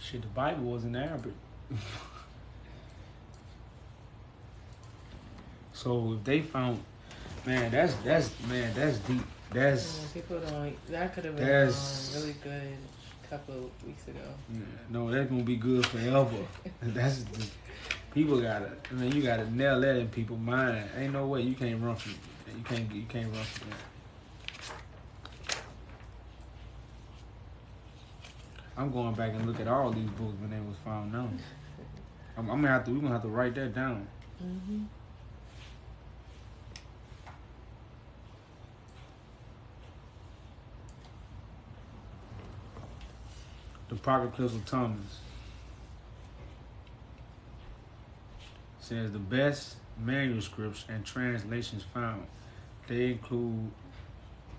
Shit, the Bible was in Arabic. So if they found, man, that's deep. People don't. That could have been really good a couple of weeks ago. No, that's gonna be good forever. That's people gotta. I mean, you gotta nail that in people's mind. Ain't no way you can't run from. You can't run from that. I'm going back and look at all these books when they was found now. We're gonna have to write that down. Mm-hmm. The Apocalypse of Thomas says the best manuscripts and translations found. They include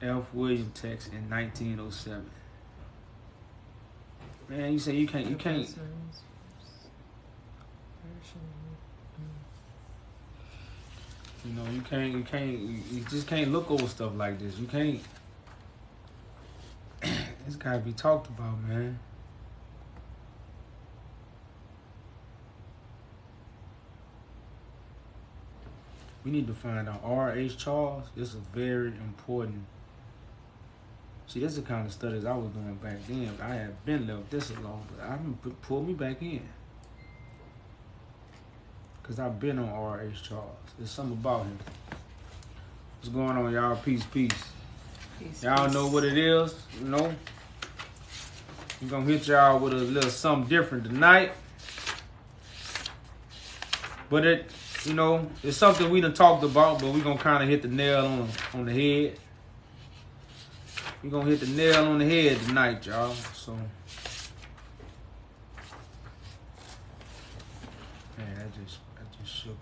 F. William text in 1907. Man, you say you can't. You know, you just can't look over stuff like this. You can't. It's gotta be talked about, man. We need to find out R.H. Charles. This is very important. See, this is the kind of studies I was doing back then. I had been left this alone, but I pulled me back in. Because I've been on R.H. Charles. There's something about him. What's going on, y'all? Peace. Y'all know what it is, you know? I'm going to hit y'all with a little something different tonight. But it's something we done talked about, but we're going to kind of hit the nail on the head. We're going to hit the nail on the head tonight, y'all. So, man, that just shook me.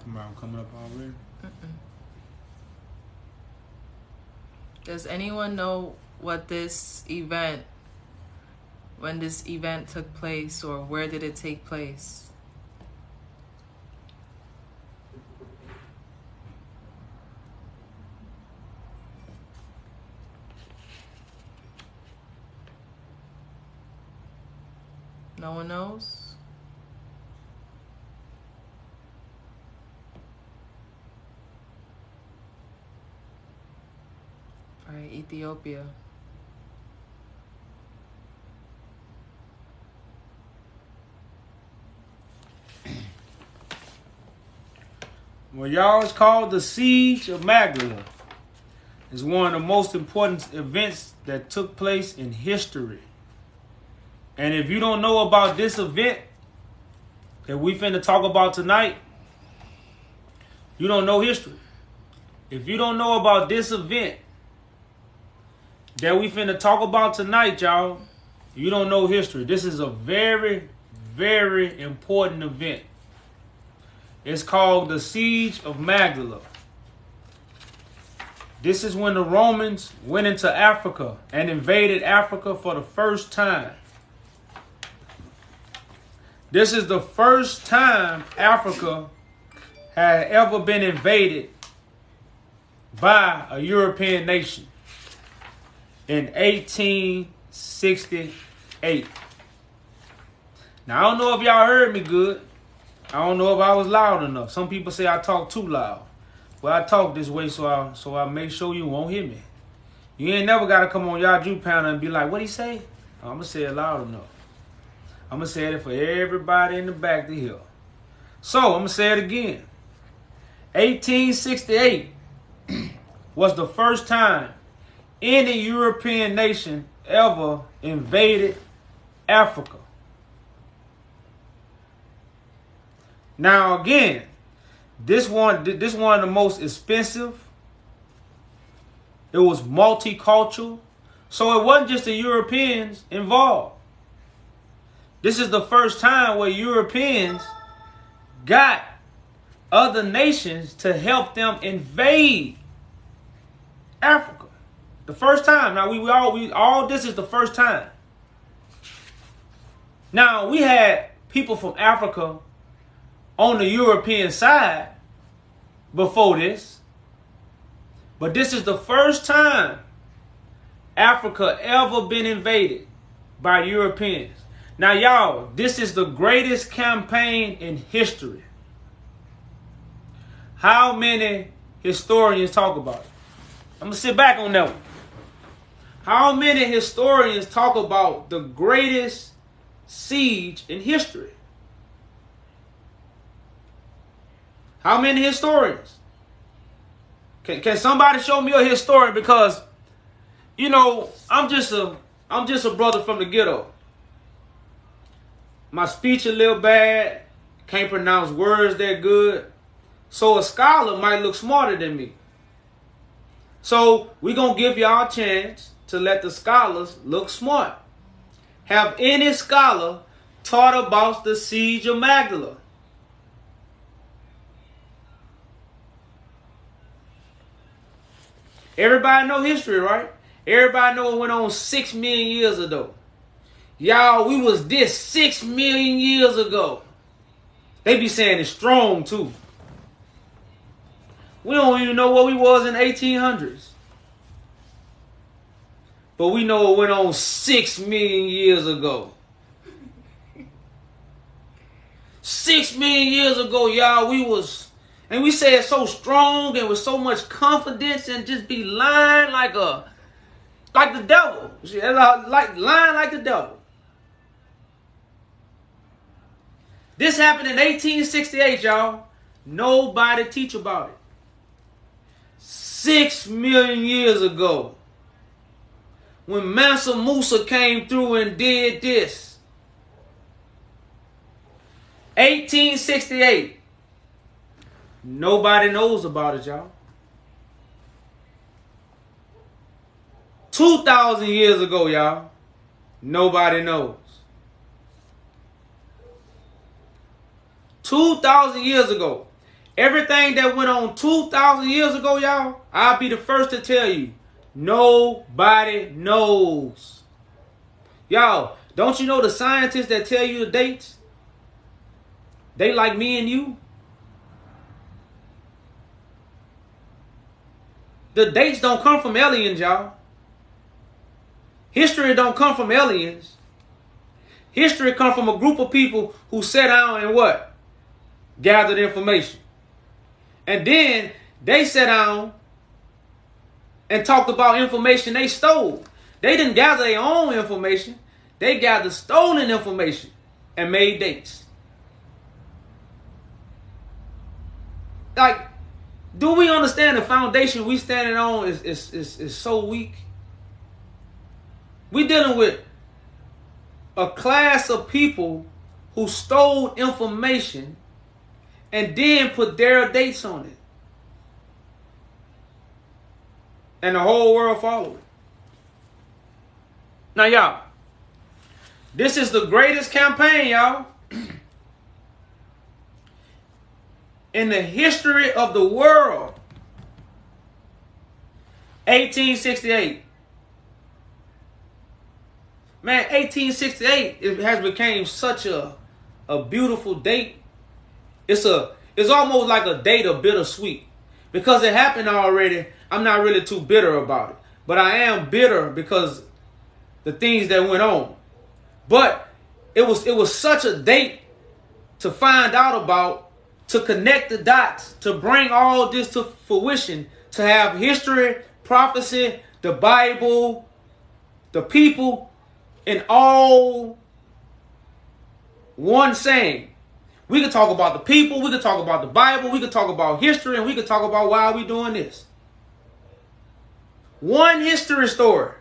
Tomorrow coming up already? Does anyone know when this event took place, or where did it take place? No one knows? All right, Ethiopia. Well, y'all, it's called the Siege of Magdala. It's one of the most important events that took place in history. And if you don't know about this event that we finna talk about tonight, you don't know history. If you don't know about this event that we finna talk about tonight, y'all, you don't know history. This is a very, very important event. It's called the Siege of Magdala. This is when the Romans went into Africa and invaded Africa for the first time. This is the first time Africa had ever been invaded by a European nation in 1868. Now, I don't know if y'all heard me good. I don't know if I was loud enough. Some people say I talk too loud. Well, I talk this way so I make sure you won't hear me. You ain't never got to come on y'all Jew panel and be like, what he say? I'm going to say it loud enough. I'm going to say it for everybody in the back to hear. So, I'm going to say it again. 1868 was the first time any European nation ever invaded Africa. Now, again, this one of the most expensive. It was multicultural. So it wasn't just the Europeans involved. This is the first time where Europeans got other nations to help them invade Africa. The first time. Now we all this is the first time. Now we had people from Africa on the European side, before this. But this is the first time Africa ever been invaded by Europeans. Now, y'all, this is the greatest campaign in history. How many historians talk about it? I'm going to sit back on that one. How many historians talk about the greatest siege in history? How many historians? Can somebody show me a historian? Because, you know, I'm just a brother from the ghetto. My speech a little bad. Can't pronounce words that good. So a scholar might look smarter than me. So we're going to give y'all a chance to let the scholars look smart. Have any scholar taught about the siege of Magdala? Everybody know history, right? Everybody know it went on 6 million years ago. Y'all, we was this 6 million years ago. They be saying it's strong too. We don't even know what we was in 1800s. But we know it went on 6 million years ago. 6 million years ago, y'all, we was, and we say it so strong and with so much confidence and just be lying like the devil. Like lying like the devil. This happened in 1868, y'all. Nobody teach about it. 6 million years ago, when Mansa Musa came through and did this. 1868. Nobody knows about it, y'all. 2,000 years ago, y'all. Nobody knows. 2,000 years ago. Everything that went on 2,000 years ago, y'all, I'll be the first to tell you. Nobody knows. Y'all, don't you know the scientists that tell you the dates? They like me and you. The dates don't come from aliens, y'all. History don't come from aliens. History come from a group of people who sat down and what? Gathered information. And then they sat down and talked about information they stole. They didn't gather their own information. They gathered stolen information and made dates. Like, do we understand the foundation we standing on is so weak? We dealing with a class of people who stole information and then put their dates on it. And the whole world followed it. Now, y'all, this is the greatest campaign, y'all, in the history of the world. 1868. Man, 1868, it has become such a beautiful date. It's almost like a date of bittersweet. Because it happened already, I'm not really too bitter about it. But I am bitter because the things that went on. But it was such a date to find out about, to connect the dots, to bring all this to fruition, to have history, prophecy, the Bible, the people, in all one saying. We could talk about the people, we could talk about the Bible, we could talk about history, and we could talk about why we doing this. One history story.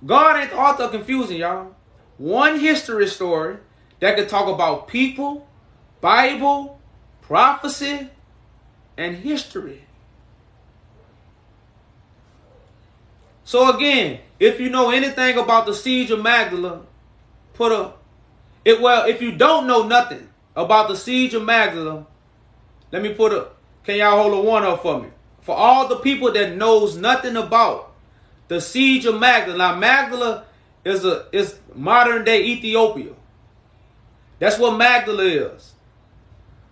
God ain't the author of confusion, y'all. One history story that could talk about people, Bible, prophecy, and history. So again, if you know anything about the siege of Magdala, if you don't know nothing about the siege of Magdala, let me can y'all hold a one up for me? For all the people that knows nothing about the siege of Magdala. Now, Magdala is modern day Ethiopia. That's what Magdala is.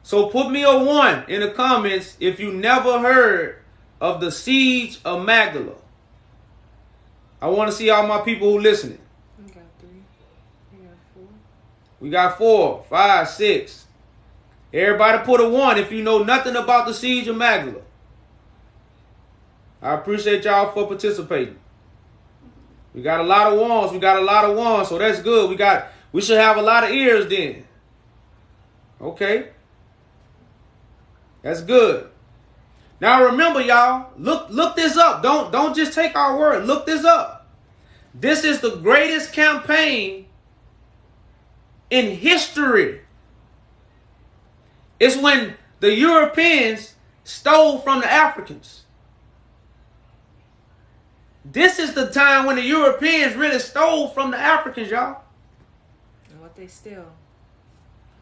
So put me a 1 in the comments if you never heard of the siege of Magdala. I want to see all my people who listening. We got 3. We got 4. We got 4, 5, 6. Everybody put a 1 if you know nothing about the siege of Magdala. I appreciate y'all for participating. We got a lot of 1s. We got a lot of 1s, so that's good. We should have a lot of ears then. Okay. That's good. Now remember, y'all, look this up. Don't just take our word. Look this up. This is the greatest campaign in history. It's when the Europeans stole from the Africans. This is the time when the Europeans really stole from the Africans, y'all. And what they steal.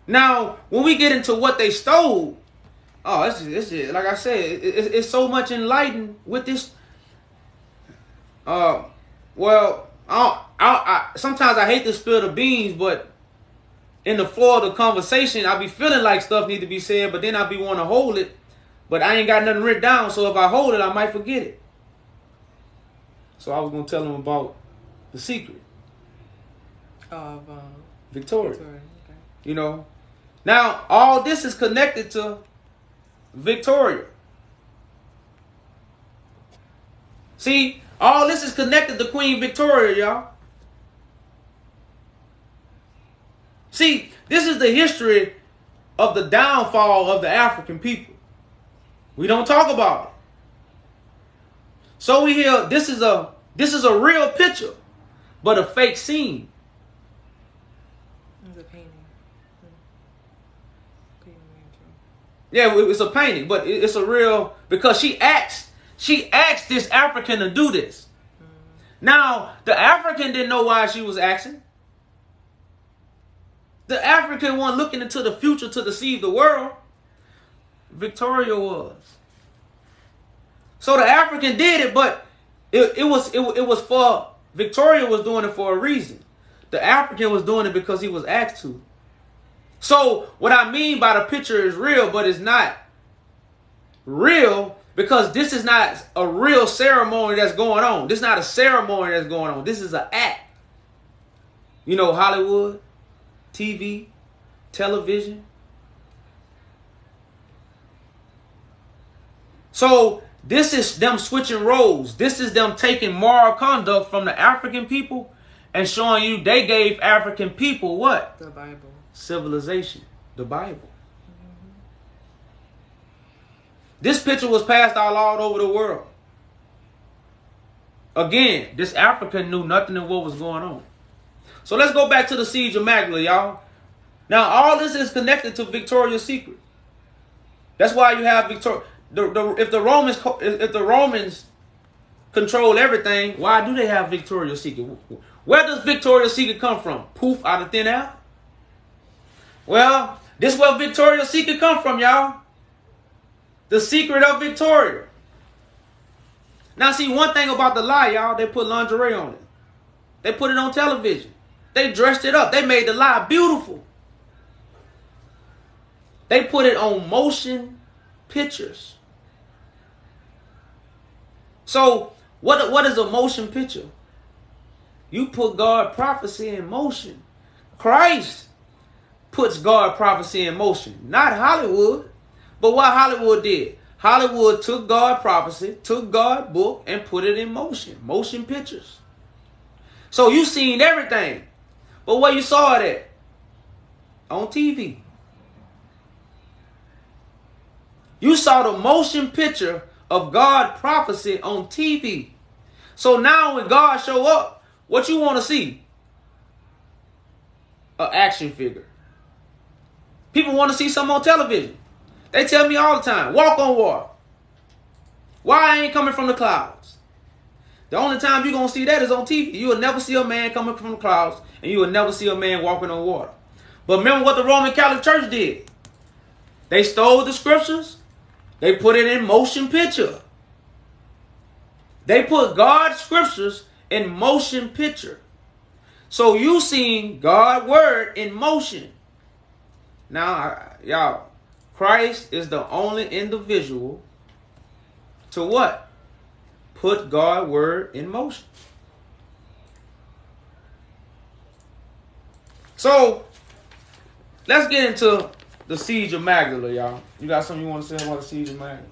Now, when we get into what they stole, oh, it's just, like I said, it's so much enlightened with this. Well, sometimes I hate to spill the beans, but in the flow of the conversation, I be feeling like stuff need to be said, but then I be want to hold it, but I ain't got nothing written down, so if I hold it, I might forget it. So I was going to tell them about the secret of Victoria. Okay. You know, now all this is connected to Victoria. See, all this is connected to Queen Victoria, y'all. See, this is the history of the downfall of the African people. We don't talk about it. So we hear this is a real picture, but a fake scene. It's a painting. Yeah, it's a painting, but it's a real, because she asked this African to do this. Now, the African didn't know why she was asking. The African wasn't looking into the future to deceive the world. Victoria was. So the African did it, but it was for, Victoria was doing it for a reason. The African was doing it because he was asked to. So what I mean by the picture is real, but it's not real because this is not a real ceremony that's going on. This is not a ceremony that's going on. This is an act. You know, Hollywood, TV, television. So this is them switching roles. This is them taking moral conduct from the African people and showing you they gave African people what? The Bible. Civilization. The Bible. Mm-hmm. This picture was passed all over the world. Again, this African knew nothing of what was going on. So let's go back to the siege of Magdala, y'all. Now, all this is connected to Victoria's Secret. That's why you have Victoria. If the Romans control everything, why do they have Victoria's Secret? Where does Victoria's Secret come from? Poof, out of thin air? Well, this is where Victoria's Secret come from, y'all. The secret of Victoria. Now, see, one thing about the lie, y'all, they put lingerie on it. They put it on television. They dressed it up. They made the lie beautiful. They put it on motion pictures. So, what is a motion picture? You put God prophecy in motion. Christ puts God prophecy in motion. Not Hollywood. But what Hollywood did, Hollywood took God prophecy, took God book, and put it in motion. Motion pictures. So you seen everything. But where you saw it at? On TV. You saw the motion picture of God prophecy on TV. So now when God show up, what you want to see? An action figure. People want to see something on television. They tell me all the time, walk on water. Why I ain't coming from the clouds? The only time you're going to see that is on TV. You will never see a man coming from the clouds, and you will never see a man walking on water. But remember what the Roman Catholic Church did? They stole the scriptures. They put it in motion picture. They put God's scriptures in motion picture. So you seen God's word in motion. Now, y'all, Christ is the only individual to what? Put God's word in motion. So, let's get into the siege of Magdala, y'all. You got something you want to say about the siege of Magdala?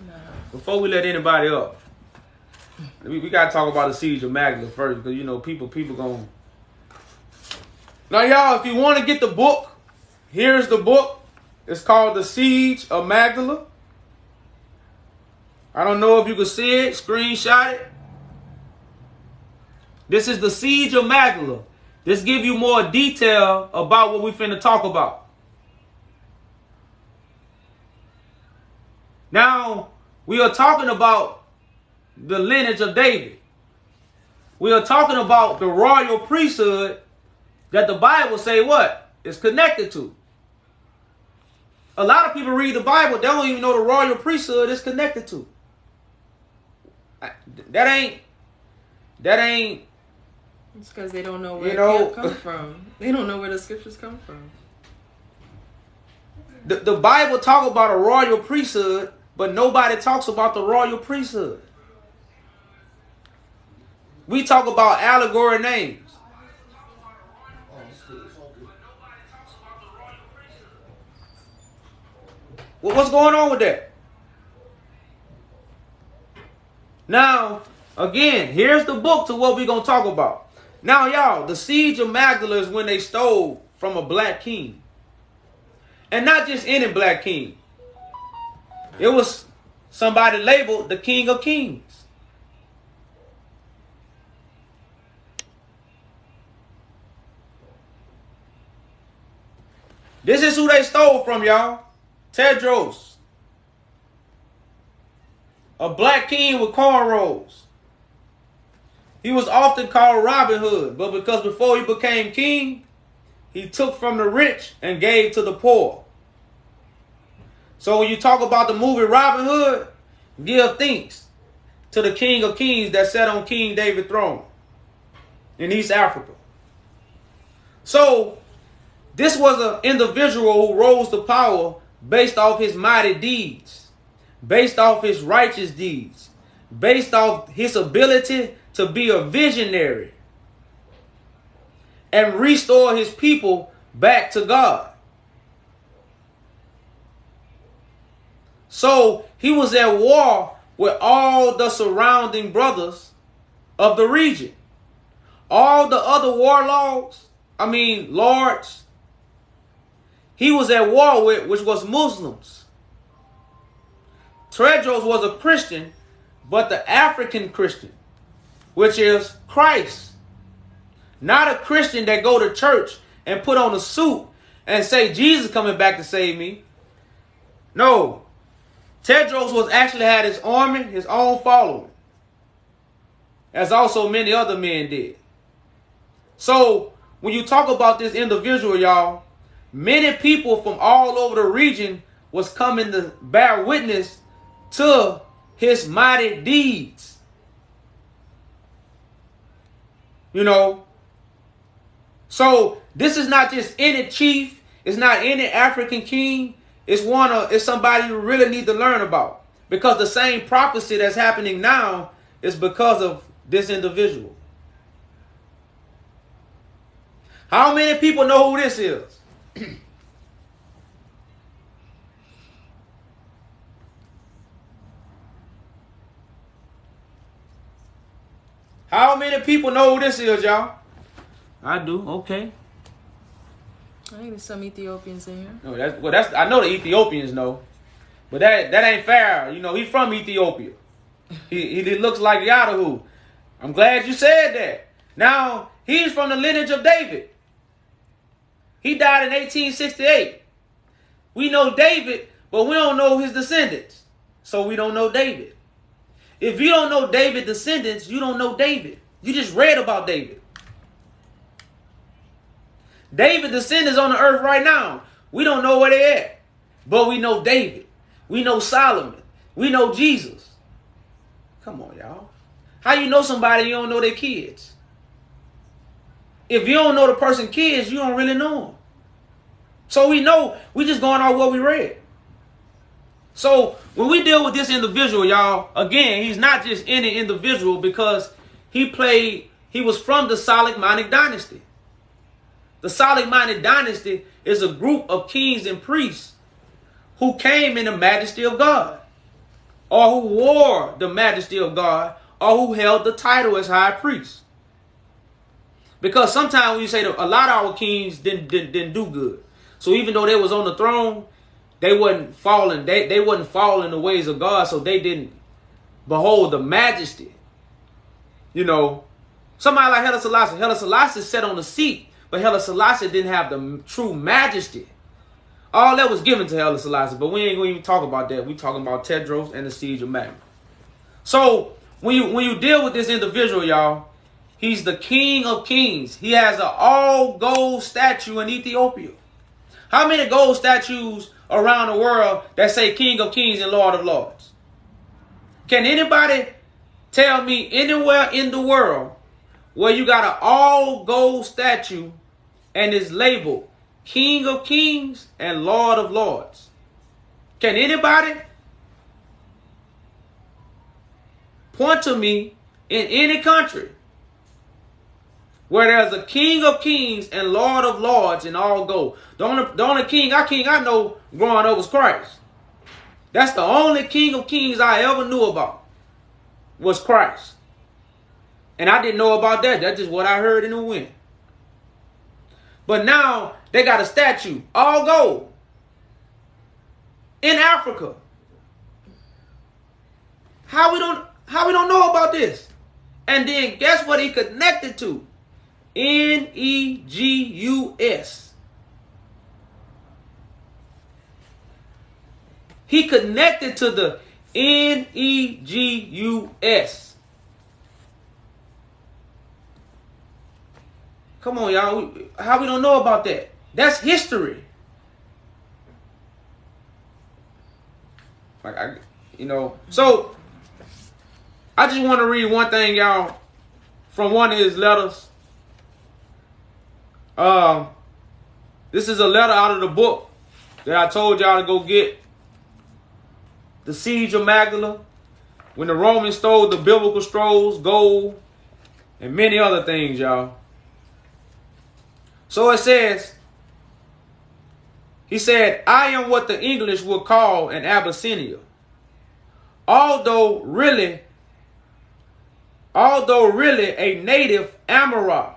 No. Before we let anybody up, we got to talk about the siege of Magdala first, because, you know, people going. Now, y'all, if you want to get the book, here's the book. It's called The Siege of Magdala. I don't know if you can see it, screenshot it. This is The Siege of Magdala. This gives you more detail about what we finna talk about. Now, we are talking about the lineage of David. We are talking about the royal priesthood that the Bible say what? It's connected to. A lot of people read the Bible, they don't even know the royal priesthood is connected to. That ain't. It's because they don't know where it come from. They don't know where the scriptures come from. The Bible talk about a royal priesthood, but nobody talks about the royal priesthood. We talk about allegory names. What's going on with that? Now, again, here's the book to what we're going to talk about. Now, y'all, the siege of Magdala is when they stole from a black king. And not just any black king. It was somebody labeled the King of Kings. This is who they stole from, y'all. Tedros. A black king with cornrows. He was often called Robin Hood, but because before he became king, he took from the rich and gave to the poor. So when you talk about the movie Robin Hood, give thanks to the King of Kings that sat on King David's throne in East Africa. So this was an individual who rose to power based off his mighty deeds, based off his righteous deeds, based off his ability to be a visionary and restore his people back to God. So he was at war with all the surrounding brothers of the region. All the other lords, he was at war with, which was Muslims. Tedros was a Christian, but the African Christian, which is Christ. Not a Christian that go to church and put on a suit and say, Jesus coming back to save me. No. Tedros was actually had his army, his own following, as also many other men did. So when you talk about this individual, y'all, many people from all over the region was coming to bear witness to his mighty deeds. You know, so this is not just any chief. It's not any African king. It's somebody you really need to learn about, because the same prophecy that's happening now is because of this individual. How many people know who this is? How many people know who this is, y'all? I do. Okay. I think there's some Ethiopians in here. No, that's I know the Ethiopians know, but that ain't fair. You know, he's from Ethiopia. He looks like Yahoo. I'm glad you said that. Now he's from the lineage of David. He died in 1868. We know David, but we don't know his descendants, so we don't know David. If you don't know David's descendants, you don't know David. You just read about David. David's descendants on the earth right now. We don't know where they're at. But we know David. We know Solomon. We know Jesus. Come on, y'all. How you know somebody you don't know their kids? If you don't know the person's kids, you don't really know them. So we know, we just going off what we read. So when we deal with this individual, y'all, again, he's not just any individual because he was from the Solomonic dynasty. The Solomonic dynasty is a group of kings and priests who came in the majesty of God, or who wore the majesty of God, or who held the title as high priest. Because sometimes when you say that a lot of our kings didn't do good. So even though they was on the throne, they wasn't falling. They wasn't following the ways of God, so they didn't behold the majesty. You know, somebody like Haile Selassie. Haile Selassie sat on the seat, but Haile Selassie didn't have the true majesty. All that was given to Haile Selassie, but we ain't going to even talk about that. We talking about Tedros and the siege of Magdala. So when you deal with this individual, y'all, he's the King of Kings. He has an all gold statue in Ethiopia. How many gold statues around the world that say King of Kings and Lord of Lords? Can anybody tell me anywhere in the world where you got an all gold statue and it's labeled King of Kings and Lord of Lords? Can anybody point to me in any country where there's a King of Kings and Lord of Lords in all gold? The only king I know growing up was Christ. That's the only King of Kings I ever knew about was Christ. And I didn't know about that. That's just what I heard in the wind. But now they got a statue, all gold, in Africa. How we don't know about this? And then guess what he connected to? Negus. He connected to the Negus. Come on, y'all. How we don't know about that? That's history. So I just want to read one thing, y'all, from one of his letters. This is a letter out of the book that I told y'all to go get. The siege of Magdala, when the Romans stole the biblical scrolls, gold, and many other things, y'all. So it says, he said, I am what the English would call an Abyssinia. Although really a native Amorah.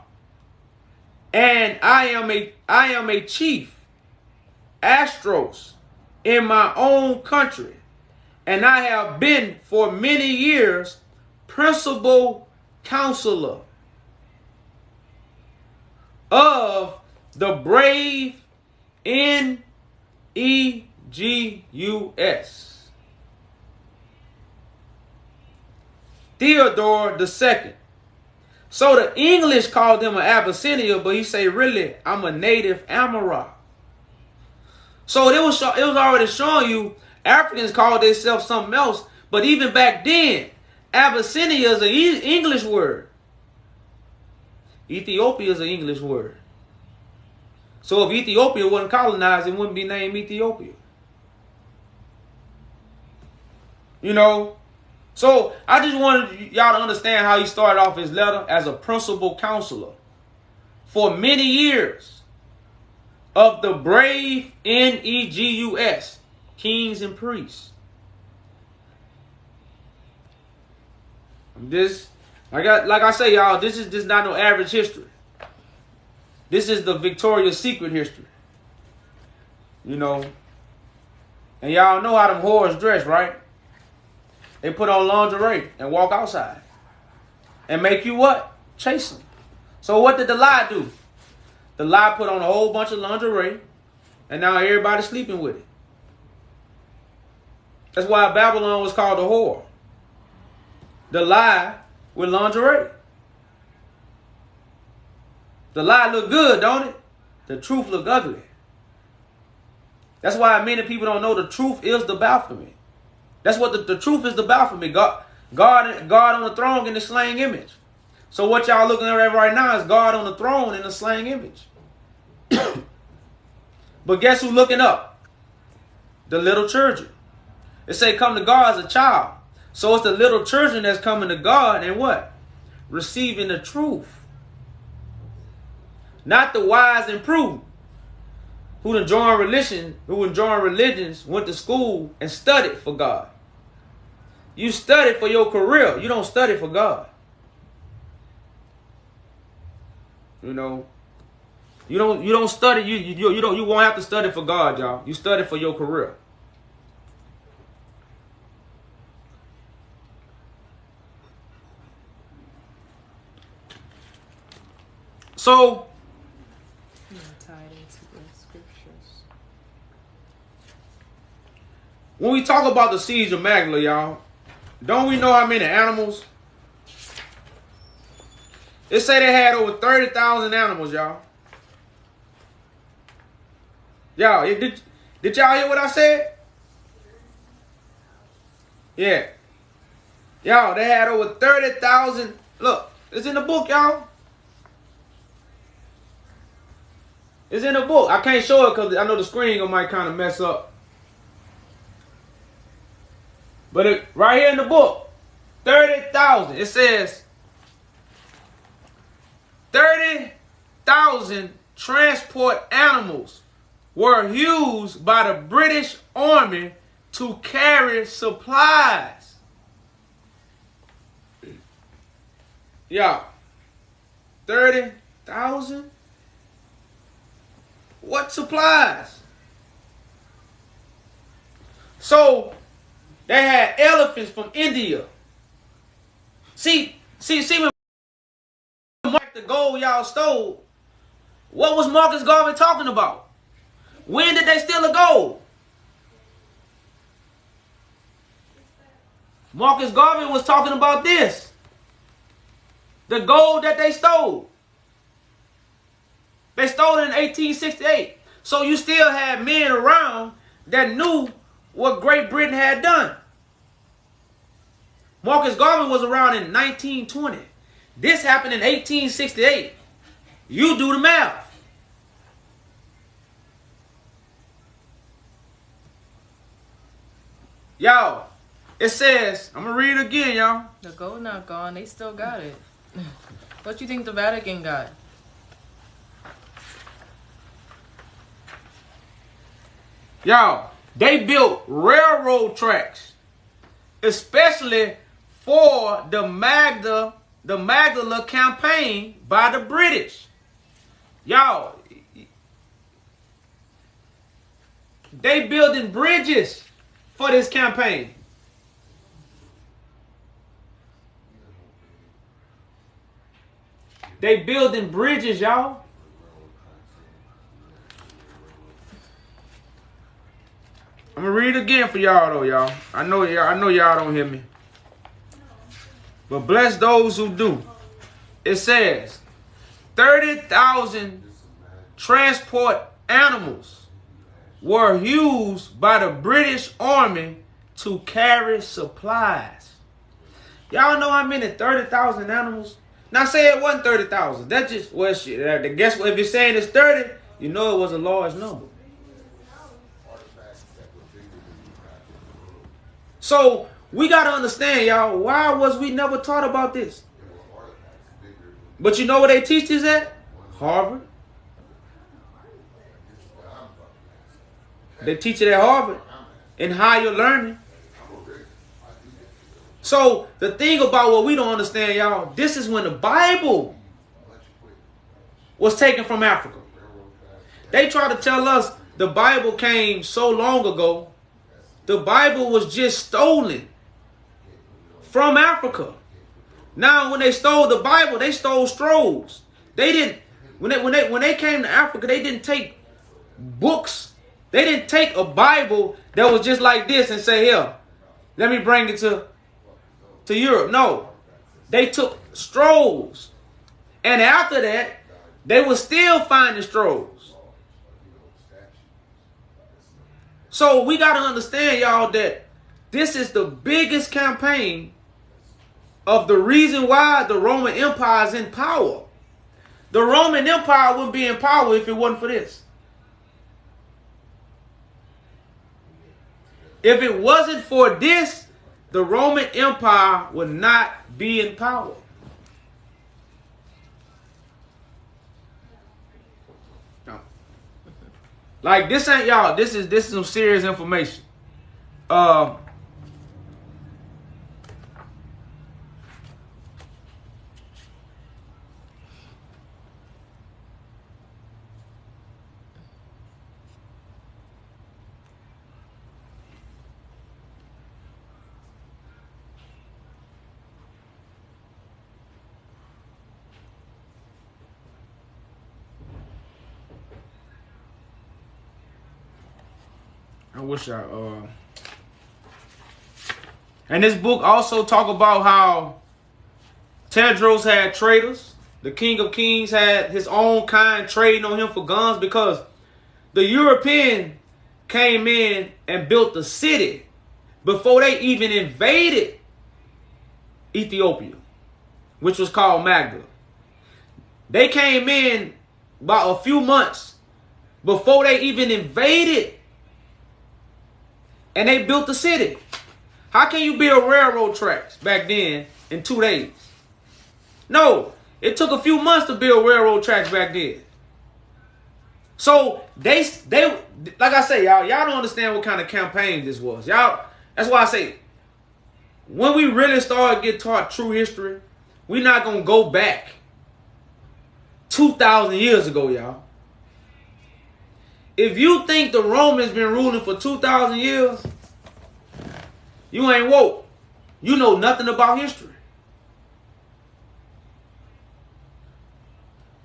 And I am a chief, Astros, in my own country. And I have been for many years principal counselor of the brave Negus. Theodore II. So the English called them an Abyssinia, but he say, really, I'm a native Amorah. So it was already showing you Africans called themselves something else, but even back then, Abyssinia is an English word. Ethiopia is an English word. So if Ethiopia wasn't colonized, it wouldn't be named Ethiopia. You know? So I just wanted y'all to understand how he started off his letter as a principal counselor for many years of the brave Negus, kings and priests. Like I say, y'all, this is just not no average history. This is the Victoria's Secret history. You know. And y'all know how them whores dress, right? They put on lingerie and walk outside. And make you what? Chase them. So what did the lie do? The lie put on a whole bunch of lingerie. And now everybody's sleeping with it. That's why Babylon was called a whore. The lie with lingerie. The lie look good, don't it? The truth look ugly. That's why many people don't know the truth is the Baphomet. That's what the truth is the Baphomet. God on the throne in the slain image. So what y'all looking at right now is God on the throne in a slain image. But guess who's looking up? The little children. It say come to God as a child. So it's the little children that's coming to God and what? Receiving the truth. Not the wise and prudent who enjoying religions, went to school and studied for God. You study for your career. You don't study for God. You know, you don't study. You won't have to study for God, y'all. You study for your career. So, tied into the scriptures. When we talk about the siege of Magdala, y'all, don't we know how many animals? It say they had over 30,000 animals, y'all. Y'all, did y'all hear what I said? Yeah. Y'all, they had over 30,000. Look, it's in the book, y'all. It's in the book. I can't show it because I know the screen might kind of mess up. But right here in the book, 30,000. It says 30,000 transport animals were used by the British Army to carry supplies. Yeah. 30,000? What supplies? So they had elephants from India. See when the gold y'all stole, what was Marcus Garvey talking about? When did they steal the gold? Marcus Garvey was talking about this. The gold that they stole. They stole it in 1868. So you still had men around that knew what Great Britain had done. Marcus Garvey was around in 1920. This happened in 1868. You do the math. Y'all, it says, I'm going to read it again, y'all. The gold not gone. They still got it. What you think the Vatican got? Y'all, they built railroad tracks, especially for the Magdala campaign by the British. Y'all, they building bridges for this campaign. They building bridges, y'all. I'm gonna read it again for y'all though, y'all. I know y'all don't hear me. But bless those who do. It says 30,000 transport animals were used by the British Army to carry supplies. Y'all know how many 30,000 animals? Now say it wasn't 30,000. That's just, well, shit. Guess what? If you're saying it's 30, you know it was a large number. So we got to understand, y'all, why was we never taught about this? But you know where they teach this at? Harvard. They teach it at Harvard in higher learning. So the thing about what we don't understand, y'all, this is when the Bible was taken from Africa. They try to tell us the Bible came so long ago. The Bible was just stolen from Africa. Now, when they stole the Bible, they stole scrolls. They didn't. When they came to Africa, they didn't take books. They didn't take a Bible that was just like this and say, "Here, let me bring it to Europe." No, they took scrolls, and after that, they were still finding scrolls. So we got to understand, y'all, that this is the biggest campaign of the reason why the Roman Empire is in power. The Roman Empire wouldn't be in power if it wasn't for this. If it wasn't for this, the Roman Empire would not be in power. No. Like this ain't y'all. This is some serious information. I wish I and this book also talk about how Tedros had traders. The King of Kings had his own kind trading on him for guns because the European came in and built the city before they even invaded Ethiopia, which was called Magdala. They came in about a few months before they even invaded, and they built the city. How can you build railroad tracks back then in 2 days? No, it took a few months to build railroad tracks back then. So they like I say, y'all don't understand what kind of campaign this was. Y'all, that's why I say, when we really start get taught true history, we're not gonna go back 2,000 years ago, y'all. If you think the Romans been ruling for 2,000 years, you ain't woke. You know nothing about history.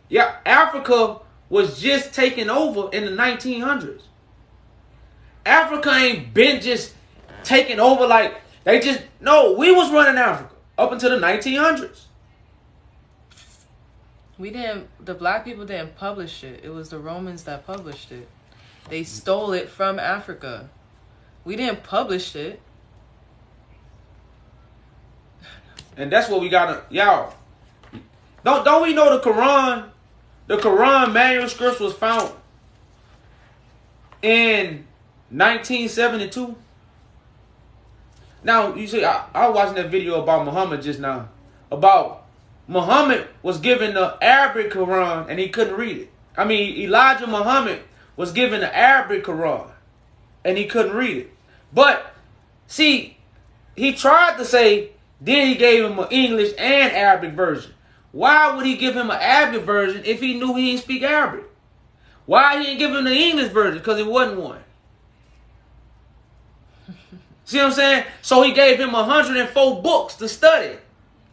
Yeah, Africa was just taken over in the 1900s. Africa ain't been just taken over like they just, no, we was running Africa up until the 1900s. The black people didn't publish it. It was the Romans that published it. They stole it from Africa. We didn't publish it. And that's what we gotta, y'all. Don't we know the Quran? The Quran manuscripts was found in 1972. Now, you see, I was watching that video about Muhammad just now. About Muhammad was given the Arabic Quran and he couldn't read it. I mean, Elijah Muhammad was given the Arabic Quran and he couldn't read it. But, see, he tried to say, then he gave him an English and Arabic version. Why would he give him an Arabic version if he knew he didn't speak Arabic? Why he didn't give him the English version? Because it wasn't one. See what I'm saying? So he gave him 104 books to study.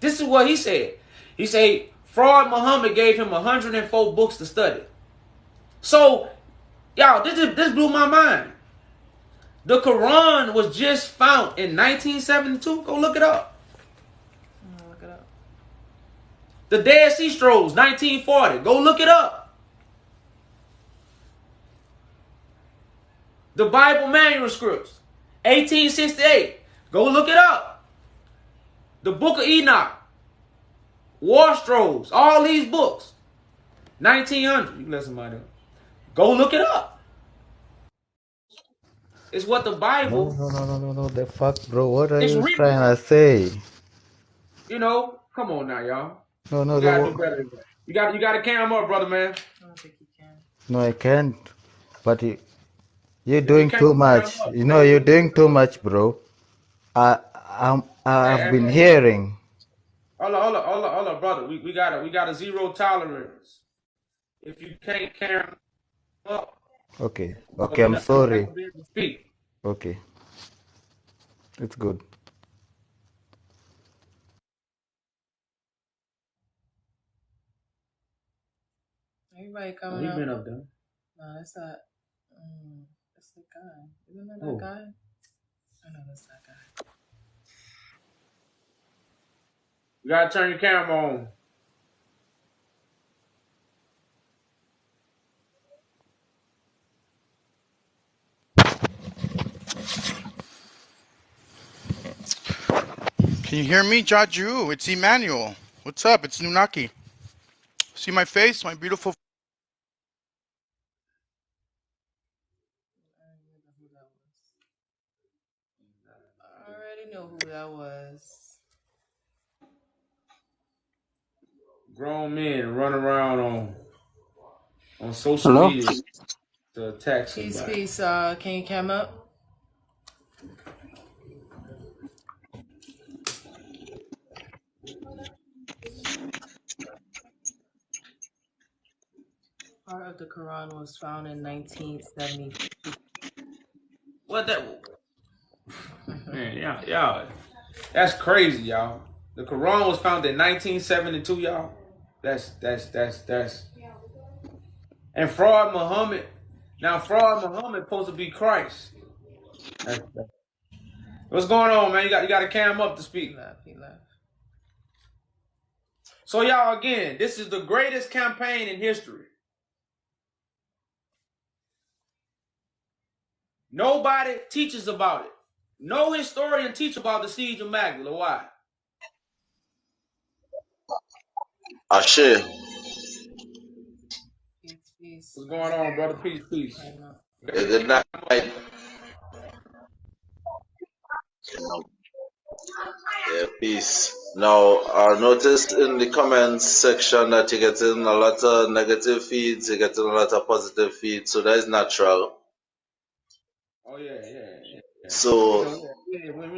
This is what he said. He said, Fraud Muhammad gave him 104 books to study. So, y'all, this blew my mind. The Quran was just found in 1972. Go look it up. Look it up. The Dead Sea Scrolls, 1940. Go look it up. The Bible manuscripts, 1868. Go look it up. The Book of Enoch, War Scrolls, all these books, 1900. You can let somebody know. Go look it up. It's what the Bible. No. The fuck, bro. What are It's you real. trying to say? You know, come on now, y'all. No. You gotta do better than that. You got to carry up, brother, man. I don't think you can. No, I can't. But you're doing too much. You know, you're doing too much, bro. I've been hearing. Hold on, brother. We got a zero tolerance. If you can't carry up. Okay, I'm sorry. Speak. Okay. It's good. Everybody coming He's up. been up there. No, that's not. That's the guy. Isn't that that guy? I know that's that guy. You gotta turn your camera on. Can you hear me, Jaju? It's Emmanuel. What's up? It's Nunaki. See my face? My beautiful. I already know who that was. Grown men run around on social Hello? media to attack Peace, somebody. peace. Can you come up? Part of the Quran was found in 1970. What that? Man, y'all, that's crazy, y'all. The Quran was founded in 1972, y'all. That's. And fraud Muhammad. Now, fraud Muhammad supposed to be Christ. What's going on, man? You got to cam up to speak. He left. So, y'all, again, this is the greatest campaign in history. Nobody teaches about it. No historian teach about the siege of Magdala. Why? Ashe. Peace. What's going on, brother? Peace. Good night. Yeah, peace. Now, I noticed in the comments section that you're getting a lot of negative feeds, you're getting a lot of positive feeds, so that is natural. Oh, yeah. So,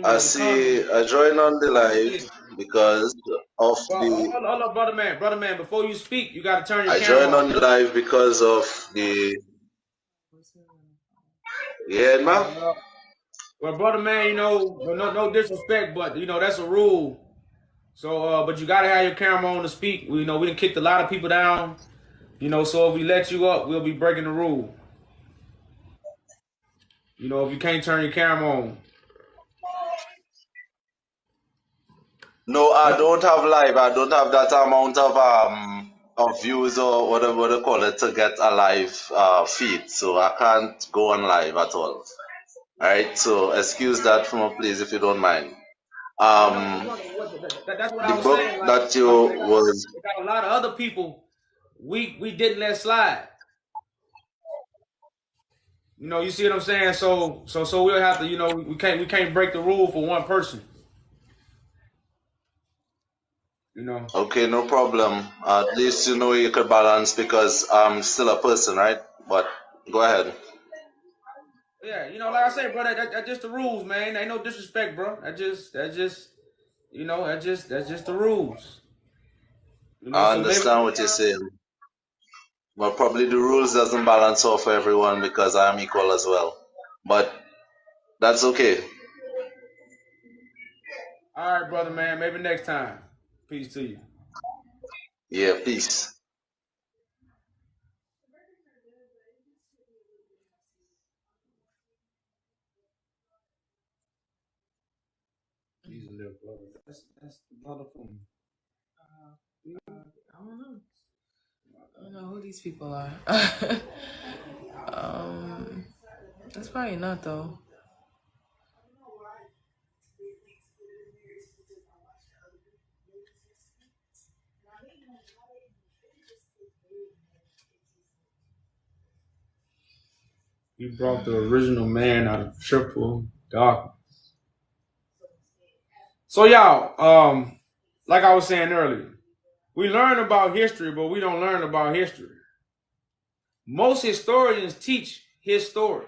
I joined on the live because of Well, the. hold up, brother man. Before you speak, you got to turn your I camera joined on. on the live because of the. Yeah, man. Well, brother man, no disrespect, but that's a rule. So, but you gotta have your camera on to speak. We we done kicked a lot of people down. So if we let you up, we'll be breaking the rule. If you can't turn your camera on. No, I don't have live. I don't have that amount of views or whatever what they call it to get a live feed. So I can't go on live at all. Alright, so excuse that from a please if you don't mind. That's what I The was book saying. Like, that you was they got a lot of other people. We didn't let slide. You see what I'm saying? So we'll have to. We can't break the rule for one person. okay, no problem. At least you know you could balance because I'm still a person, right? But go ahead. Yeah, like I said, bro, that's just the rules, man. Ain't no disrespect, bro. That's just the rules. I So maybe. understand what you're saying. But probably the rules doesn't balance out for everyone because I am equal as well. But that's okay. All right, brother, man. Maybe next time. Peace to you. Yeah, peace. He's a little brother. That's the brother from. I don't know. I don't know who these people are. That's probably not though. He brought the original man out of triple darkness. So y'all, like I was saying earlier, we learn about history, but we don't learn about history. Most historians teach his story.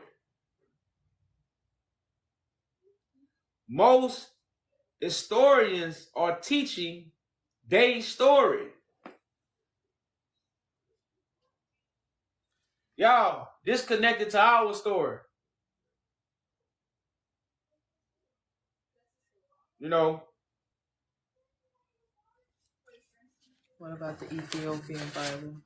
Most historians are teaching their story. Y'all, disconnected to our story. What about the Ethiopian Bible?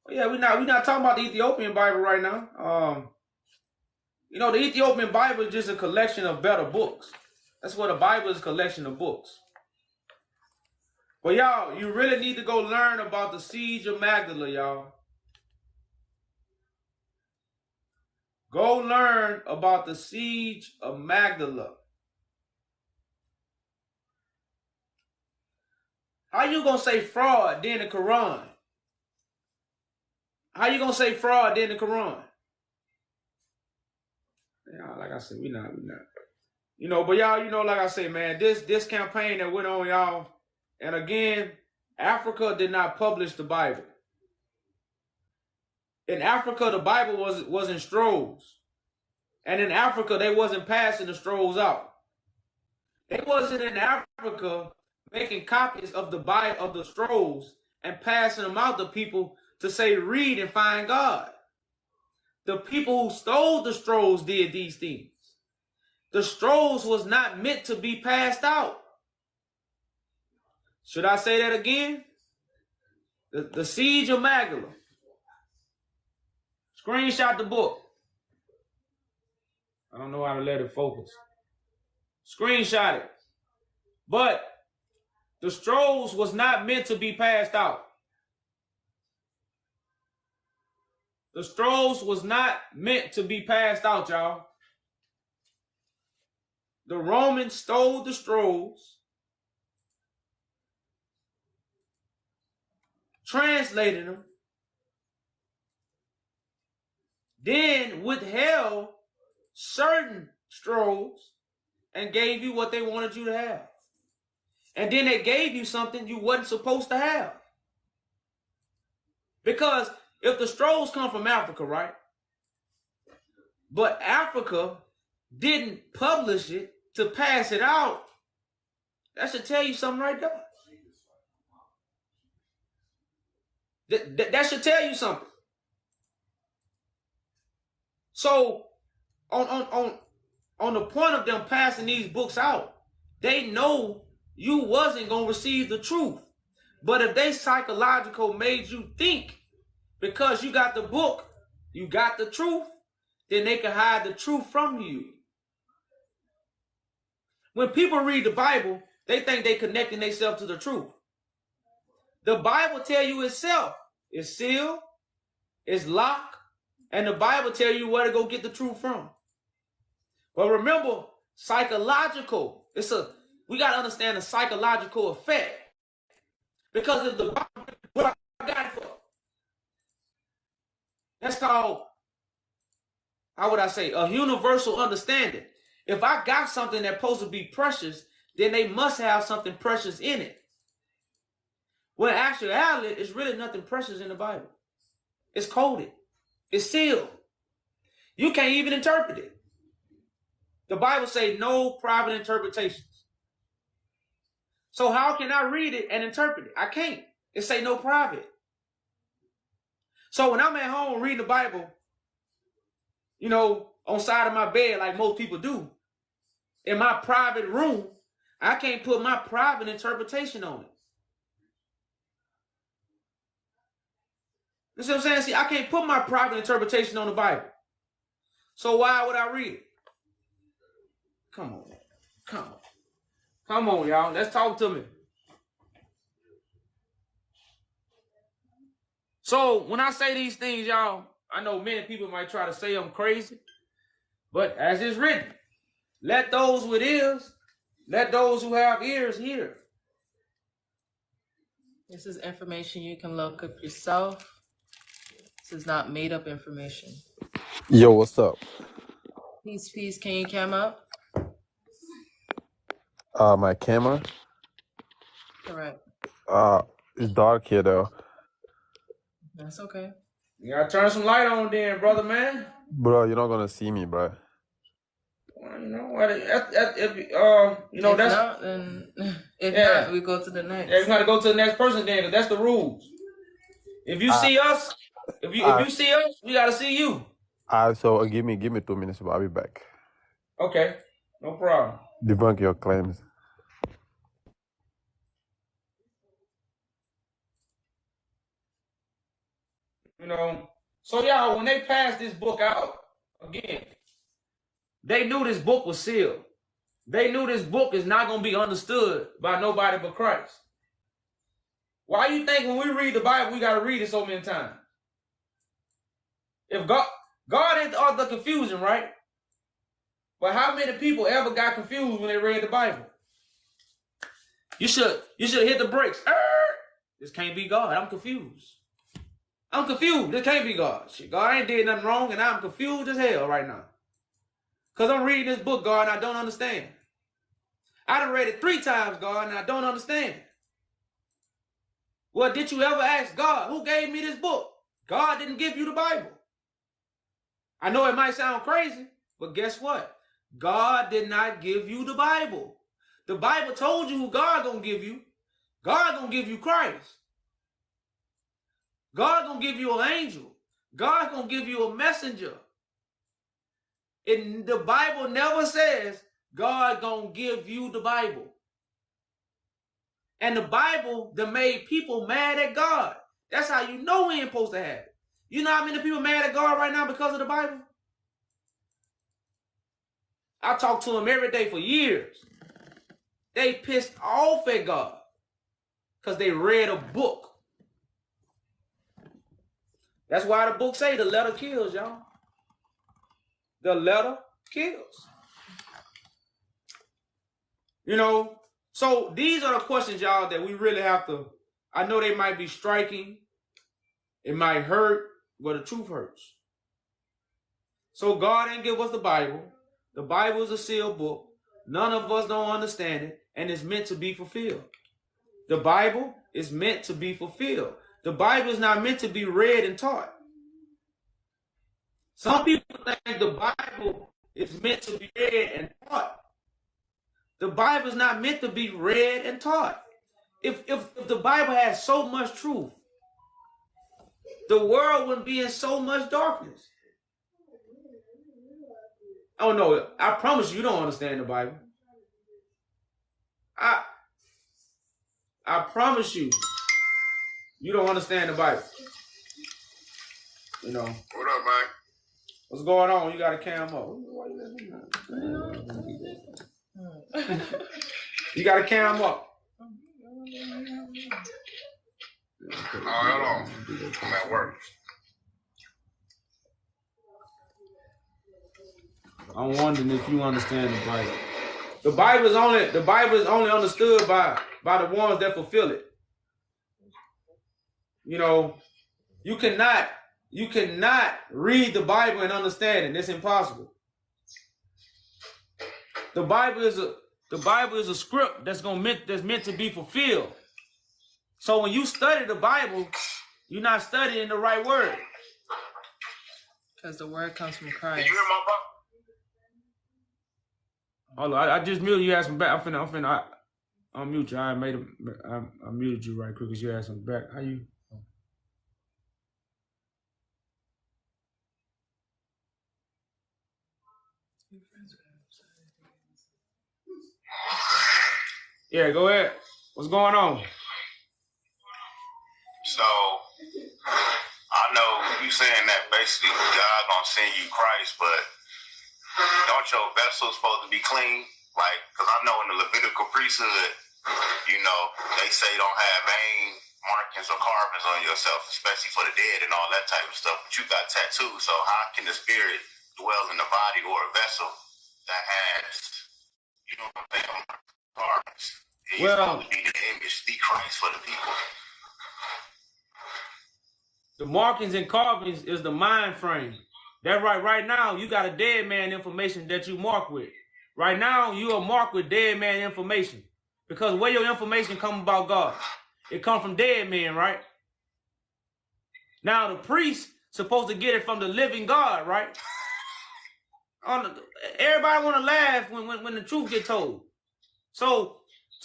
Yeah, we're not talking about the Ethiopian Bible right now. The Ethiopian Bible is just a collection of better books. That's what a Bible is, a collection of books. But y'all, you really need to go learn about the siege of Magdala, y'all. Go learn about the siege of Magdala. How you gonna say fraud then the Quran? How you gonna say fraud then the Quran? Yeah, like I said, we not. But y'all, like I said, man, this campaign that went on, y'all, and again, Africa did not publish the Bible. In Africa, the Bible was in scrolls. And in Africa, they wasn't passing the scrolls out. They wasn't in Africa making copies of the Bible, of the scrolls, and passing them out to people to say, read and find God. The people who stole the scrolls did these things. The scrolls was not meant to be passed out. Should I say that again? The siege of Magdala. Screenshot the book. I don't know how to let it focus. Screenshot it. But the scrolls was not meant to be passed out. The scrolls was not meant to be passed out, y'all. The Romans stole the scrolls, translated them, then withheld certain scrolls and gave you what they wanted you to have. And then they gave you something you wasn't supposed to have. Because if the scrolls come from Africa, right? But Africa didn't publish it to pass it out, that should tell you something right there. That should tell you something. So on the point of them passing these books out, they know you wasn't going to receive the truth. But if they psychological made you think because you got the book, you got the truth, then they can hide the truth from you. When people read the Bible, they think they connecting themselves to the truth. The Bible tell you itself. It's sealed, it's locked, and the Bible tell you where to go get the truth from. But remember, psychological, we got to understand the psychological effect. Because if the Bible, what I got it for? That's called, how would I say, a universal understanding. If I got something that's supposed to be precious, then they must have something precious in it. When in actuality, it's really nothing precious in the Bible. It's coded. It's sealed. You can't even interpret it. The Bible says no private interpretations. So how can I read it and interpret it? I can't. It say no private. So when I'm at home reading the Bible, on side of my bed like most people do, in my private room, I can't put my private interpretation on it. You see what I'm saying? See, I can't put my private interpretation on the Bible. So why would I read it? Come on, y'all. Let's talk to me. So when I say these things, y'all, I know many people might try to say I'm crazy, but as it's written, let those with ears, let those who have ears hear. This is information you can look up yourself. This is not made up information. Yo, what's up? Peace. Can you cam up? My camera? Correct. It's dark here though. That's okay. You gotta turn some light on then, brother, man. Bro, you're not gonna see me, bro. Well, If that's not, then not, we go to the next. Yeah, we gotta go to the next person then, because that's the rules. If you see us, if you see us, we gotta see you. So give me 2 minutes, but I'll be back. Okay, no problem. Debunk your claims. So y'all, when they passed this book out, again, they knew this book was sealed. They knew this book is not going to be understood by nobody but Christ. Why you think when we read the Bible, we got to read it so many times? If God is the author of confusion, right? But how many people ever got confused when they read the Bible? You should hit the brakes. This can't be God. I'm confused. This can't be God. Shit, God ain't did nothing wrong, and I'm confused as hell right now. Because I'm reading this book, God, and I don't understand. I done read it 3 times, God, and I don't understand. Well, did you ever ask God, who gave me this book? God didn't give you the Bible. I know it might sound crazy, but guess what? God did not give you the Bible. The Bible told you who God gonna give you. God gonna give you Christ. God gonna give you an angel. God gonna give you a messenger. And the Bible never says God gonna give you the Bible. And the Bible that made people mad at God. That's how you know we ain't supposed to have it. You know how many people mad at God right now because of the Bible? I talk to them every day for years. They pissed off at God because they read a book. That's why the book say the letter kills, y'all. The letter kills. You know, so these are the questions, y'all, that we really have to, I know they might be striking. It might hurt, but the truth hurts. So God ain't give us the Bible. The Bible is a sealed book. None of us don't understand it, and it's meant to be fulfilled. The Bible is meant to be fulfilled. The Bible is not meant to be read and taught. Some people think the Bible is meant to be read and taught. The Bible is not meant to be read and taught. If the Bible has so much truth, the world wouldn't be in so much darkness. Oh no, I promise you don't understand the Bible. I promise you, you don't understand the Bible. You know. What up, man? What's going on? You got a cam up. You got a cam up. Hold on. I'm at work. I'm wondering if you understand the Bible. The Bible is only understood by the ones that fulfill it. You know, you cannot read the Bible and understand it. It's impossible. The Bible is a script that's meant to be fulfilled. So when you study the Bible, you're not studying the right word. Because the word comes from Did Christ. you hear my pop? Hold on, I just muted you. Ask him back. I'm finna unmute you. I muted you right quick because you asked him back. How you? Yeah, go ahead. What's going on? So, I know you saying that basically God gonna send you Christ, but don't your vessels supposed to be clean? Like, because I know in the Levitical priesthood, you know, they say don't have vein markings or carvings on yourself, especially for the dead and all that type of stuff. But you got tattoos, so how can the spirit dwell in the body or a vessel that has, you know what I'm saying, carvings? It's supposed to be the image, be Christ for the people. The markings and carvings is the mind frame. That right now, you got a dead man information that you mark with. Right now, you are marked with dead man information. Because where your information come about God? It come from dead men, right? Now, the priest supposed to get it from the living God, right? Everybody want to laugh when the truth get told. So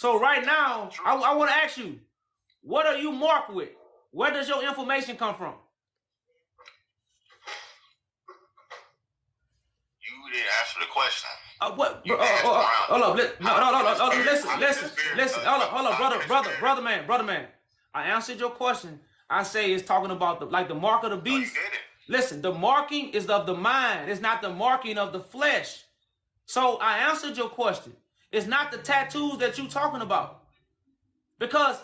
right now, I want to ask you, what are you marked with? Where does your information come from? You didn't answer the question. What? Hold up. Listen. Hold up, brother man. I answered your question. I say it's talking about the mark of the beast. Listen, the marking is of the mind. It's not the marking of the flesh. So I answered your question. It's not the tattoos that you talking about. Because.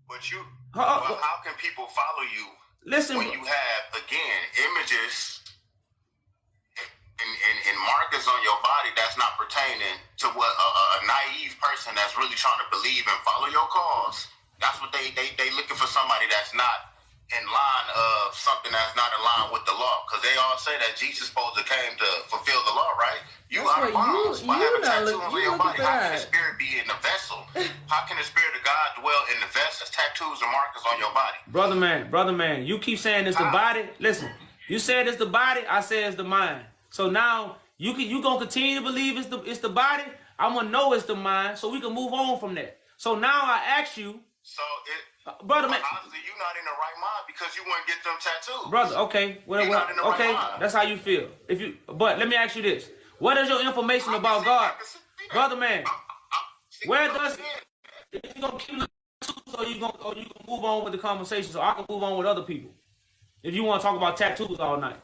But you. How can people follow you? Listen. When you have, again, images and markers on your body that's not pertaining to what a naive person that's really trying to believe and follow your cause. That's what they looking for, somebody that's not in line of something that's not in line with the law, because they all say that Jesus supposed to came to fulfill the law, right? You That's out of what bounds by you having not tattoos look. on You your looking body. for How can the that? spirit be in the vessel? How can the spirit of God dwell in the vessel? There's tattoos and markers on your body. Brother man, you keep saying it's the body. Listen, you said it's the body, I said it's the mind. So now you gonna continue to believe it's the body. I'm gonna know it's the mind, so we can move on from that. So now I ask you, So brother man, honestly, you're not in the right mind because you wouldn't get them tattoos. brother, okay, You're not in the right mind. that's how you feel. But let me ask you this: what is your information about God, brother man? Where does you gonna keep tattoos, or you gonna move on with the conversation so I can move on with other people? If you want to talk about tattoos all night,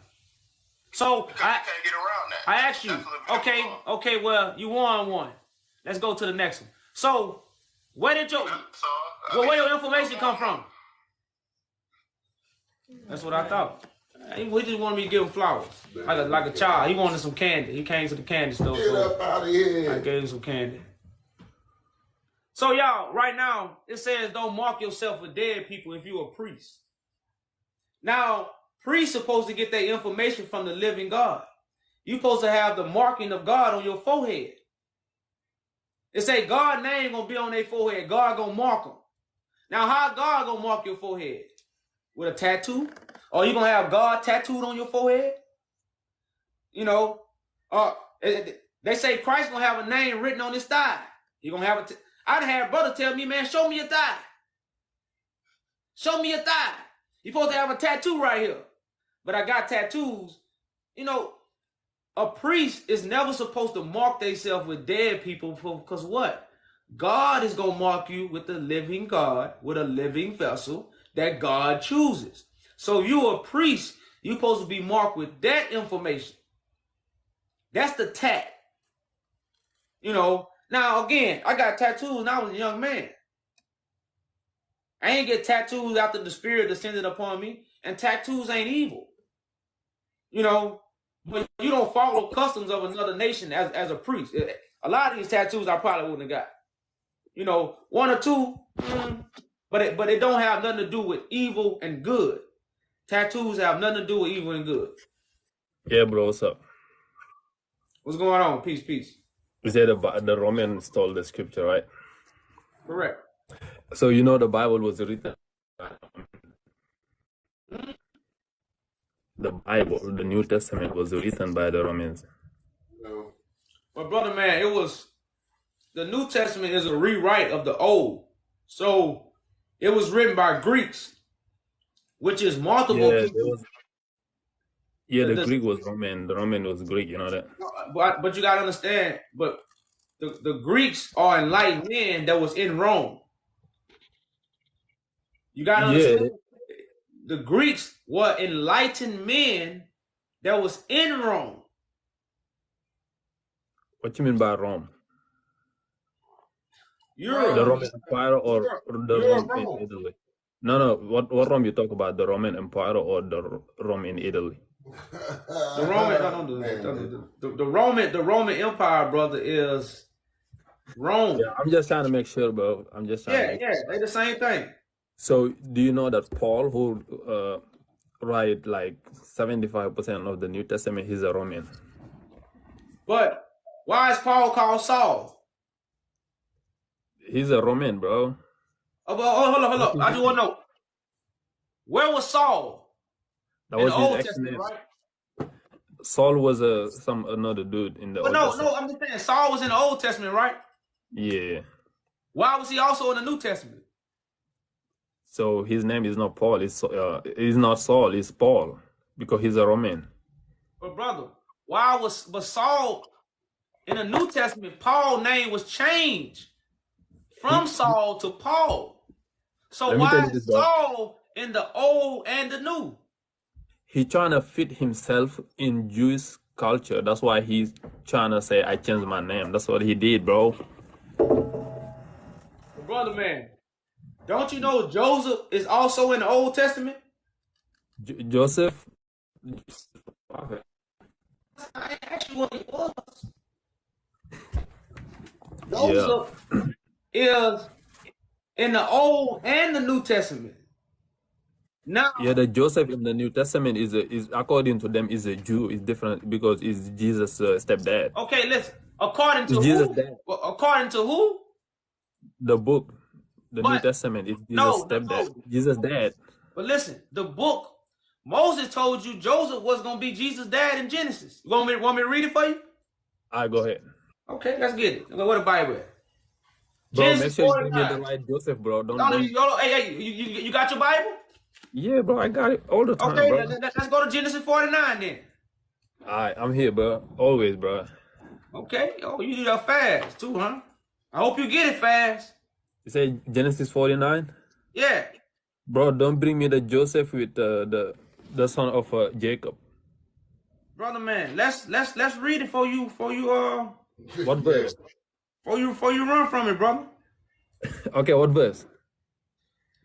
so Because you can't get around that. I asked you, okay, well you won one. Let's go to the next one. So where did where your information come from? That's what I thought. He just wanted me to give him flowers, like a child. He wanted some candy. He came to the candy store. Get up out of here. I gave him some candy. So y'all, right now, it says don't mark yourself with dead people if you're a priest. Now, priests supposed to get their information from the living God. You're supposed to have the marking of God on your forehead. It say God's name gonna be on their forehead. God gonna mark them. Now, how God gonna mark your forehead? With a tattoo? Or you gonna have God tattooed on your forehead? You know, they say Christ gonna have a name written on his thigh. He gonna have I'd have a brother tell me, man, show me your thigh. Show me your thigh. You supposed to have a tattoo right here. But I got tattoos. You know, a priest is never supposed to mark themselves with dead people because what? God is going to mark you with the living God, with a living vessel that God chooses. So you're a priest. You're supposed to be marked with that information. That's the tat. You know, now again, I got tattoos when I was a young man. I ain't get tattoos after the spirit descended upon me, and tattoos ain't evil. You know, but you don't follow customs of another nation as a priest. A lot of these tattoos I probably wouldn't have got. You know, one or two, but it don't have nothing to do with evil and good. Tattoos have nothing to do with evil and good. Yeah, bro, what's up? What's going on? Peace. You said the Romans stole the scripture, right? Correct. So you know the Bible was written. The Bible, the New Testament, was written by the Romans. No. Well, brother man, the New Testament is a rewrite of the Old. So it was written by Greeks, which is multiple people. The Greek was Roman. The Roman was Greek, you know that? But you got to understand, but the Greeks are enlightened men that was in Rome. You got to understand, the Greeks were enlightened men that was in Rome. What you mean by Rome? Europe. The Roman Empire or the Rome in Italy? No. What Rome you talk about? The Roman Empire or the Rome in Italy? The Roman Empire, brother, is Rome. Yeah, I'm just trying to make sure, bro. I'm just trying. Yeah, they the same thing. So, do you know that Paul, who write like 75% of the New Testament, he's a Roman? But why is Paul called Saul? He's a Roman, bro. Hold up. I just want to know, where was Saul? That in was the his Old ex Testament, name. right? Saul was another dude in the Old Testament. No, I'm just saying Saul was in the Old Testament, right? Yeah. Why was he also in the New Testament? So his name is not Paul. It's not Saul. It's Paul because he's a Roman. But brother, but Saul in the New Testament? Paul's name was changed from Saul to Paul. So why is Saul in the Old and the New? He's trying to fit himself in Jewish culture. That's why he's trying to say, I changed my name. That's what he did, bro. Brother, man, don't you know Joseph is also in the Old Testament? Joseph? I actually what he was. Yeah. Joseph is in the Old and the New Testament. Now, Yeah, the Joseph in the New Testament is according to them is a Jew. Is different because it's Jesus' stepdad. okay, listen. According to It's Jesus' who? dad. Well, according to who? The book, the New But Testament, is Jesus' no, stepdad. no. Jesus' dad. But listen, the book Moses told you Joseph was gonna be Jesus' dad in Genesis. You want me to read it for you? I go ahead, Okay, let's get it. What the Bible at? bro. Make Genesis sure you bring me 49. the right Joseph, bro. Hold on, Don't. hey, you got your Bible? Yeah, bro. I got it all the time, Okay, bro. let's go to Genesis 49 then. Alright, I'm here, bro. Always, bro. Okay. Oh, you do that fast too, huh? I hope you get it fast. You say Genesis 49, Yeah. bro. Don't bring me the Joseph with the son of Jacob. Brother man, let's read it for you What verse? for you run from it, brother. Okay, what verse?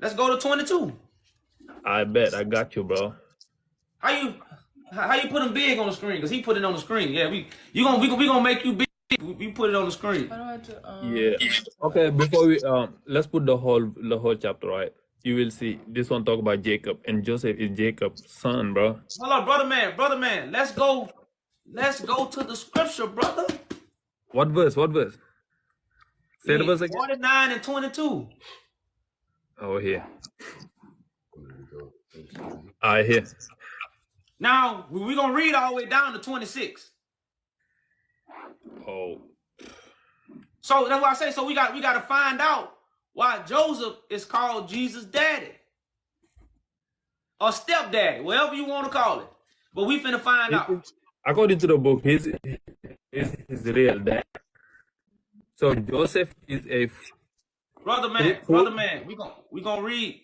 Let's go to 22. I bet I got you, bro. How you put him big on the screen? Cause he put it on the screen. Yeah, we gonna make you big. We put it on the screen. How do I do? Yeah. Okay, before we let's put the whole chapter, right? You will see this one talk about Jacob, and Joseph is Jacob's son, bro. Hold on, brother man. Let's go to the scripture, brother. What verse? What verse? Say the verse again. 49 and 22. Oh, here. I hear. Now we're gonna read all the way down to 26. Oh, So that's why I say. So we got to find out why Joseph is called Jesus' daddy or stepdaddy, whatever you want to call it. But we finna find out. according to the book, he's his real dad. So Joseph is a Brother man, we gonna read.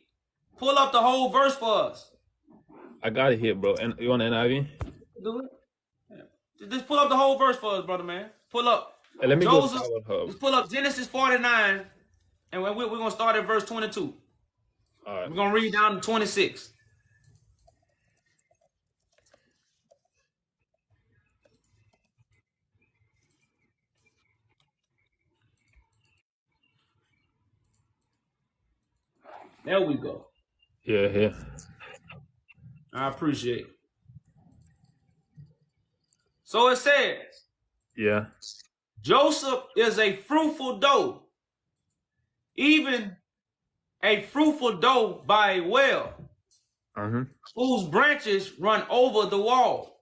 Pull up the whole verse for us. I got it here, bro. And you want NIV? Do it. Yeah. Just pull up the whole verse for us, brother man. Pull up. Let me Joseph. go to Hub. Just pull up Genesis 49, and we're gonna start at verse 22. All right. We're gonna read down to 26. There we go. Yeah, here. I appreciate it. So it says, Yeah. Joseph is a fruitful dough, even a fruitful dough by a well, whose branches run over the wall.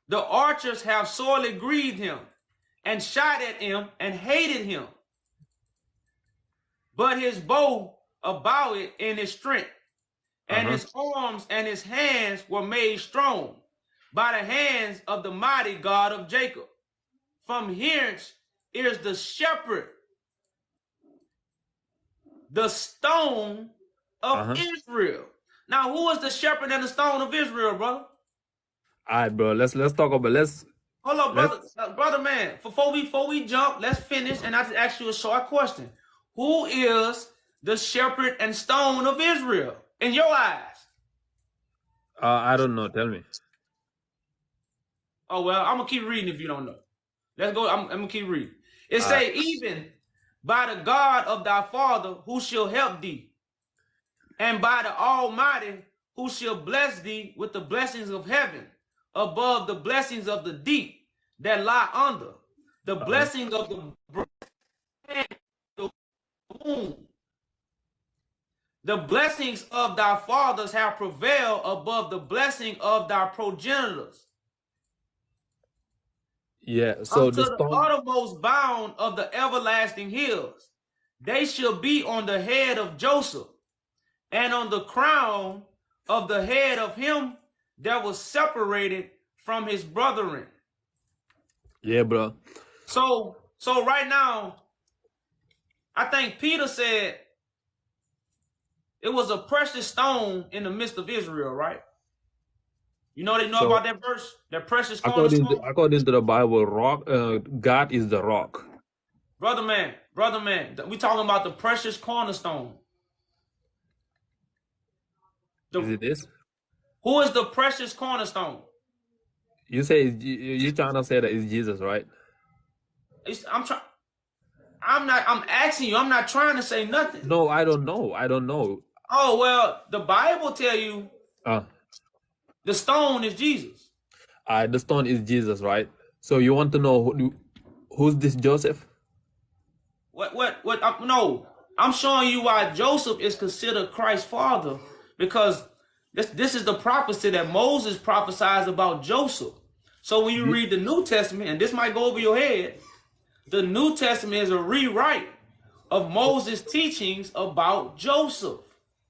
The archers have sorely grieved him and shot at him and hated him. But his bow abode in his strength, and his arms and his hands were made strong by the hands of the mighty God of Jacob. From hence is the shepherd, the stone of Israel. Now, who is the shepherd and the stone of Israel, brother? All right, bro. Let's talk about Hold up, brother man. Before we jump, let's finish, and I just ask you a short question. Who is the shepherd and stone of Israel in your eyes? I don't know. Tell me. Oh well, I'm gonna keep reading if you don't know. Let's go. I'm gonna keep reading. It say, even by the God of thy father who shall help thee, and by the Almighty who shall bless thee with the blessings of heaven, above the blessings of the deep that lie under, the blessings of the breast and the womb. The blessings of thy fathers have prevailed above the blessing of thy progenitors. Yeah. So Unto the the stone. uttermost bound of the everlasting hills. They shall be on the head of Joseph, and on the crown of the head of him that was separated from his brethren. Yeah, bro. So right now, I think Peter said it was a precious stone in the midst of Israel, right? You know about that verse? That precious cornerstone? According to the Bible, God is the rock. Brother man, we talking about the precious cornerstone. Is it this? Who is the precious cornerstone? You say you trying to say that it's Jesus, right? I'm trying. I'm asking you. I'm not trying to say nothing. No, I don't know. I don't know. Oh, well, the Bible tell you Uh, the stone is Jesus. the stone is Jesus, right? So you want to know who's this Joseph? What? No, I'm showing you why Joseph is considered Christ's father, because this is the prophecy that Moses prophesies about Joseph. So when you read the New Testament, and this might go over your head, the New Testament is a rewrite of Moses' teachings about Joseph.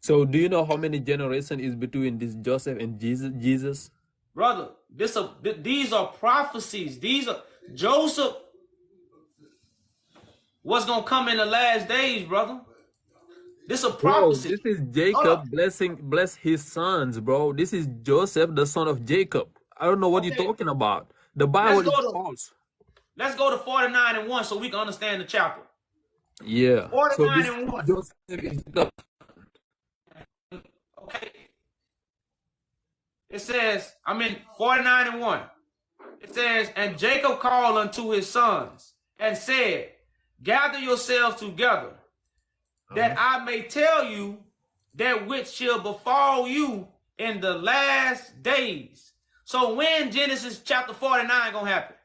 So do you know how many generations is between this Joseph and Jesus? Brother, these are prophecies. These are Joseph what's gonna come in the last days, brother. This is a Bro, prophecy. this is Hold up. Jacob bless his sons, bro. This is Joseph, the son of Jacob. I don't know what you're Okay. talking about. The Bible is Let's go to false. let's go to 49 and 1 so we can understand the chapter. Yeah. So 49 this and 1. Joseph is the Okay. It says, I'm in 49 and 1. It says, and Jacob called unto his sons and said, gather yourselves together, that I may tell you that which shall befall you in the last days. So when Genesis chapter 49 gonna happen?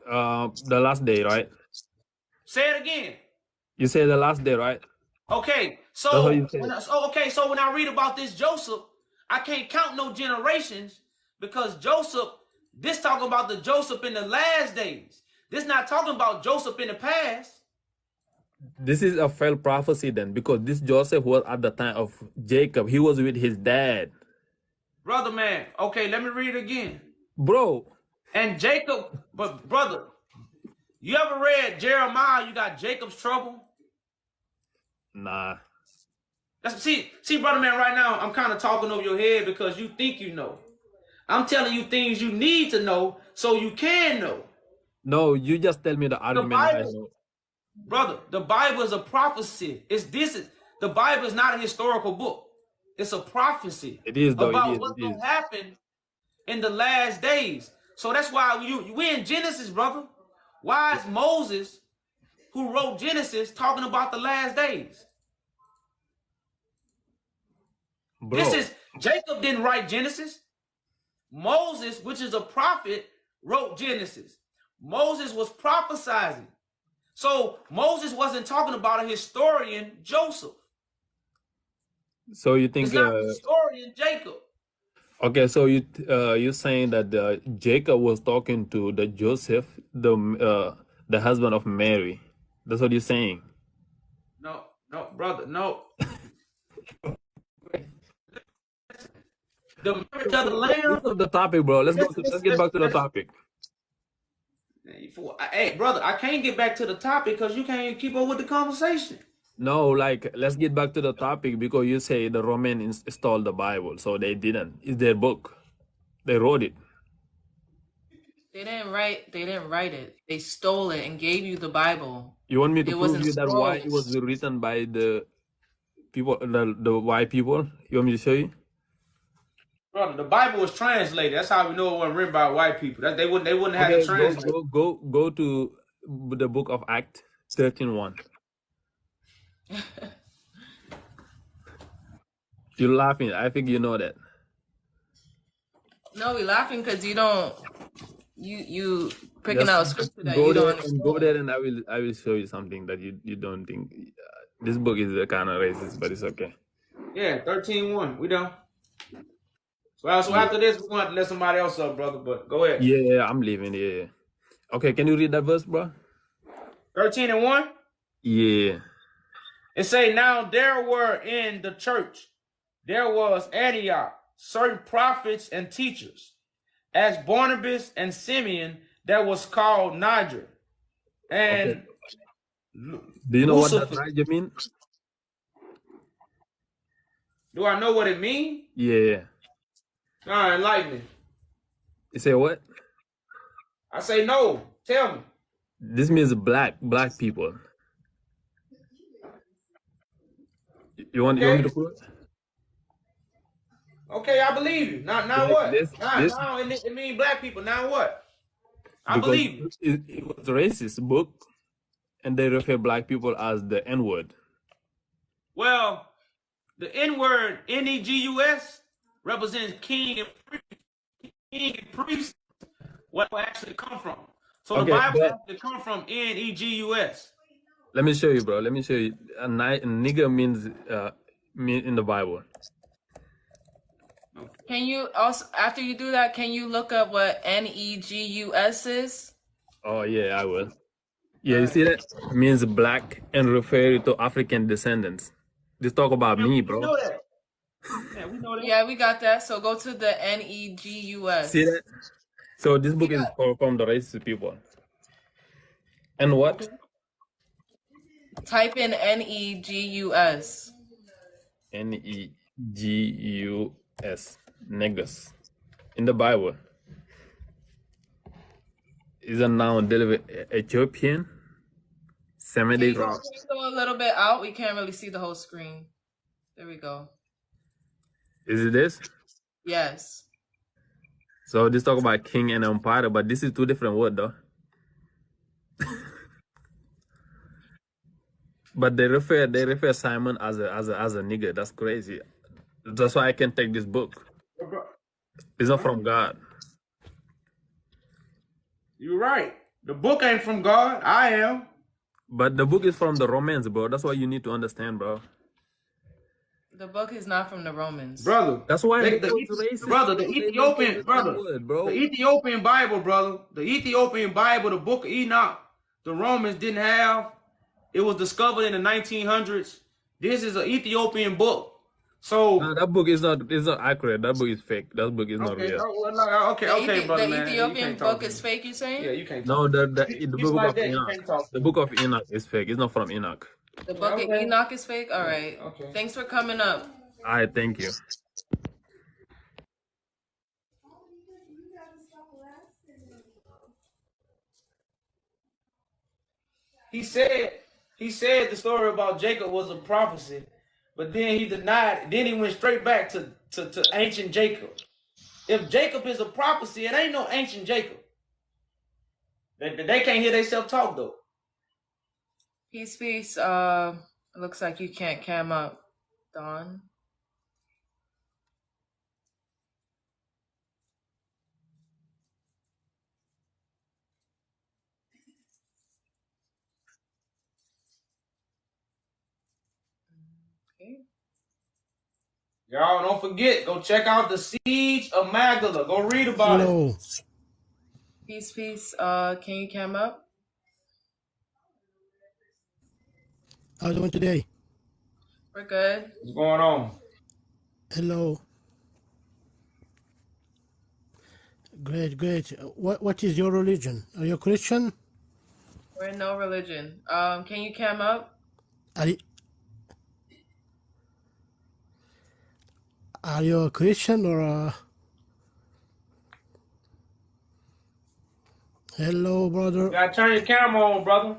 the last day, right? Say it again. You say the last day, right? Okay, That's what so you said. so when I read about this Joseph, I can't count no generations, because Joseph, this talking about the Joseph in the last days. This not talking about Joseph in the past. This is a failed prophecy then, because this Joseph was at the time of Jacob. He was with his dad. Brother man, okay, let me read it again. Bro. And Jacob, but brother, you ever read Jeremiah? You got Jacob's trouble? Nah. See, brother man, right now I'm kind of talking over your head because you think you know. I'm telling you things you need to know so you can know. No, you just tell me the argument that I know. Brother, the Bible is a prophecy. The Bible is not a historical book. It's a prophecy. It is though. About It is. what's It going is. to happen in the last days. So that's why we in Genesis, brother. Why is Moses, who wrote Genesis, talking about the last days? Bro. Jacob didn't write Genesis. Moses, which is a prophet, wrote Genesis. Moses was prophesizing. So Moses wasn't talking about a historian, Joseph. So you think It's not a historian, Jacob. okay, so you're saying that Jacob was talking to the Joseph, the husband of Mary. That's what you're saying. No, brother, no. The marriage of the lamb. That's the topic, bro. Let's get back to the topic. Hey, brother, I can't get back to the topic because you can't keep up with the conversation. No, like let's get back to the topic because you say the Romans installed the Bible, so they didn't. It's their book. They wrote it. They didn't write it. They stole it and gave you the Bible. You want me to It prove wasn't you that why it scrolls. was written by the people, the white people? You want me to show you? Brother, the Bible was translated. That's how we know it wasn't written by white people. They wouldn't have to translate. Go to the book of Acts 13:1. You're laughing. I think you know that. No, we laughing because you don't. You picking Just out scripture that go you don't there understand. and go there, and I will show you something that you don't think. This book is kind of racist, but it's okay. Yeah, 13:1. We done. So after this, we're going to have to let somebody else up, brother. But go ahead. Yeah, I'm leaving. Yeah. Okay, can you read that verse, bro? 13:1. Yeah. It say, now there were in the church, there was Antioch, certain prophets and teachers, as Barnabas and Simeon, that was called Niger. And do you know Lucifer. what that Niger mean? Do I know what it means? Yeah. All right, enlighten me. You say what? I say no. Tell me. This means black people. You want me to prove it? Okay, I believe you. Now Like what? this Now it means black people. Now what? I because believe it. it was a racist book, and they refer black people as the N word. Well, the N word, Negus, represents king and priest. King and priest, what it actually come from. So the Okay, Bible but actually come from Negus. let me show you, bro. Let me show you. A nigger means mean in the Bible. Can you also, after you do that, can you look up what Negus is? Oh yeah, I will. Yeah, you see that? It means black and refer to African descendants. This talk about Yeah, me, we bro. know that. Yeah, we know that. Yeah, we got that. So go to the See Negus. that? So this We book is got from the racist people. And what? Okay. type in Negus. Negus. Negus. In the Bible. Is a noun delivered Ethiopian, Can Semitic. you go a little bit out? We can't really see the whole screen. There we go. Is it this? Yes. So this talk about king and empire, but this is two different words though. But they refer Simon as a nigger. That's crazy. That's why I can take this book. It's not from God. You're right. The book ain't from God. I am. But the book is from the Romans, bro. That's why you need to understand, bro. The book is not from the Romans. Brother. That's why They, it the, was racist, brother, the bro. They mentioned Ethiopian, the brother. N-word, The bro. Ethiopian Bible, brother. The Ethiopian Bible, the book of Enoch, the Romans didn't have. It was discovered in the 1900s. This is an Ethiopian book. So Nah, that book is not accurate. That book is fake. That book is not okay, real. okay, brother, The man. Ethiopian book is fake, you saying? Yeah, you can't No, talk. the It's book like of that. You Enoch. can't talk. The book of Enoch is fake. It's not from Enoch. The book of Enoch is fake? All right. Okay. Thanks for coming up. I thank you. He said the story about Jacob was a prophecy, but then he denied it. Then he went straight back to ancient Jacob. If Jacob is a prophecy, it ain't no ancient Jacob. They can't hear themselves talk though. Peace, peace. Looks like you can't cam up, Don. Okay. Y'all don't forget, go check out the Siege of Magdala. Go read about it. Peace, peace. Can you cam up? How are you doing today? We're good. What's going on? Hello. Great, great. What is your religion? Are you a Christian? We're in no religion. Can you cam up? Are you a Christian or a... Hello, brother. You gotta turn your camera on, brother.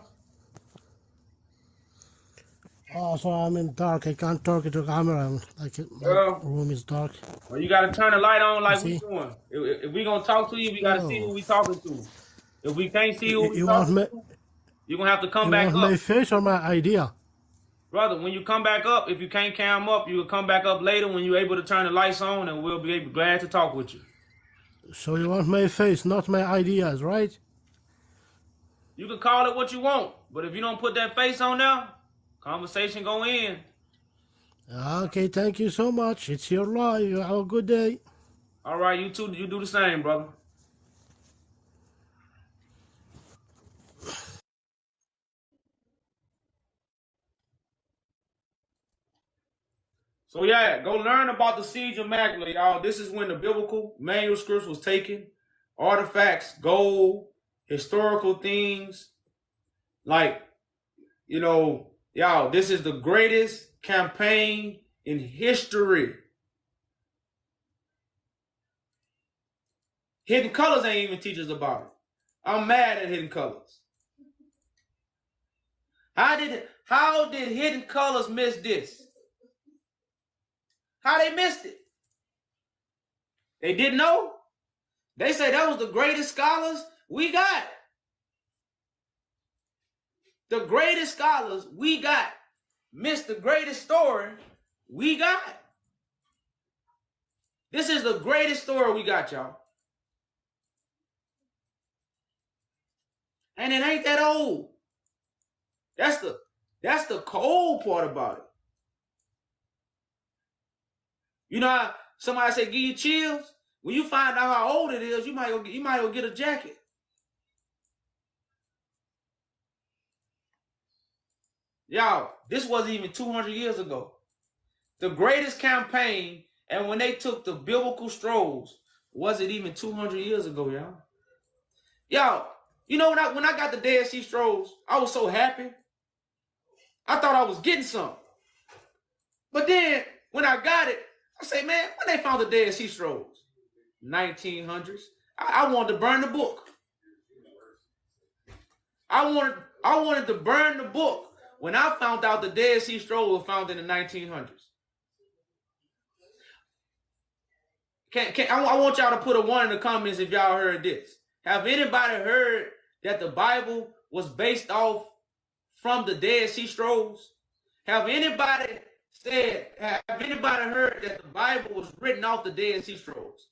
Oh, so I'm in dark. I can't talk to the camera. Like my room is dark. Well, you gotta turn the light on like we see? doing. If we gonna talk to you, we gotta see who Oh. we talking to. If we can't see who we You want talking me? to, you're gonna have to come You back want my up. face or my idea? Brother, when you come back up, if you can't cam up, you will come back up later when you're able to turn the lights on, and we'll be glad to talk with you. So you want my face, not my ideas, right? You can call it what you want, but if you don't put that face on there, conversation go in. Okay, thank you so much. It's your life. You have a good day. All right, you too. You do the same, brother. So yeah, go learn about the siege of Magdala, y'all. This is when the biblical manuscripts was taken, artifacts, gold, historical things. Like, y'all, this is the greatest campaign in history. Hidden Colors ain't even teach us about it. I'm mad at Hidden Colors. How did Hidden Colors miss this? How they missed it? They didn't know? They say that was the greatest scholars we got. The greatest scholars, we got. Mr. Greatest Story, we got. This is the greatest story we got, y'all. And it ain't that old. That's the cold part about it. You know how somebody say give you chills? When you find out how old it is, you might go get a jacket. Y'all, this wasn't even 200 years ago. The greatest campaign, and when they took the biblical strolls, wasn't even 200 years ago, y'all. Y'all, you know when I got the Dead Sea Scrolls, I was so happy. I thought I was getting something. But then when I got it, I say, man, when they found the Dead Sea Scrolls? 1900s. I wanted to burn the book. I wanted to burn the book when I found out the Dead Sea Scrolls were found in the 1900s. I want y'all to put a 1 in the comments if y'all heard this. Have anybody heard that the Bible was based off from the Dead Sea Scrolls? Have anybody heard that the Bible was written off the Dead Sea Scrolls?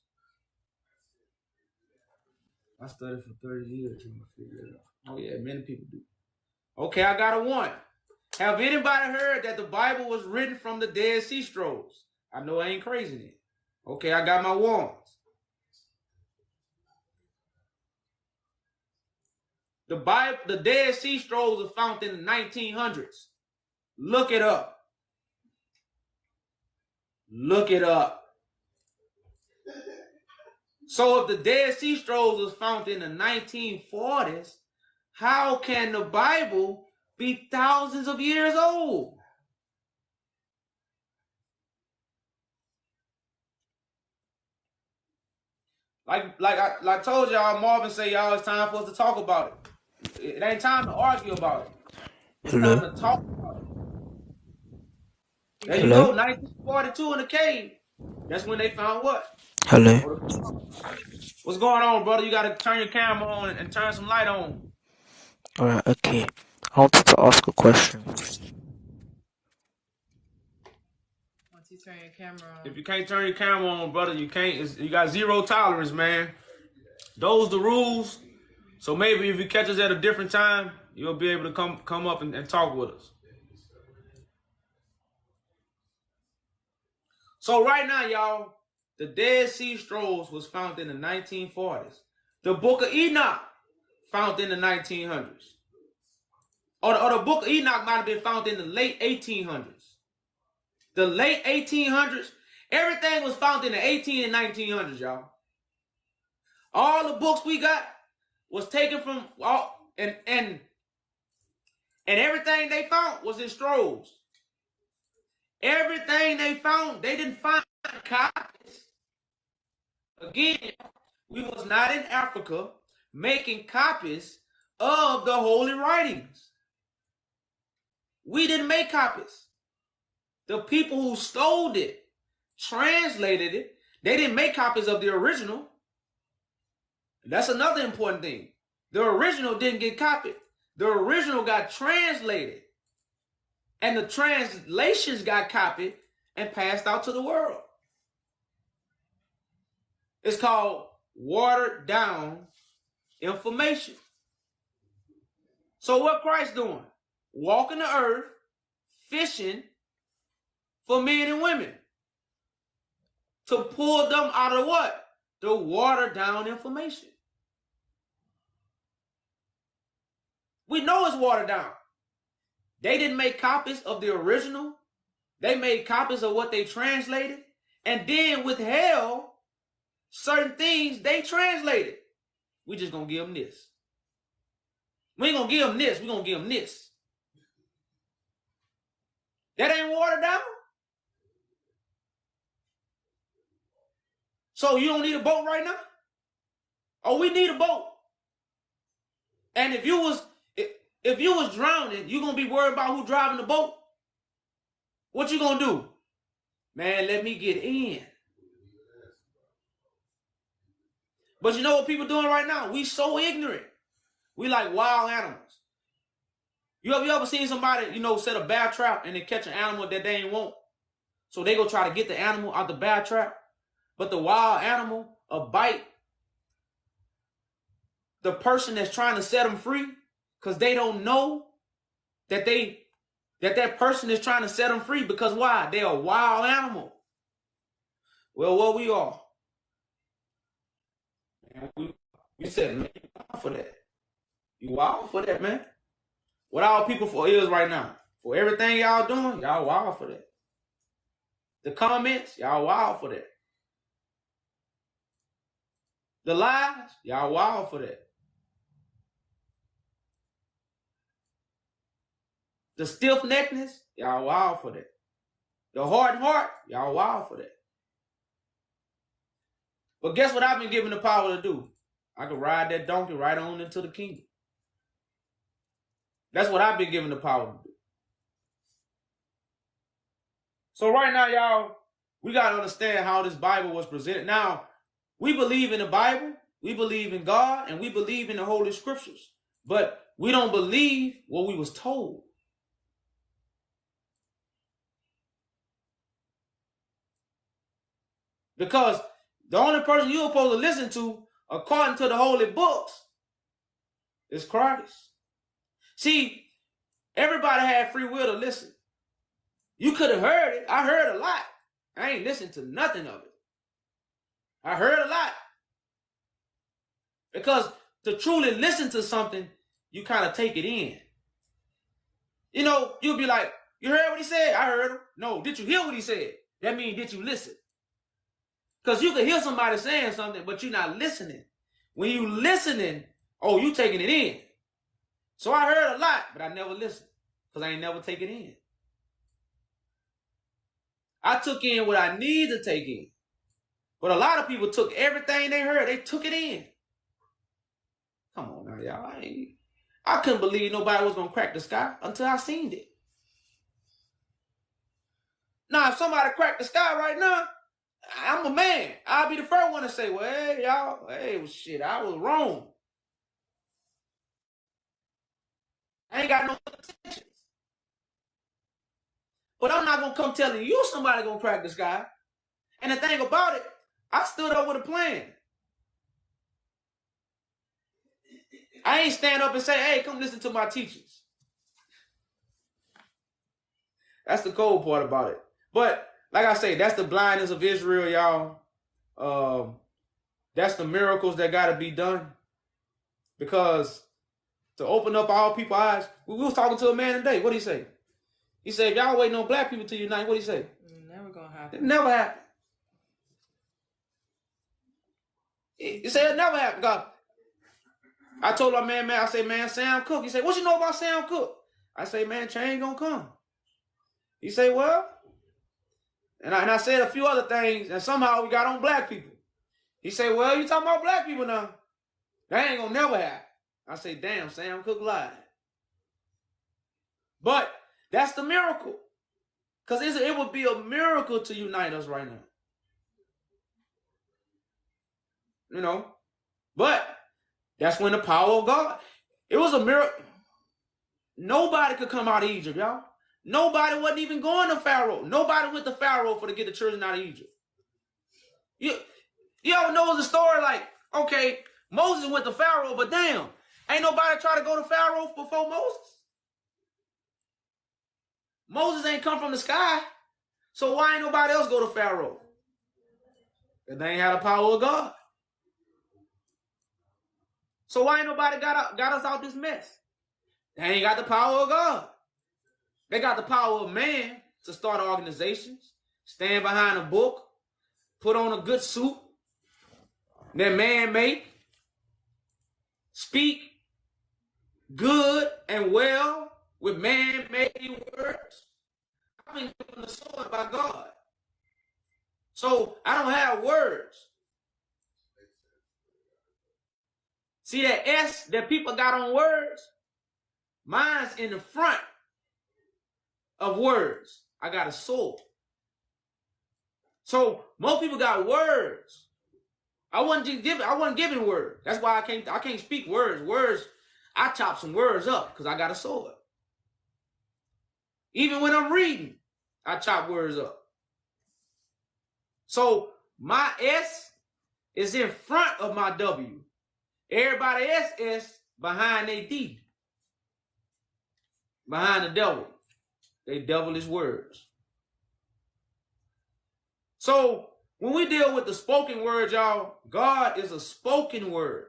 I studied for 30 years trying to figure it out. Oh yeah, many people do. Okay, I got a 1. Have anybody heard that the Bible was written from the Dead Sea Scrolls? I know I ain't crazy then. Okay, I got my 1s. The Dead Sea Scrolls were found in the 1900s. Look it up. Look it up. So if the Dead Sea Scrolls was found in the 1940s, how can the Bible be thousands of years old? Like I told y'all, Marvin say y'all, it's time for us to talk about it. It ain't time to argue about it. It's time to talk about it. There you go, 1942 in the cave. That's when they found what? Hello. What's going on, brother? You got to turn your camera on and turn some light on. Alright, okay. I wanted to ask a question. Once you turn your camera on. If you can't turn your camera on, brother, you can't. You got zero tolerance, man. Those the rules. So maybe if you catch us at a different time, you'll be able to come up and talk with us. So right now, y'all, the Dead Sea Scrolls was found in the 1940s. The Book of Enoch found in the 1900s. Or the Book of Enoch might have been found in the late 1800s. The late 1800s, everything was found in the 18 and 1900s, y'all. All the books we got was taken from and everything they found was in scrolls. Everything they found, they didn't find copies. Again, we was not in Africa making copies of the holy writings. We didn't make copies. The people who stole it, translated it, they didn't make copies of the original. That's another important thing. The original didn't get copied. The original got translated. And the translations got copied and passed out to the world. It's called watered down information. So what Christ doing? Walking the earth, fishing for men and women. To pull them out of what? The watered down information. We know it's watered down. They didn't make copies of the original. They made copies of what they translated and then withheld certain things they translated. We just gonna give them this. We ain't gonna give them this. We gonna give them this. That ain't watered down. So you don't need a boat right now? Oh, we need a boat. And if you was drowning, you gonna be worried about who driving the boat? What you gonna do? Man, let me get in. But you know what people doing right now? We so ignorant. We like wild animals. You ever seen somebody, set a bear trap and then catch an animal that they ain't want? So they go try to get the animal out the bear trap. But the wild animal will bite the person that's trying to set them free because they don't know that that person is trying to set them free, because why? They're a wild animal. Well, what we are. And we said, man, you wild for that. You wild for that, man. What our people for is right now. For everything y'all doing, y'all wild for that. The comments, y'all wild for that. The lies, y'all wild for that. The stiff-neckedness, y'all wild for that. The hard heart, y'all wild for that. But guess what I've been given the power to do? I can ride that donkey right on into the kingdom. That's what I've been given the power to do. So right now, y'all, we got to understand how this Bible was presented. Now, we believe in the Bible, we believe in God, and we believe in the Holy Scriptures. But we don't believe what we was told. Because the only person you're supposed to listen to, according to the holy books, is Christ. See, everybody had free will to listen. You could have heard it. I heard a lot. I ain't listened to nothing of it. I heard a lot. Because to truly listen to something, you kind of take it in. You'll be like, you heard what he said? I heard him. No, did you hear what he said? That means, did you listen? Because you can hear somebody saying something, but you're not listening. When you listening, you taking it in. So I heard a lot, but I never listened. Because I ain't never take it in. I took in what I need to take in. But a lot of people took everything they heard. They took it in. Come on now, y'all. I couldn't believe nobody was going to crack the sky until I seen it. Now, if somebody cracked the sky right now, I'm a man. I'll be the first one to say, well, hey, y'all, shit, I was wrong. I ain't got no intentions. But I'm not going to come telling you somebody going to crack the sky. And the thing about it, I stood up with a plan. I ain't stand up and say, hey, come listen to my teachings. That's the cold part about it. But like I say, that's the blindness of Israel, y'all. That's the miracles that got to be done. Because to open up all people's eyes, we was talking to a man today. What did he say? He said, if y'all waiting on black people to unite, what did he say? Never gonna happen. It never happened. He said it never happened. God. I told my man, I say, man, Sam Cooke. He said, what you know about Sam Cooke? I say, man, change gonna come. He said, well, and I said a few other things, and somehow we got on black people. He said, well, you talking about black people now. That ain't gonna never happen. I say, damn, Sam Cooke lied. But that's the miracle. Because it would be a miracle to unite us right now. But that's when the power of God. It was a miracle. Nobody could come out of Egypt, y'all. Nobody wasn't even going to Pharaoh. Nobody went to Pharaoh to get the children out of Egypt. You ever know the story like, okay, Moses went to Pharaoh, but damn, ain't nobody try to go to Pharaoh before Moses. Moses ain't come from the sky, so why ain't nobody else go to Pharaoh? Because they ain't had the power of God. So why ain't nobody got us out this mess? They ain't got the power of God. They got the power of man to start organizations, stand behind a book, put on a good suit that man make, speak good and well with man-made words. I've been given the sword by God. So I don't have words. See that S that people got on words? Mine's in the front of words. I got a sword. So most people got words, I wasn't giving word. That's why I can't speak words. Words, I chop some words up because I got a sword. Even when I'm reading, I chop words up. So my S is in front of my W. Everybody else is behind a D. Behind the devil. They devilish words. So when we deal with the spoken word, y'all, God is a spoken word.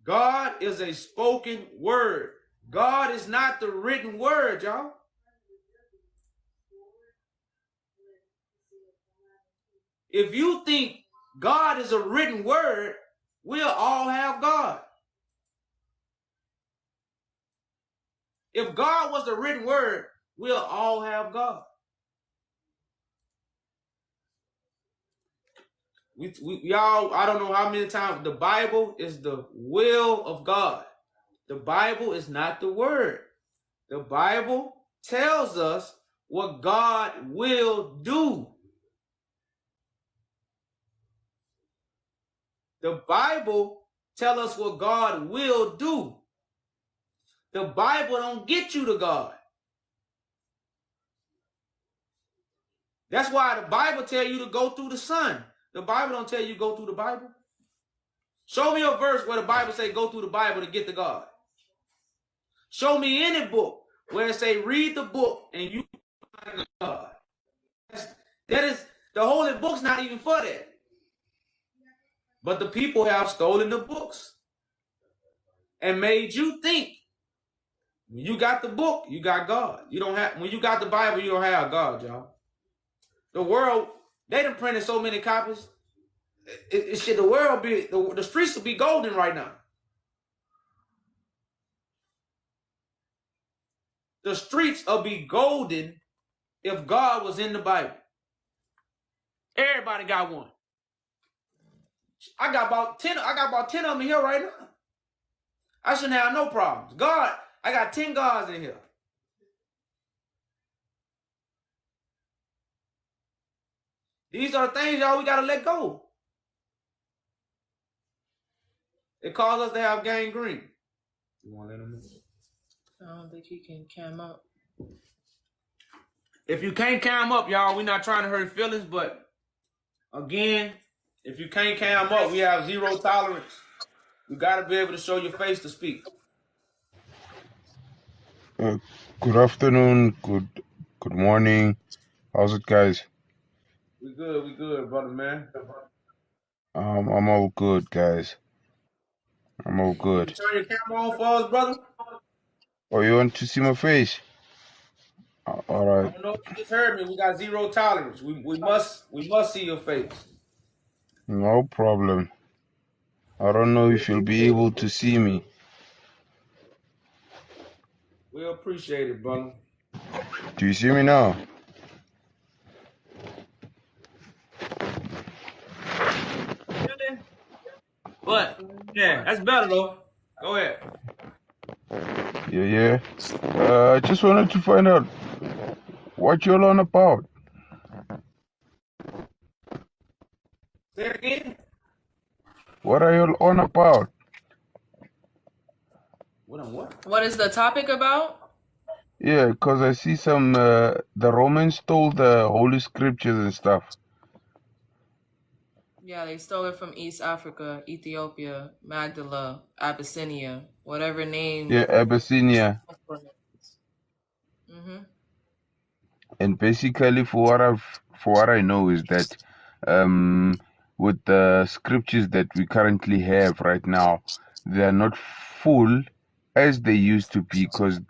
God is a spoken word. God is not the written word, y'all. If you think God is a written word, we'll all have God. If God was a written word, we'll all have God. Y'all, I don't know how many times, the Bible is the will of God. The Bible is not the word. The Bible tells us what God will do. The Bible tells us what God will do. The Bible don't get you to God. That's why the Bible tell you to go through the Son. The Bible don't tell you go through the Bible. Show me a verse where the Bible say go through the Bible to get to God. Show me any book where it say read the book and you find God. That is, the holy book's not even for that. But the people have stolen the books and made you think when you got the book, you got God. You don't have, when you got the Bible, you don't have God, y'all. The world, they done printed so many copies. Shit, the world be, the streets will be golden right now. The streets will be golden if God was in the Bible. Everybody got one. I got about 10 of them here right now. I shouldn't have no problems. God, I got 10 gods in here. These are the things, y'all, we got to let go. It caused us to have gangrene. You want to let him know? I don't think he can cam up. If you can't cam up, y'all, we're not trying to hurt feelings, but again, if you can't cam up, we have zero tolerance. You got to be able to show your face to speak. Good afternoon, good morning. How's it, guys? We good, brother man. I'm all good, guys. I'm all Can you good. turn your camera on for us, brother? Oh, you want to see my face? All I right, don't know if you just heard me. We got zero tolerance. We must see your face. no problem. I don't know We if you'll be appreciate able it. to see me. We appreciate it, brother. Do you see me now? Really? But yeah, that's better though. Go ahead. Yeah. I just wanted to find out what you're on about. Say it again. What are you on about? What on what? What is the topic about? Yeah, because I see some, the Romans stole the holy scriptures and stuff. Yeah, they stole it from East Africa, Ethiopia, Magdala, Abyssinia, whatever name. Yeah, Abyssinia. Mm-hmm. And basically, for what I know is that, with the scriptures that we currently have right now, they are not full as they used to be, because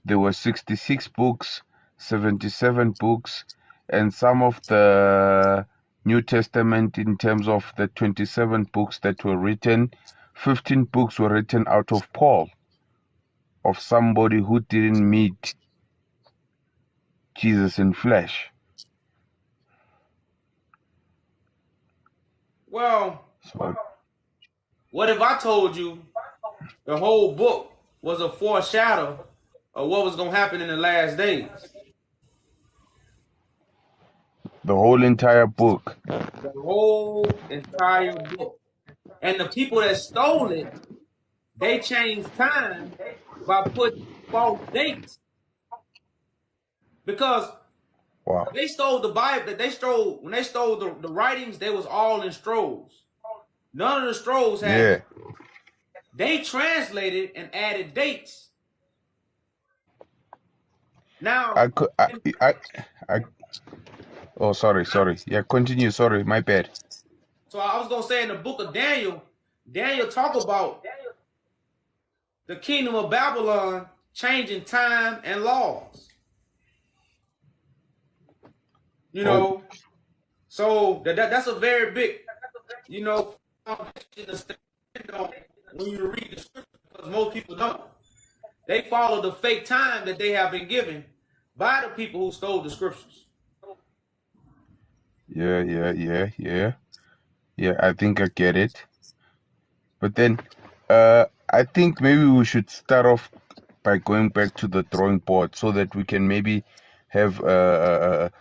there were 66 books, 77 books, and some of the New Testament, in terms of the 27 books that were written, 15 books were written out of Paul, of somebody who didn't meet Jesus in flesh. Well, So what if I told you the whole book was a foreshadow of what was gonna happen in the last days? The whole entire book. The whole entire book. And the people that stole it, they changed time by putting false dates. Because Wow. they stole the Bible, when they stole the writings, they was all in scrolls. None of the scrolls had, Yeah. they translated and added dates. Now, I oh, sorry. Yeah, continue. Sorry, my bad. so I was going to say in the book of Daniel, Daniel talk about the kingdom of Babylon changing time and laws. You Oh, know, so that's a very big, you know, foundation to stand on when you read the scripture, because most people don't. They follow the fake time that they have been given by the people who stole the scriptures. yeah. I think I get it. But then, I think maybe we should start off by going back to the drawing board so that we can maybe have a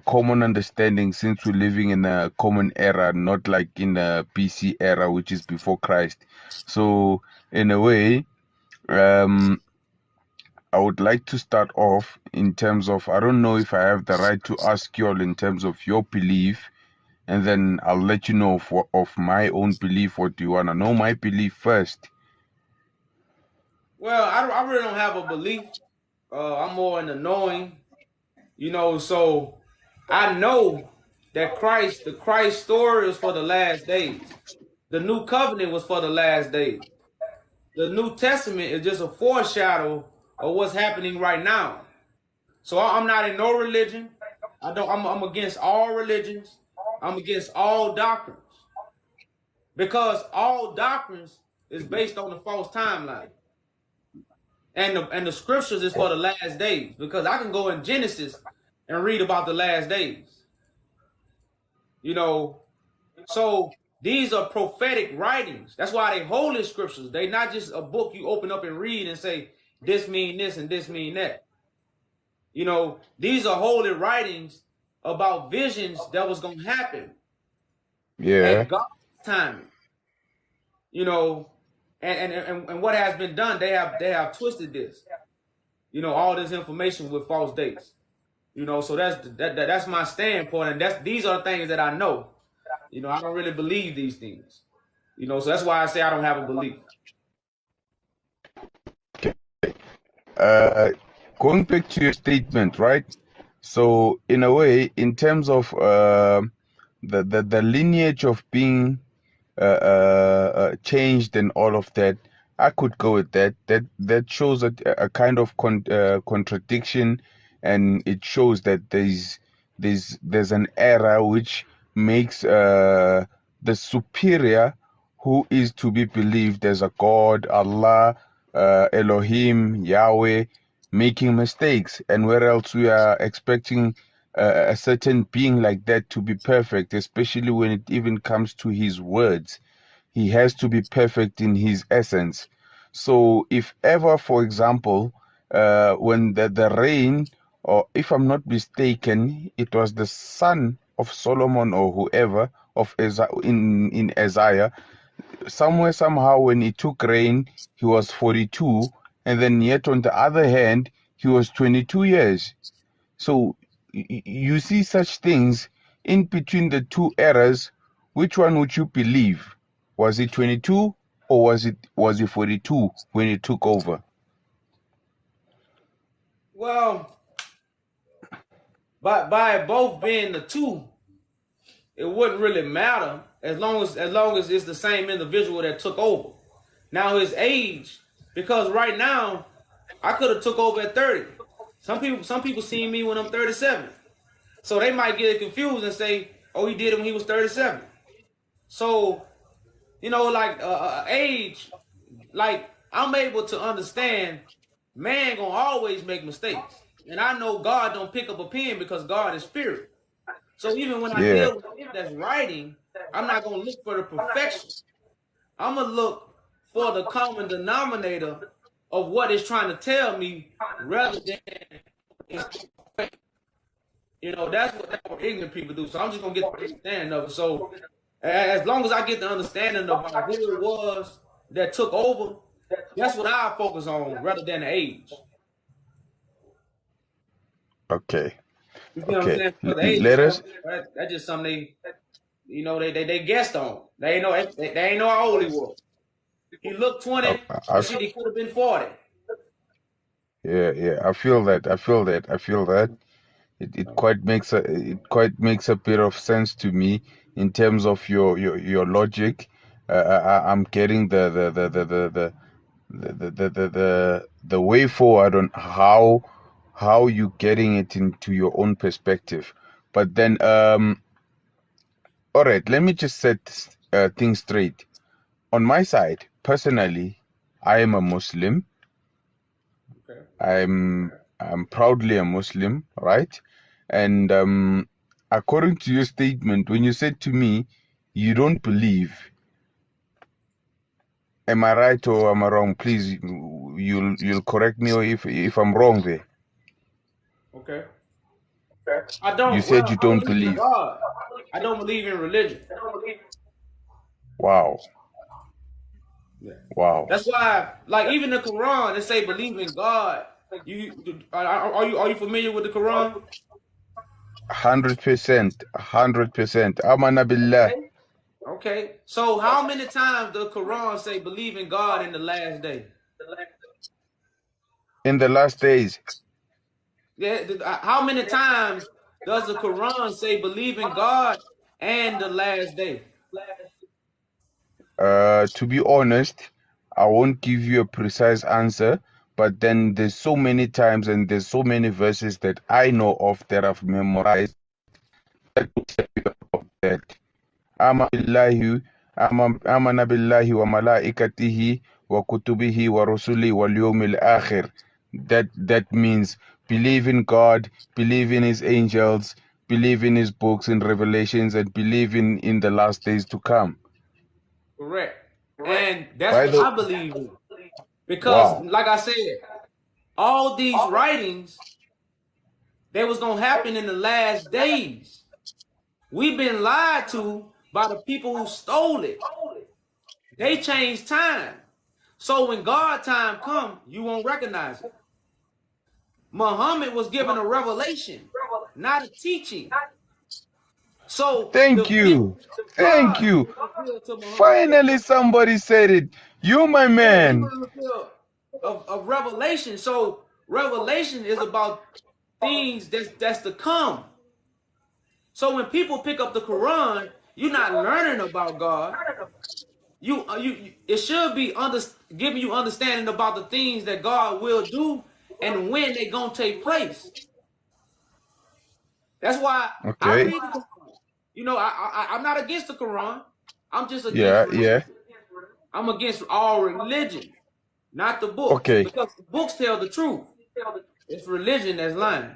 common understanding, since we're living in a common era, not like in a BC era, which is before Christ. So, in a way, I would like to start off in terms of, I don't know if I have the right to ask you all in terms of your belief, and then I'll let you know of my own belief. What do you want to know? My belief first. Well, I really don't have a belief. I'm more in the knowing, you know. So I know that the Christ story is for the last days. The new covenant was for the last days. The New Testament is just a foreshadow of what's happening right now. So I'm not in no religion. I'm against all religions. I'm against all doctrines, because all doctrines is based on the false timeline. And the scriptures is for the last days, because I can go in Genesis and read about the last days. You know, so these are prophetic writings. That's why they holy scriptures. They not just a book you open up and read and say this mean this and this mean that. You know, these are holy writings about visions that was going to happen Yeah. at God's timing. You know, and what has been done, they have twisted this. You know, all this information with false dates. You know, so that's my standpoint, and these are the things that I know. You know, I don't really believe these things. You know, so that's why I say I don't have a belief. Uh, Going back to your statement, right? So, in a way, in terms of the lineage of being changed and all of that, I could go with that. That shows a kind of contradiction, and it shows that there's an era which makes the superior, who is to be believed as a God, Allah, Elohim, Yahweh, making mistakes, and where else we are expecting a certain being like that to be perfect, especially when it even comes to his words. He has to be perfect in his essence. So if ever, for example, when the reign, or if I'm not mistaken, it was the son of Solomon or whoever of in Isaiah, somewhere somehow when he took reign, he was 42, and then yet on the other hand, he was 22 years. So you see such things in between the two eras. Which one would you believe? Was it 22 or was it 42 when he took over? Well, by both being the two, it wouldn't really matter as long as it's the same individual that took over. Now his age, because right now I could have took over at 30. Some people see me when I'm 37. So they might get confused and say, "Oh, he did it when he was 37." So, you know, like age, like I'm able to understand man gonna always make mistakes. And I know God don't pick up a pen because God is spirit. So even when I Yeah, deal with that's writing, I'm not gonna look for the perfection. I'm gonna look for the common denominator of what it's trying to tell me rather than That's what ignorant people do. So I'm just gonna get the understanding of it. So as long as I get the understanding about who it was that took over, that's what I focus on rather than the age. Okay. You see what I'm Okay. saying? Because the age is Let us. something that's just something they guessed on. They ain't know how old he was. He looked 20, but shit, he could have been 40. Yeah. I feel that. It quite makes a bit of sense to me in terms of your logic. I'm getting the way forward on how you getting it into your own perspective. But then all right, let me just set things straight. On my side, personally, I am a Muslim. Okay. I'm proudly a Muslim, right? And according to your statement, when you said to me, you don't believe, am I right or am I wrong? Please, you'll correct me or if I'm wrong there. Okay. You said you I don't believe in believe. God. I don't believe in religion. Wow. Yeah. Wow. That's why, like, even the Quran, they say believe in God. Are you familiar with the Quran? 100%. 100%. Amana billah. Okay. Okay. So how many times does the Quran say believe in God in the last day? In the last days, Yeah. How many times does the Quran say believe in God and the last day? to be honest, I won't give you a precise answer, but then there's so many times and there's so many verses that I know of that I've memorized that amana billahi wa malaikatihi wa kutubihi wa rusuli wal yawmil akhir. That means believe in God, believe in his angels, believe in his books and revelations, and believe in the last days to come. Correct. And that's By what the I believe in. Because, wow. like I said, all these writings, they was gonna happen in the last days. We've been lied to by the people who stole it. They changed time. So when God time come, you won't recognize it. Muhammad was given a revelation, not a teaching. So Thank the vision you. of Thank God you. was revealed to Muhammad. Finally, somebody said it. You, my Yeah, he man. was revealed of revelation. So revelation is about things that's to come. So when people pick up the Quran, you're not learning about God. It should be giving you understanding about the things that God will do and when they're gonna take place. That's why I Okay. read the Quran. I'm not against the Quran. I'm just against Yeah, yeah. religion. I'm against all religion, not the books, Okay. because the books tell the truth. It's religion that's lying.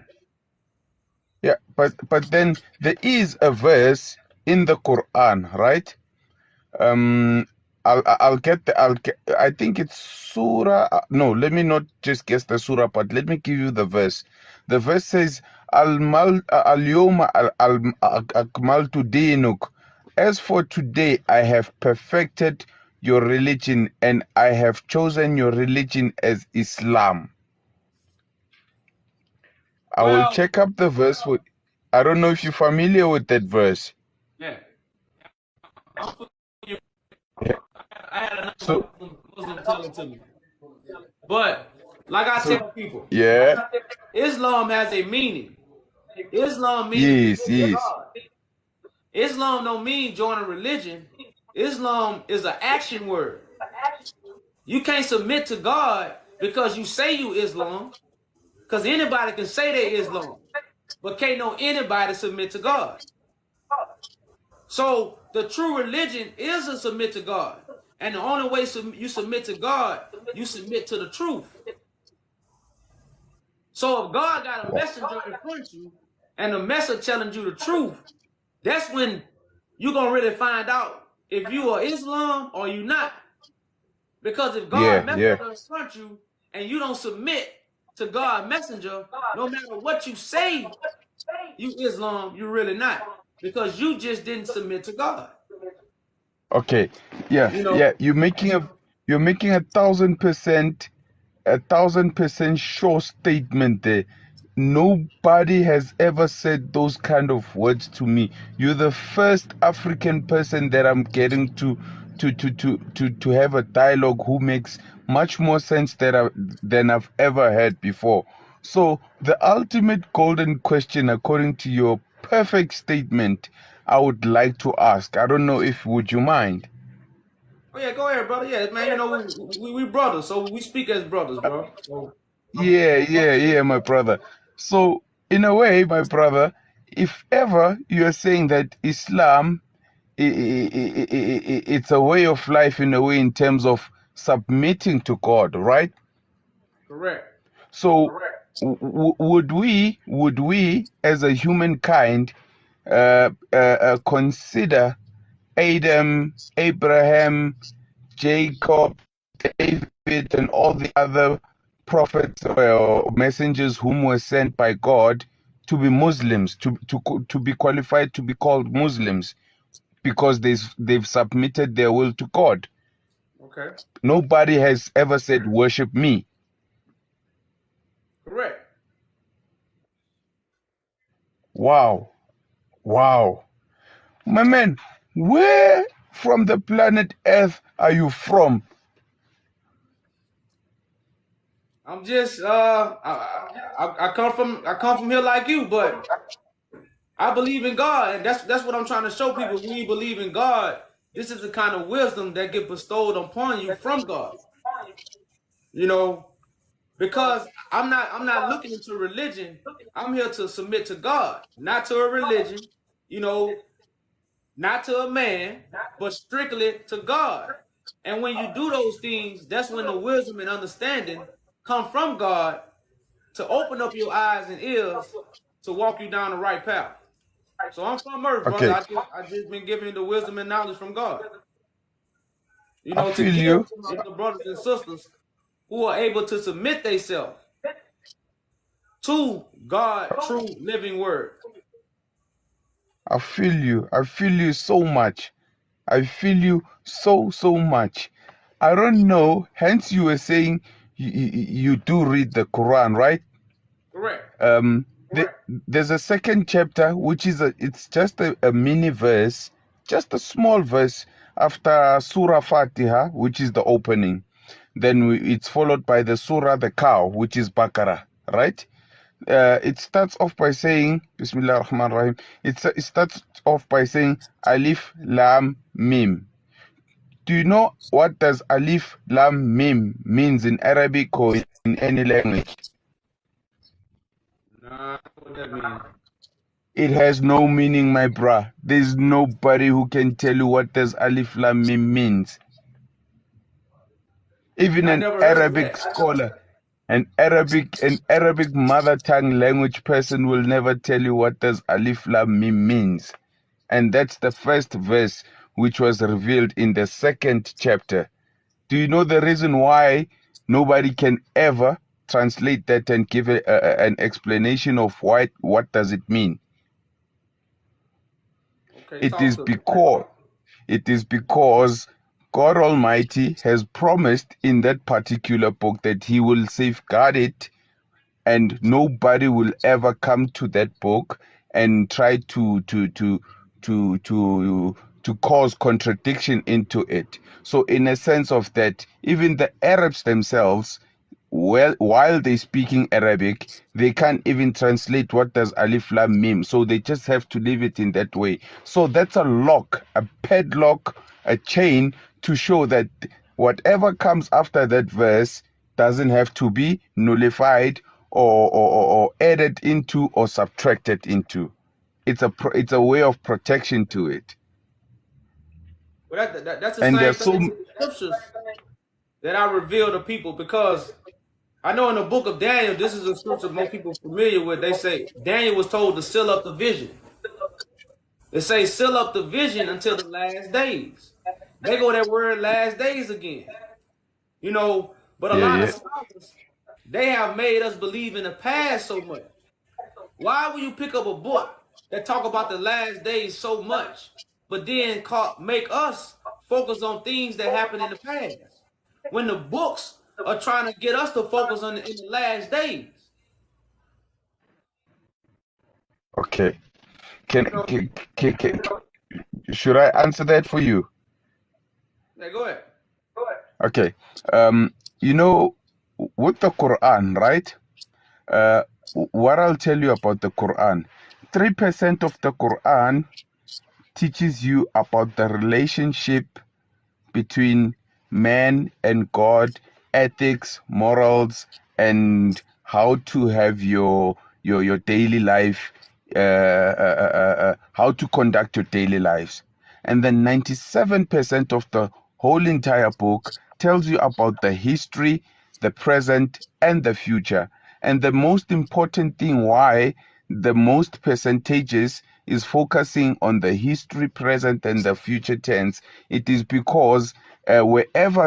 Yeah, but then there is a verse in the Quran, right? Um, I'll get I think it's Surah. No, let me not just guess the Surah, but let me give you the verse. The verse says, Al yawma akmaltu dinuk. As for today, I have perfected your religion, and I have chosen your religion as Islam. I will Well, check up the verse. I don't know if you're familiar with that verse. yeah. Yeah. I had another So, Muslim tell it to me. But like I so tell people, yeah. Islam has a meaning. Islam means to Yes, get to yes. God. Islam don't mean join a religion. Islam is an action word. You can't submit to God because you say you Islam. Because anybody can say they Islam, but can't know anybody submit to God. So the true religion is to submit to God. And the only way you submit to God, you submit to the truth. So if God got a Wow. messenger in front of you and the messenger telling you the truth, that's when you're going to really find out if you are Islam or you not. Because if Yeah, God yeah. messenger in front of you and you don't submit to God messenger, no matter what you say, You Islam, you're really not. Because you just didn't submit to God. Okay. Yeah, You know, yeah. You're making 1,000% sure statement there. Nobody has ever said those kind of words to me. You're the first African person that I'm getting to have a dialogue who makes much more sense than I've ever heard before. So the ultimate golden question, according to your perfect statement, I would like to ask. I don't know if would you mind? oh yeah, go ahead, brother. Yeah, man, you know, we brothers, so we speak as brothers, bro. So, Yeah, my brother. So, in a way, my brother, if ever you're saying that Islam, it's a way of life in a way in terms of submitting to God, right? correct. So, would we, as a humankind, consider Adam, Abraham, Jacob, David, and all the other prophets or messengers whom were sent by God to be Muslims, to be qualified to be called Muslims because they've submitted their will to God. Okay. Nobody has ever said worship me. Correct. Wow, wow, my man, where from the planet Earth are you from? I'm just I come from here like you, but I believe in God, and that's what I'm trying to show people. When you believe in God, this is the kind of wisdom that get bestowed upon you from God. You know, because I'm not looking into religion. I'm here to submit to God, not to a religion, you know, not to a man, but strictly to God. And when you do those things, that's when the wisdom and understanding come from God to open up your eyes and ears to walk you down the right path. So I'm from Earth, brother. Okay, I just been given the wisdom and knowledge from God. You I know, to feel give you. to the brothers and sisters who are able to submit themselves to God, true living word. I feel you. I feel you so much. I feel you so much. I don't know. Hence, you were saying you do read the Quran, right? Correct. There's a second chapter which it's just a mini verse, just a small verse after Surah Fatiha, which is the opening. Then it's followed by the Surah the cow, which is Baqarah, right? It starts off by saying Bismillah ar-Rahman ar-Rahim. It starts off by saying Alif Lam Mim. Do you know what does Alif Lam Mim means in Arabic or in any language? Nah, what that mean? It has no meaning, my bruh. There's nobody who can tell you what does Alif Lam Mim means. Even I an never heard of Arabic that. scholar, an Arabic mother tongue language person will never tell you what does Alif Lam Mim means. And that's the first verse which was revealed in the second chapter. Do you know the reason why nobody can ever translate that and give an explanation of what does it mean? Okay, It talk is to me. because God Almighty has promised in that particular book that He will safeguard it, and nobody will ever come to that book and try to cause contradiction into it. So in a sense of that, even the Arabs themselves, well, while they speaking Arabic, they can't even translate what does Alif Lam Mim. So they just have to leave it in that way. So that's a lock, a padlock, a chain to show that whatever comes after that verse doesn't have to be nullified or added into or subtracted into. It's a way of protection to it. But that's the And same there's thing so to the scriptures that I reveal to people because I know in the book of Daniel, this is a scripture most people are familiar with. They say Daniel was told to seal up the vision. They say seal up the vision until the last days. They go that word last days again. You know, but a yeah, lot of yeah. scholars, they have made us believe in the past so much. Why will you pick up a book that talk about the last days so much, but then make us focus on things that happened in the past? When the books are trying to get us to focus on in the last days. Okay. You know, Can should I answer that for you? yeah, go ahead. Okay. You know, with the Quran, right? What I'll tell you about the Quran, 3% of the Quran teaches you about the relationship between man and God, ethics, morals, and how to have your daily life, how to conduct your daily lives. And then 97% of the whole entire book tells you about the history, the present, and the future. And the most important thing why the most percentages is focusing on the history, present, and the future tense. It is because wherever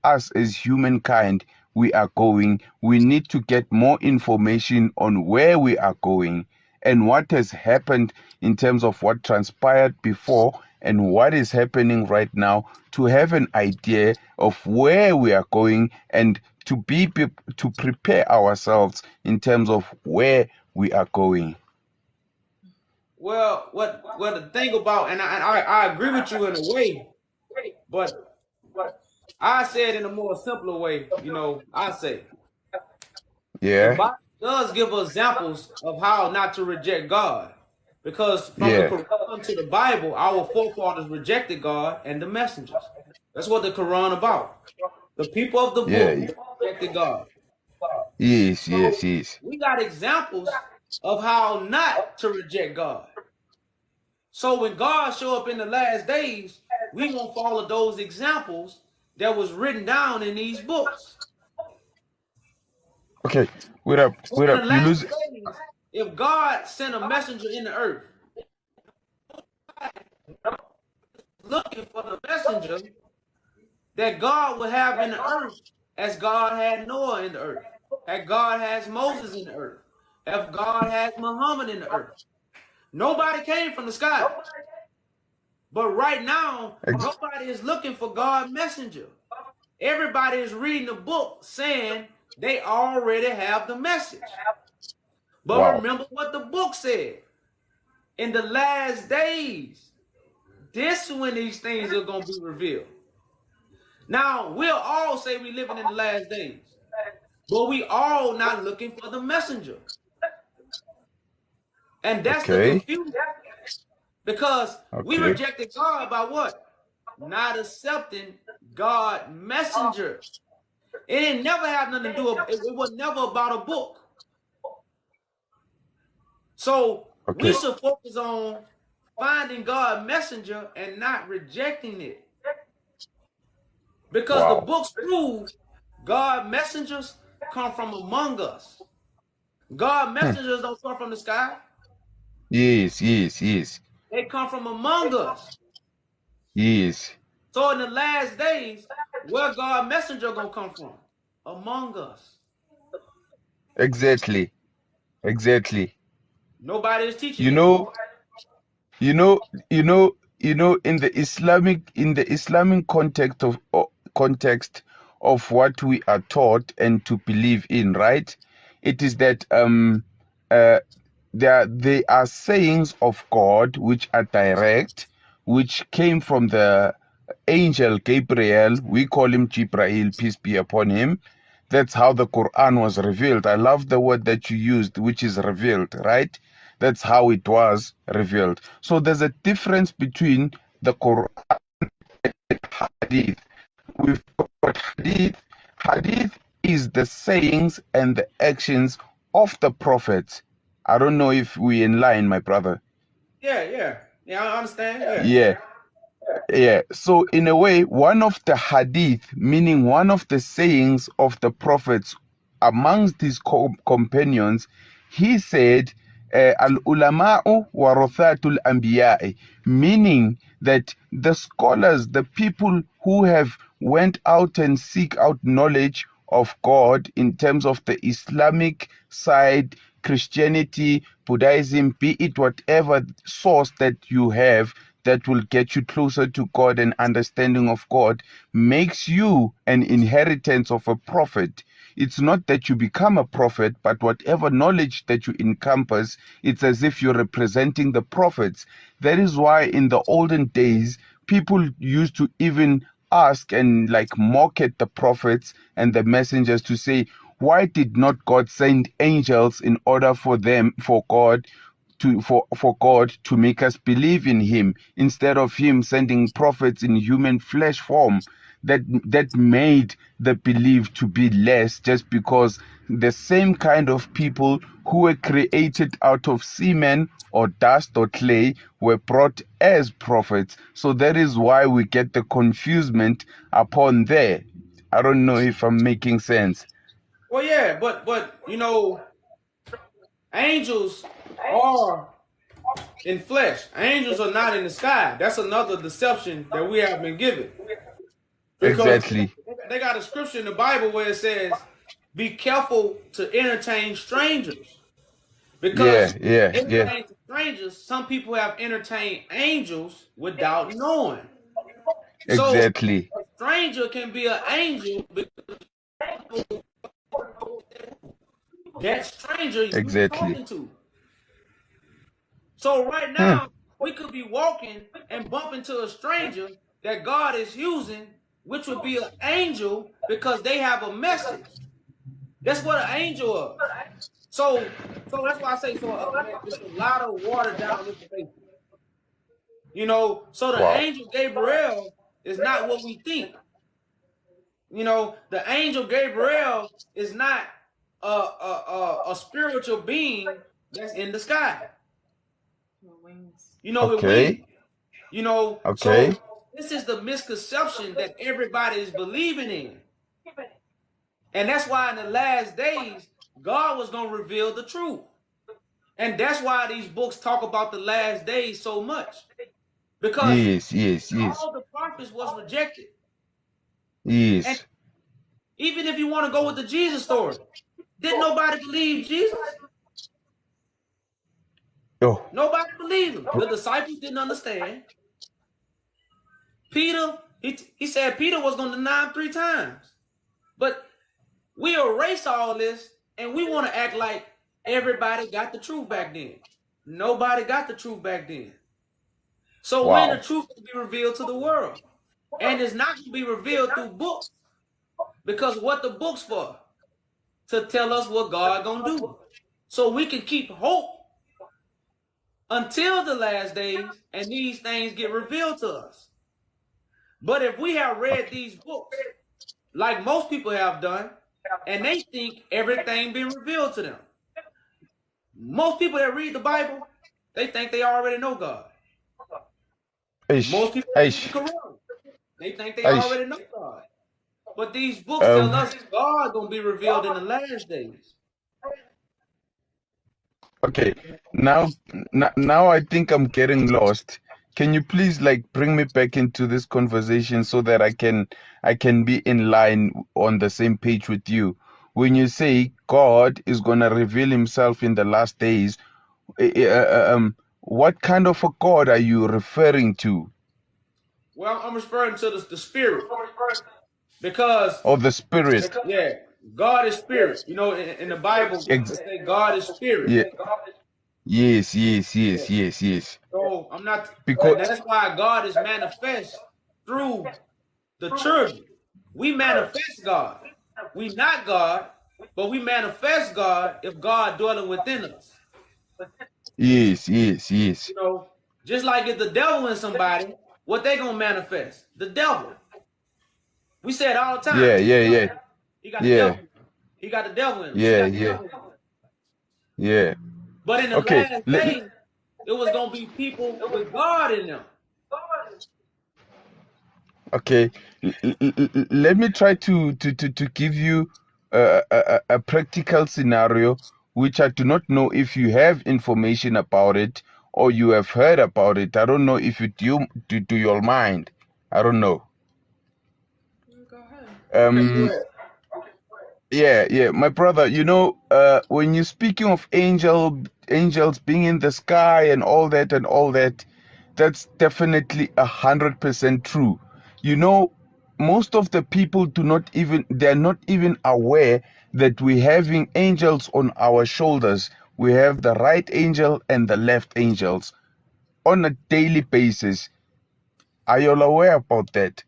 us as humankind we are going, we need to get more information on where we are going and what has happened in terms of what transpired before and what is happening right now, to have an idea of where we are going and to prepare ourselves in terms of where we are going. Well, what the thing about, and I agree with you in a way, but I say it in a more simpler way. I say the Yeah, Bible does give us examples of how not to reject God, because from the yeah, Quran to the Bible, our forefathers rejected God and the messengers. That's what the Quran about. The people of the book yeah. rejected God. Yes, So yes, yes. we got examples of how not to reject God. So when God show up in the last days, we gonna follow those examples that was written down in these books. Okay, wait up, So wait in up. the You last lose. days, if God sent a messenger in the earth looking for the messenger that God would have in the earth, as God had Noah in the earth, as God has Moses in the earth, as God has Muhammad in the earth. Nobody came from the sky. But right now, Ex- nobody is looking for God's messenger. Everybody is reading the book saying they already have the message. But wow. remember what the book said. In the last days, this is when these things are going to be revealed. Now, we'll all say we're living in the last days, but we all not looking for the messenger. And that's the Okay, confusion, because we okay. rejected God by what? Not accepting God messenger. It didn't never have nothing to do with, it was never about a book. So we Okay. should focus on finding God messenger and not rejecting it. Because the Wow. books prove God messengers come from among us. God Hmm. messengers don't come from the sky. Yes, yes, yes, They come from among us. yes. So in the last days, where God messenger gonna come from? Among us. Exactly, exactly. Nobody is teaching You that. know, you know, in the Islamic context of what we are taught and to believe in, right? It is that uh they are sayings of God which are direct, which came from the angel Gabriel. We call him Jibrail, peace be upon him. That's how the Quran was revealed. I love the word that you used, which is revealed, right? That's how it was revealed. So there's a difference between the Quran and Hadith. We've got Hadith. Hadith is the sayings and the actions of the prophets. I don't know if we in line, my brother. Yeah, I understand. Yeah. Yeah. Yeah, so in a way, one of the hadith, meaning one of the sayings of the prophets amongst his companions, he said, Al ulama'u warathatul anbiya'i, meaning that the scholars, the people who have went out and seek out knowledge of God in terms of the Islamic side, Christianity, Buddhism, be it whatever source that you have that will get you closer to God and understanding of God, makes you an inheritance of a prophet. It's not that you become a prophet, but whatever knowledge that you encompass, it's as if you're representing the prophets. That is why in the olden days, people used to even ask and like mock at the prophets and the messengers to say, why did not God send angels in order for God to make us believe in him instead of him sending prophets in human flesh form? That made the belief to be less, just because the same kind of people who were created out of semen or dust or clay were brought as prophets. So that is why we get the confusement upon there. I don't know if I'm making sense. Well, yeah, but you know, angels are in flesh. Angels are not in the sky. That's another deception that we have been given. Because Exactly. they got a scripture in the Bible where it says, "Be careful to entertain strangers." Because Yeah. entertaining strangers, some people have entertained angels without knowing. So Exactly. a stranger can be an angel because that stranger you Exactly. talking to. So right Hmm. now, we could be walking and bump into a stranger that God is using, which would be an angel because they have a message. That's what an angel is. So that's why I say so. Man, it's a lot of watered down information. You know, so the Wow. angel Gabriel is not what we think. You know, the angel Gabriel is not a spiritual being that's in the sky. You know, with wings. Okay. You know, Okay. so this is the misconception that everybody is believing in. And that's why in the last days, God was going to reveal the truth. And that's why these books talk about the last days so much. Because Yes. all the prophets was rejected. And Yes. even if you want to go with the Jesus story, didn't nobody believe Jesus? Oh. Nobody believed him. The disciples didn't understand. Peter, he said Peter was going to deny him 3 times. But we erase all this and we want to act like everybody got the truth back then. Nobody got the truth back then. So when the Wow. truth will be revealed to the world, and it's not going to be revealed through books, because what the books for? To tell us what God gonna do, so we can keep hope until the last days and these things get revealed to us. But if we have read Okay. these books, like most people have done, and they think everything been revealed to them, most people that read the Bible, they think they already know God. Aish. Most people that read the Aish. Quran, they think they Aish. already know God. But these books tell Um. us God gonna be revealed in the last days. Okay. Now I think I'm getting lost. Can you please like bring me back into this conversation so that I can be in line on the same page with you? When you say God is gonna reveal Himself in the last days, what kind of a God are you referring to? Well, I'm referring to the spirit because Or the Spirit? yeah, God is spirit. You know, in the Bible, Ex- it say God is spirit. yeah. Yes. Yeah. Yes. So I'm not. Because That's why God is manifest through the children. We manifest God. We not God, but we manifest God if God dwelling within us. yes. You know, just like if the devil in somebody, what they gonna manifest? The devil. We say it all the time. Yeah, yeah, Jesus, yeah. he got the devil Yeah. in him. He got the devil in him. She Yeah, got the yeah. devil in him. Yeah. But in the Okay. last days, it was gonna be people with God in them. Okay. Let me try to give you a practical scenario which I do not know if you have information about it or you have heard about it. I don't know if it do your mind. I don't know. Go ahead. Okay, go Um ahead. Yeah, my brother. When you're speaking of angels being in the sky and all that, that's definitely 100% true. Most of the people they're not even aware that we're having angels on our shoulders. We have the right angel and the left angels on a daily basis. Are you all aware about that?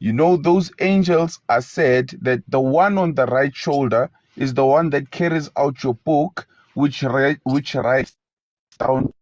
Those angels are said that the one on the right shoulder is the one that carries out your book, which writes down,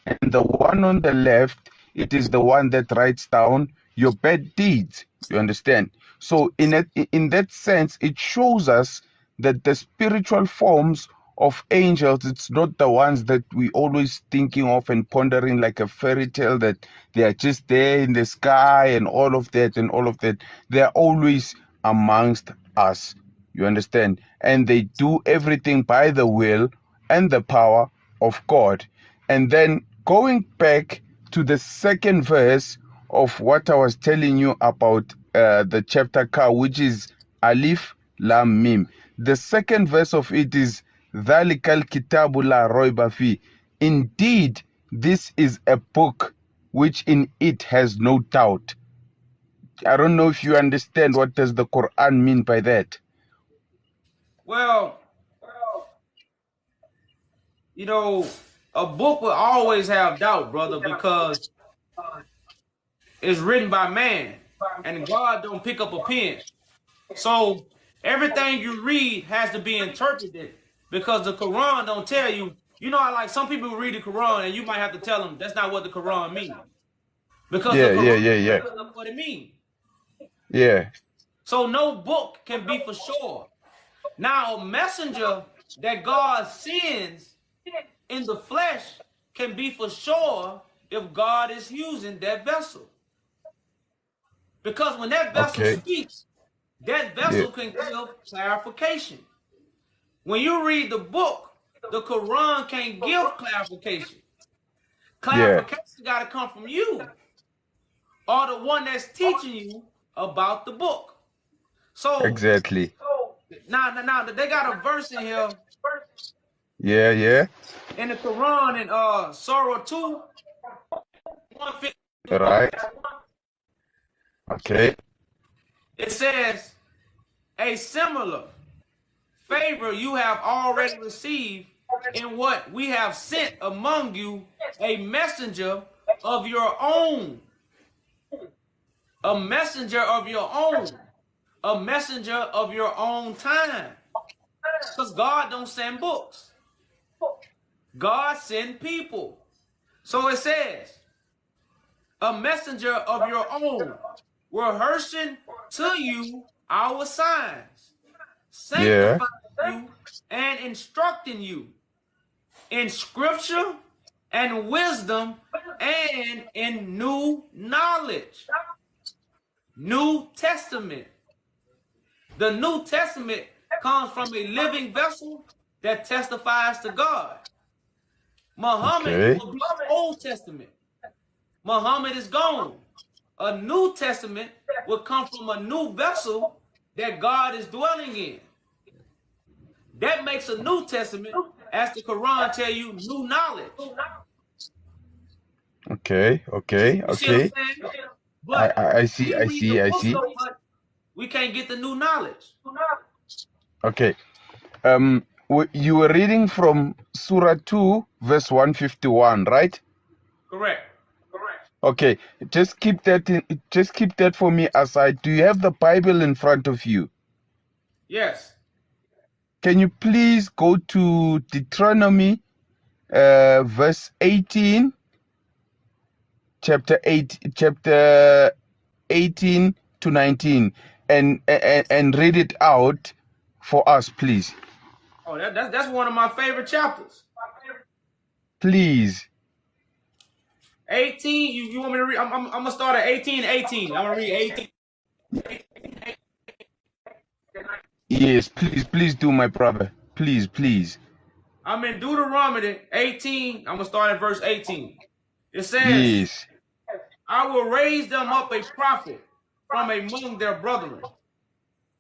and the one on the left, it is the one that writes down your bad deeds. You understand? So in that sense, it shows us that the spiritual forms of angels, it's not the ones that we always thinking of and pondering like a fairy tale, that they are just there in the sky and all of that and all of that. They are always amongst us. You understand? And they do everything by the will and the power of God. And then going back to the second verse of what I was telling you about the chapter Ka, which is Alif Lam Mim. The second verse of it is Dhalikal Kitabu la Roiba Fi. Indeed, this is a book which in it has no doubt. I don't know if you understand what does the Quran mean by that. Well, a book will always have doubt, brother, because it's written by man, and God don't pick up a pen. So everything you read has to be interpreted, because the Quran don't tell you. I like some people read the Quran and you might have to tell them that's not what the Quran means, because the Yeah, yeah, Quran yeah, yeah. tells us what it means. Yeah. So no book can be for sure. Now a messenger that God sends in the flesh can be for sure if God is using that vessel. Because when that vessel Okay. speaks, that Yeah. vessel can give clarification. When you read the book, the Quran can't give clarification. Yeah. Clarification got to come from you or the one that's teaching you about the book. So Exactly. now they got a verse in here Yeah, yeah. in the Quran in Surah 2, 151. Right. Okay. It says, a similar favor you have already received in what we have sent among you a messenger of your own. A messenger of your own. A messenger of your own time. Because God don't send books. God send people. So it says, a messenger of your own, rehearsing to you our signs, Yeah. sanctifying you and instructing you in scripture and wisdom and in new knowledge. New Testament. The New Testament comes from a living vessel that testifies to God. Muhammad Okay. will be the Old Testament. Muhammad is gone. A New Testament will come from a new vessel that God is dwelling in. That makes a New Testament, as the Quran tell you, new knowledge. Okay. Okay. You see what Okay. I'm saying? I, But I I see. we I read the see. I book see. so much, we can't get the new knowledge. Okay. You were reading from Surah 2, verse 151, right? Correct. Okay. Just keep that for me aside. Do you have the Bible in front of you? Yes. Can you please go to Deuteronomy, verse 18, chapter 18 to 19, and read it out for us, please. Oh, that's one of my favorite chapters. Please. 18. You want me to read? I'm gonna start at 18:18. I'm gonna read 18. Yes, please do, my brother. Please. I'm in Deuteronomy 18. I'm gonna start at verse 18. It says, Yes. I will raise them up a prophet from among their brethren,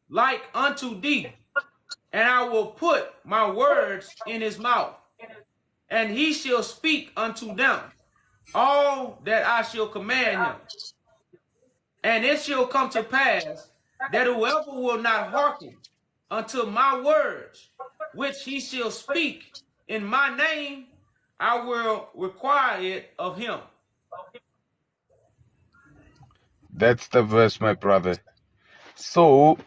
like unto thee, and I will put my words in his mouth, and he shall speak unto them all that I shall command him. And it shall come to pass that whoever will not hearken unto my words, which he shall speak in my name, I will require it of him. That's the verse, my brother. So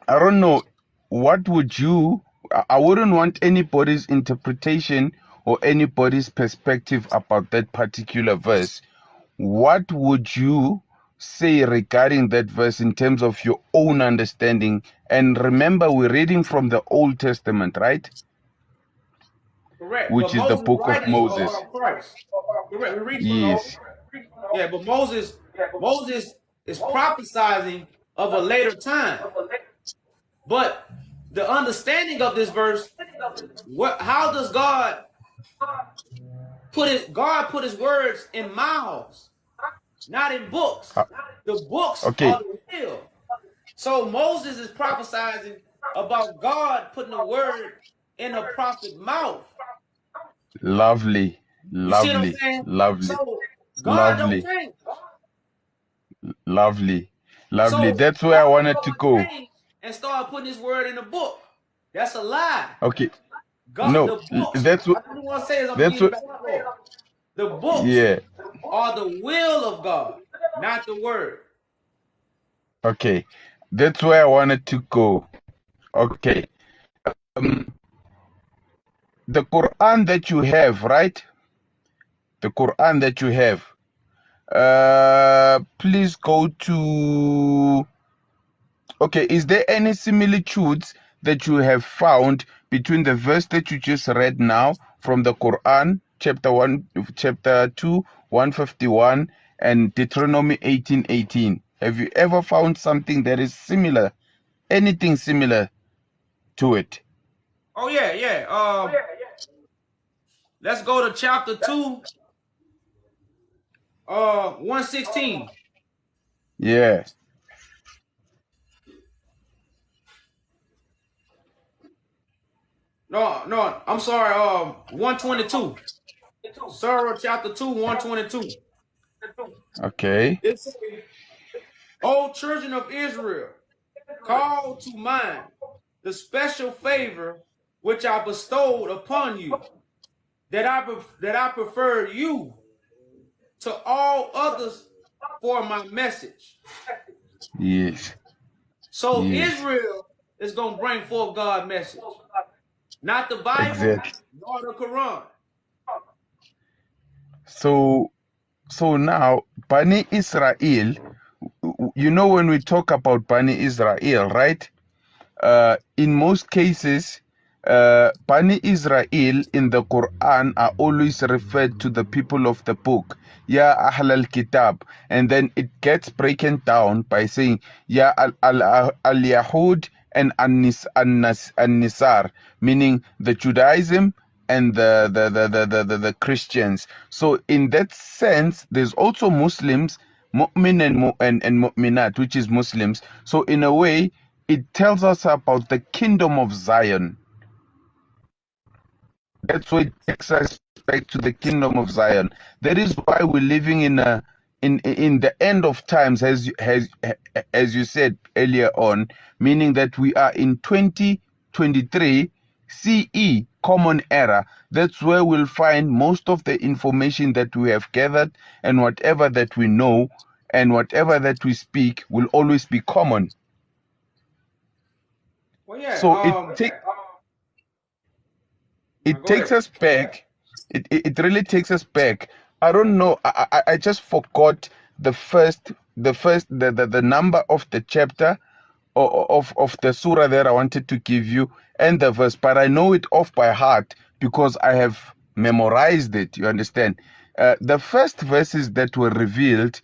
I don't know, what would you, I wouldn't want anybody's interpretation or anybody's perspective about that particular verse. What would you say regarding that verse in terms of your own understanding? And remember, we're reading from the Old Testament, right? Correct. Which But is the Moses' book of writings are Moses. about Christ. Correct. We read from the Old. Yes. Yeah, but Moses is prophesying of a later time. But the understanding of this verse, how does God put his words in mouths, not in books. The books Okay. are the will. So Moses is prophesying about God putting a word in a prophet's mouth. Lovely. You see what I'm Lovely. saying? Lovely. So God don't Lovely. change. Lovely. Lovely. So That's where I how can wanted to God go. change and start putting his word in a book? That's a lie. Okay. God, No, the books, that's what, I just want to say is I'm that's getting what, back and forth. The books yeah. are the will of God, not the word. Okay. That's where I wanted to go. Okay. The Quran that you have, right? The Quran that you have. Please go to. Okay, is there any similitudes that you have found between the verse that you just read now from the Quran, chapter 2, 151, and Deuteronomy 18:18? Have you ever found something that is similar, anything similar to it? Oh yeah, yeah. Let's go to chapter 2, 116. Yeah. No, I'm sorry. 122. Surah chapter 2, 122. Okay. It says, O children of Israel, call to mind the special favor which I bestowed upon you, that I prefer you to all others for my message. Yes. So Yes. Israel is going to bring forth God's message, not the Bible Exactly. nor the Quran. So now, Bani Israel, you know, when we talk about Bani Israel, right? In most cases, Bani Israel in the Quran are always referred to the people of the book, Ya Ahl al-Kitab, and then it gets broken down by saying Ya al-Yahud and An-Nisar, meaning the Judaism and the Christians. So in that sense, there's also Muslims, Mu'min and Mu'minat, which is Muslims. So in a way, it tells us about the kingdom of Zion. That's what it takes us back to the kingdom of Zion. That is why we're living in the end of times, as you said earlier on, meaning that we are in 2023 CE, Common Era. That's where we'll find most of the information that we have gathered, and whatever that we know and whatever that we speak will always be common. Well, yeah. So it Go takes ahead. us back. It really takes us back. I don't know. I just forgot the number of the chapter of the surah that I wanted to give you and the verse, but I know it off by heart because I have memorized it. You understand? The first verses that were revealed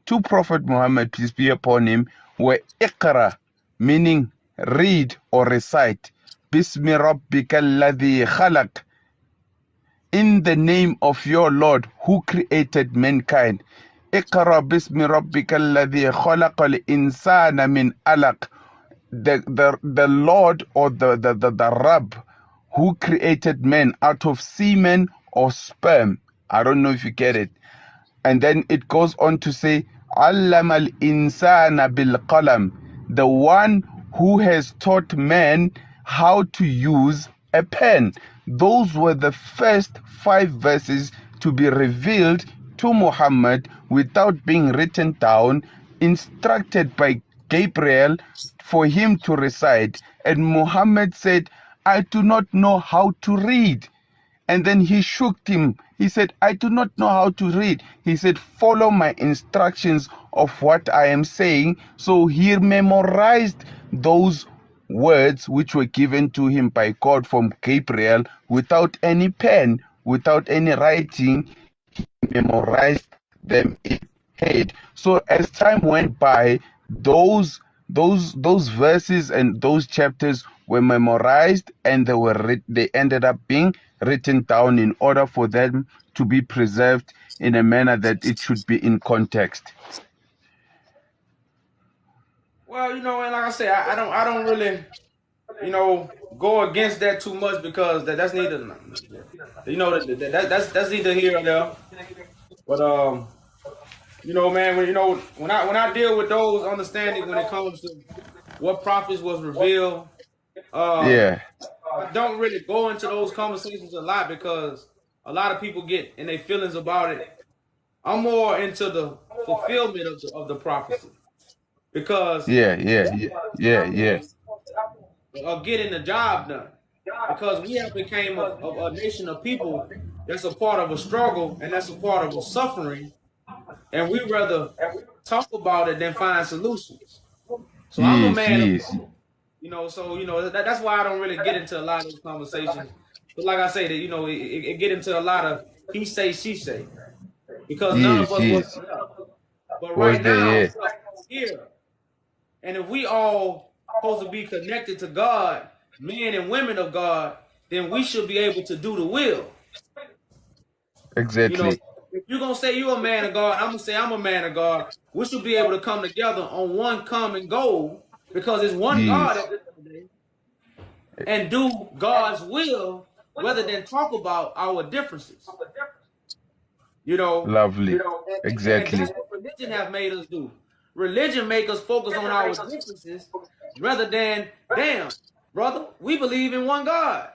to Prophet Muhammad, peace be upon him, were Iqra, meaning read or recite. Bismi rabbika alladhi khalaq, in the name of your Lord who created mankind. Iqra bismi rabbika alladhi khalaqal insana min alaq. the Lord or the Rab who created man out of semen or sperm. I don't know if you get it. And then it goes on to say, Allam al insana bil qalam, the one who has taught man how to use a pen. Those were the first 5 verses to be revealed to Muhammad without being written down, instructed by Gabriel for him to recite. And Muhammad said, I do not know how to read. And then he shook him. He said, I do not know how to read. He said, follow my instructions of what I am saying. So he memorized those words which were given to him by God from Gabriel without any pen, without any writing. He memorized them in head. So as time went by, those verses and those chapters were memorized, and they ended up being written down in order for them to be preserved in a manner that it should be in context. Well, and like I say, I don't really, go against that too much because that's neither, that's neither here or there. But man, when I deal with those understanding when it comes to what prophets was revealed, Yeah, I don't really go into those conversations a lot because a lot of people get in their feelings about it. I'm more into the fulfillment of the prophecy because yeah. getting the job done. Because we have became a nation of people that's a part of a struggle and that's a part of a suffering, and we rather talk about it than find solutions. So I'm a Yes, man of yes, both. That's why I don't really get into a lot of those conversations. But like I say, that it get into a lot of he say she say because none of yes, us was yes. there. But Was right there? now Yeah, we are here, and if we all supposed to be connected to God, men and women of God, then we should be able to do the will. You know, exactly. if you're gonna say you're a man of God, I'm gonna say I'm a man of God. We should be able to come together on one common goal because it's one God at Yes, the end of the day, and do God's will rather than talk about our differences. You know, lovely. and Exactly. that's what religion have made us do. Religion make us focus on our differences rather than, damn, brother, we believe in one God.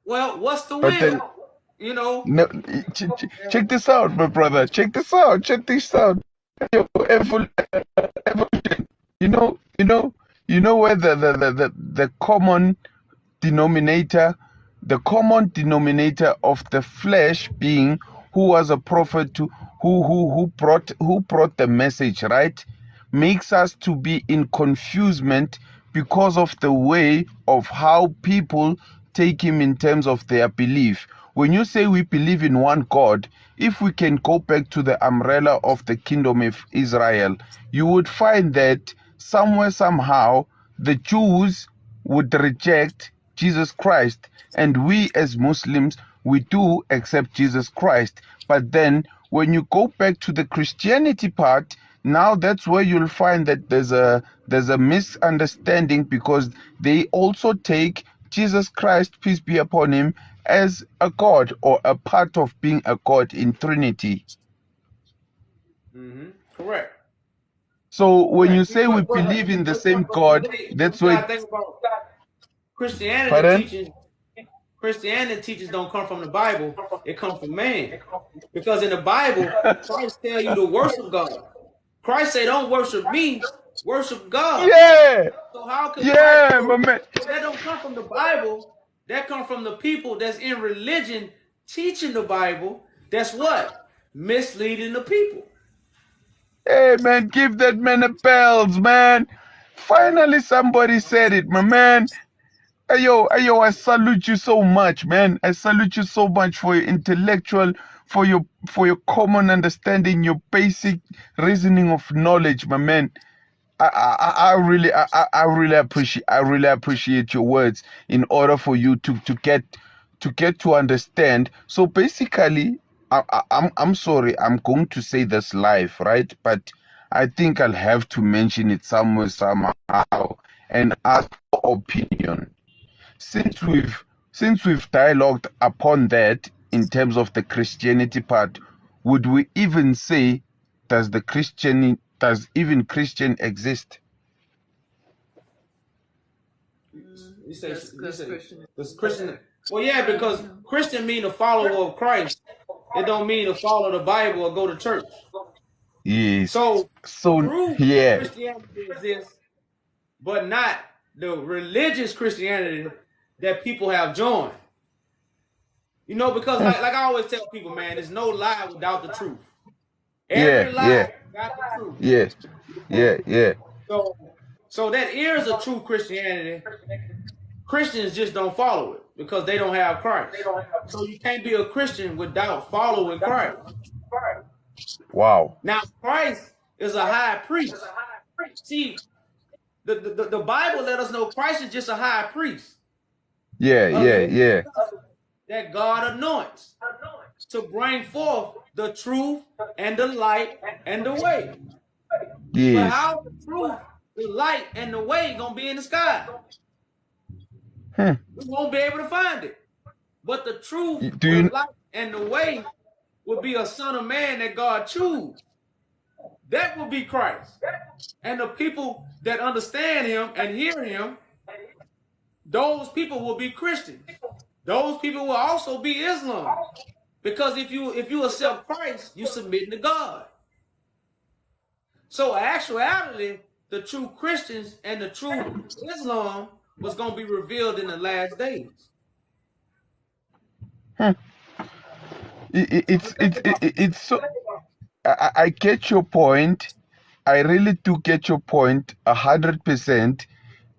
Well, what's the But then, will? You know, no, check this out, my brother. Check this out. Check this out. Yo, evolution. You know where the denominator, the common denominator of the flesh being who was a prophet to who brought the message, right, makes us to be in confusement because of the way of how people take him in terms of their belief. When you say we believe in one God, if we can go back to the umbrella of the kingdom of Israel, you would find that somewhere, somehow, the Jews would reject Jesus Christ, and we as Muslims, we do accept Jesus Christ. But then when you go back to the Christianity part, now that's where you'll find that there's a misunderstanding because they also take Jesus Christ, peace be upon him, as a God or a part of being a God in Trinity. correct. So when you Correct. say we believe in the same God, But that's you where gotta think about Christianity pardon? teachings. Christianity teachings don't come from the Bible; it comes from man. Because in the Bible, Christ tell you to worship God. Christ say, "Don't worship me, worship God." Yeah, So how could Christ? yeah, my So man. that don't come from the Bible. That come from the people that's in religion teaching the Bible. That's what misleading the people. Hey man, give that man a bells, man. Finally somebody said it, my man. Ayo, I salute you so much, man. I salute you so much for your intellectual, for your common understanding, your basic reasoning of knowledge, my man. I really appreciate your words in order for you to get to understand. So basically, I'm sorry, I'm going to say this live, right? But I think I'll have to mention it somewhere, somehow, and ask for opinion. Since we've dialogued upon that in terms of the Christianity part, would we even say does even Christian exist? You say does Christian? Well, yeah, because Christian mean a follower of Christ. It don't mean to follow the Bible or go to church. Yes. So So true yeah. Christianity exists, but not the religious Christianity that people have joined. You know, because like I always tell people, man, there's no lie without the truth. Yeah, Every yeah, lie got the truth. yeah, yeah, yeah. So that is a true Christianity. Christians just don't follow it because they don't have Christ. So you can't be a Christian without following Christ. Wow. Now Christ is a high priest. See, the Bible let us know Christ is just a high priest. Yeah, yeah, yeah. That God anoints to bring forth the truth and the light and the way. Yes. But how the truth, the light, and the way gonna be in the sky? We won't be able to find it. But the truth, the light, and the way will be a son of man that God choose. That will be Christ. And the people that understand him and hear him, those people will be Christians. Those people will also be Islam. Because if you accept Christ, you submit to God. So actuality, the true Christians and the true Islam was going to be revealed in the last days. It's so. I get your point. I really do get your point 100%.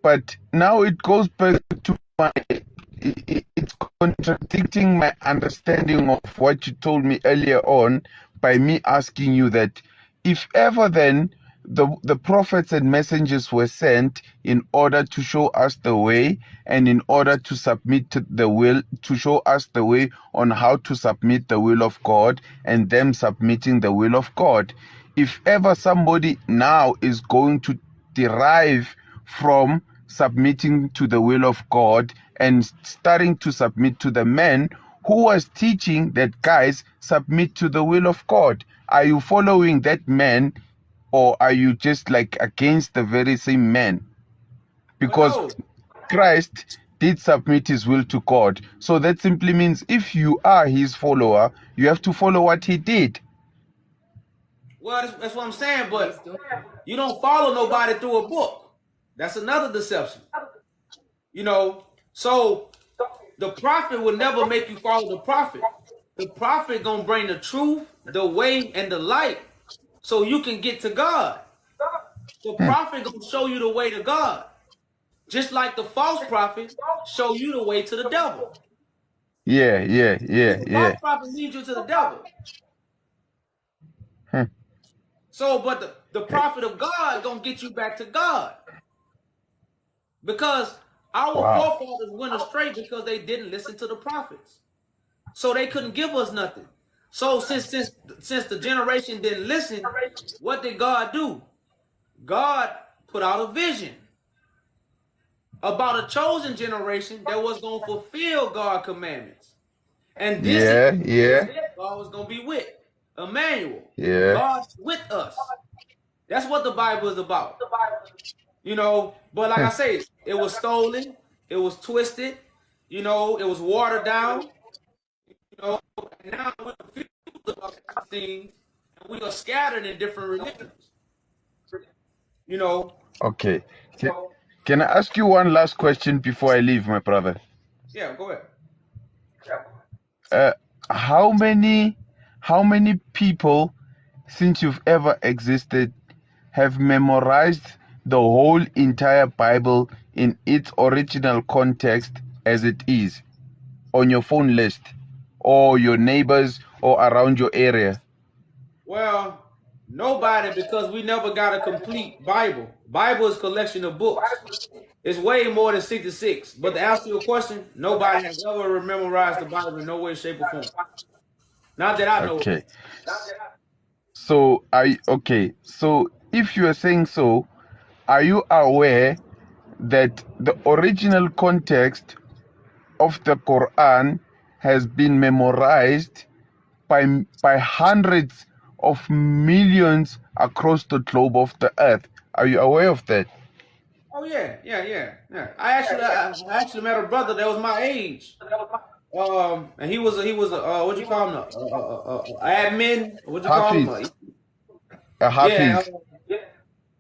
But now it goes back to it's contradicting my understanding of what you told me earlier on by me asking you that if ever then the prophets and messengers were sent in order to show us the way and in order to submit to the will, to show us the way on how to submit the will of God and them submitting the will of God. If ever somebody now is going to derive from submitting to the will of God and starting to submit to the man who was teaching that guys submit to the will of God, are you following that man or are you just like against the very same man? Because Christ did submit his will to God. So that simply means if you are his follower, you have to follow what he did. Well, that's what I'm saying, but you don't follow nobody through a book. That's another deception. You know, so the prophet will never make you follow the prophet. The prophet gonna bring the truth, the way, and the light so you can get to God. The prophet gonna show you the way to God. Just like the false prophet show you the way to the devil. Yeah. The false prophet leads you to the devil. So, but the prophet of God gonna get you back to God. Because our forefathers went astray because they didn't listen to the prophets. So they couldn't give us nothing. So since the generation didn't listen, what did God do? God put out a vision about a chosen generation that was going to fulfill God's commandments. And this is God was going to be with. Emmanuel. God's with us. That's what the Bible is about. You know, but like I say, it was stolen, it was twisted, you know, it was watered down, you know, and now we're confused about things, and we are scattered in different religions. You know. Okay. Can I ask you one last question before I leave, my brother? Yeah, go ahead. How many people since you've ever existed have memorized the whole entire Bible in its original context as it is on your phone list or your neighbors or around your area? Well, nobody, because we never got a complete Bible. Bible is a collection of books. It's way more than 66. But to answer your question, nobody has ever memorized the Bible in no way, shape, or form. Not that I know of. Okay. So if you are saying so, are you aware that the original context of the Quran has been memorized by hundreds of millions across the globe of the earth? Are you aware of that? Oh yeah. I actually met a brother that was my age. And he was a what you call him? Admin. What you call him? Hafiz, a Yeah. Hafiz.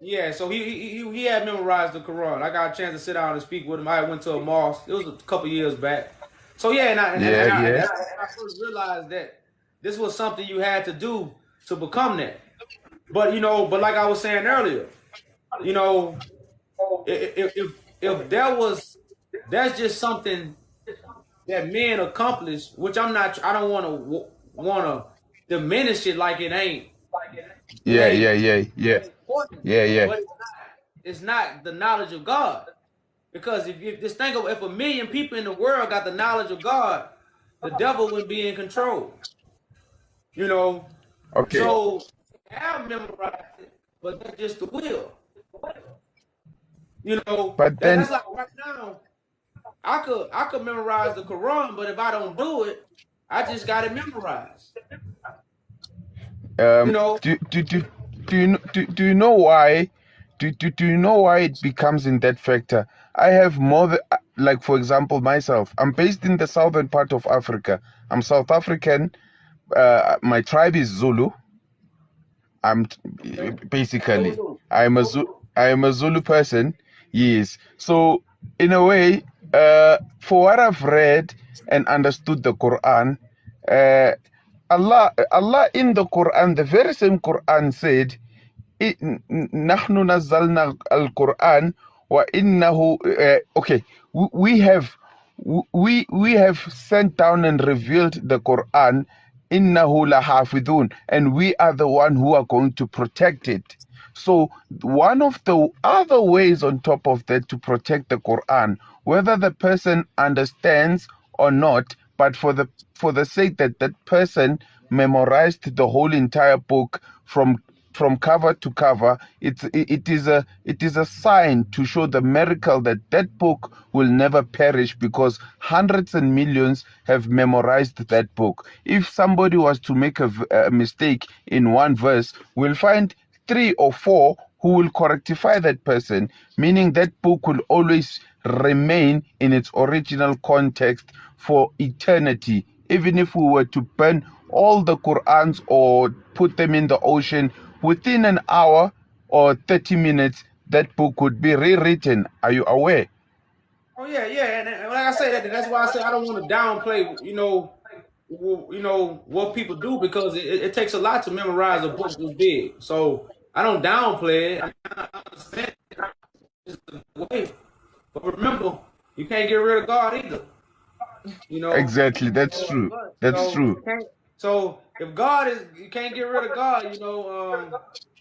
Yeah, so he had memorized the Quran. I got a chance to sit down and speak with him. I went to a mosque. It was a couple years back. So yeah, Yeah, and yeah. that's when I first realized that this was something you had to do to become that. But like I was saying earlier, you know, if there was, that's just something that men accomplish, which I don't want to diminish it like it ain't. It Yeah, ain't yeah, yeah, yeah. important, Yeah, yeah. but it's not the knowledge of God. Because if you just think of if a million people in the world got the knowledge of God, the devil would be in control. You know, Okay. so have memorized it, but that's just the will. But then That's like right now. I could memorize the Quran, but if I don't do it, I just got it memorized. You um know, do you know why do you know why it becomes in that factor? I have more than, like, for example, myself, I'm based in the southern part of Africa. I'm South African. My tribe is Zulu. I'm basically, I am a Zulu person. Yes. So in a way, for what I've read and understood the Quran, uh, Allah in the Quran, the very same Quran said, "Nahnu nazzalna al-Quran wa innahu." Okay, we have sent down and revealed the Quran, innahu lahafidun, and we are the one who are going to protect it. So one of the other ways on top of that to protect the Quran, whether the person understands or not, but for the sake that that person memorized the whole entire book from cover to cover, it is a sign to show the miracle that that book will never perish, because hundreds and millions have memorized that book. If somebody was to make a mistake in one verse, we'll find 3 or 4 who will correctify that person, meaning that book will always remain in its original context for eternity. Even if we were to burn all the Qurans or put them in the ocean, within an hour or 30 minutes, that book would be rewritten. Are you aware? oh yeah, and like I say that's why I say I don't want to downplay, what people do because it takes a lot to memorize a book this big. So I don't downplay it. I understand it's the way, but remember, you can't get rid of God either. You know, Exactly. That's so, true. That's so true. you can't. So if God is, you can't get rid of God.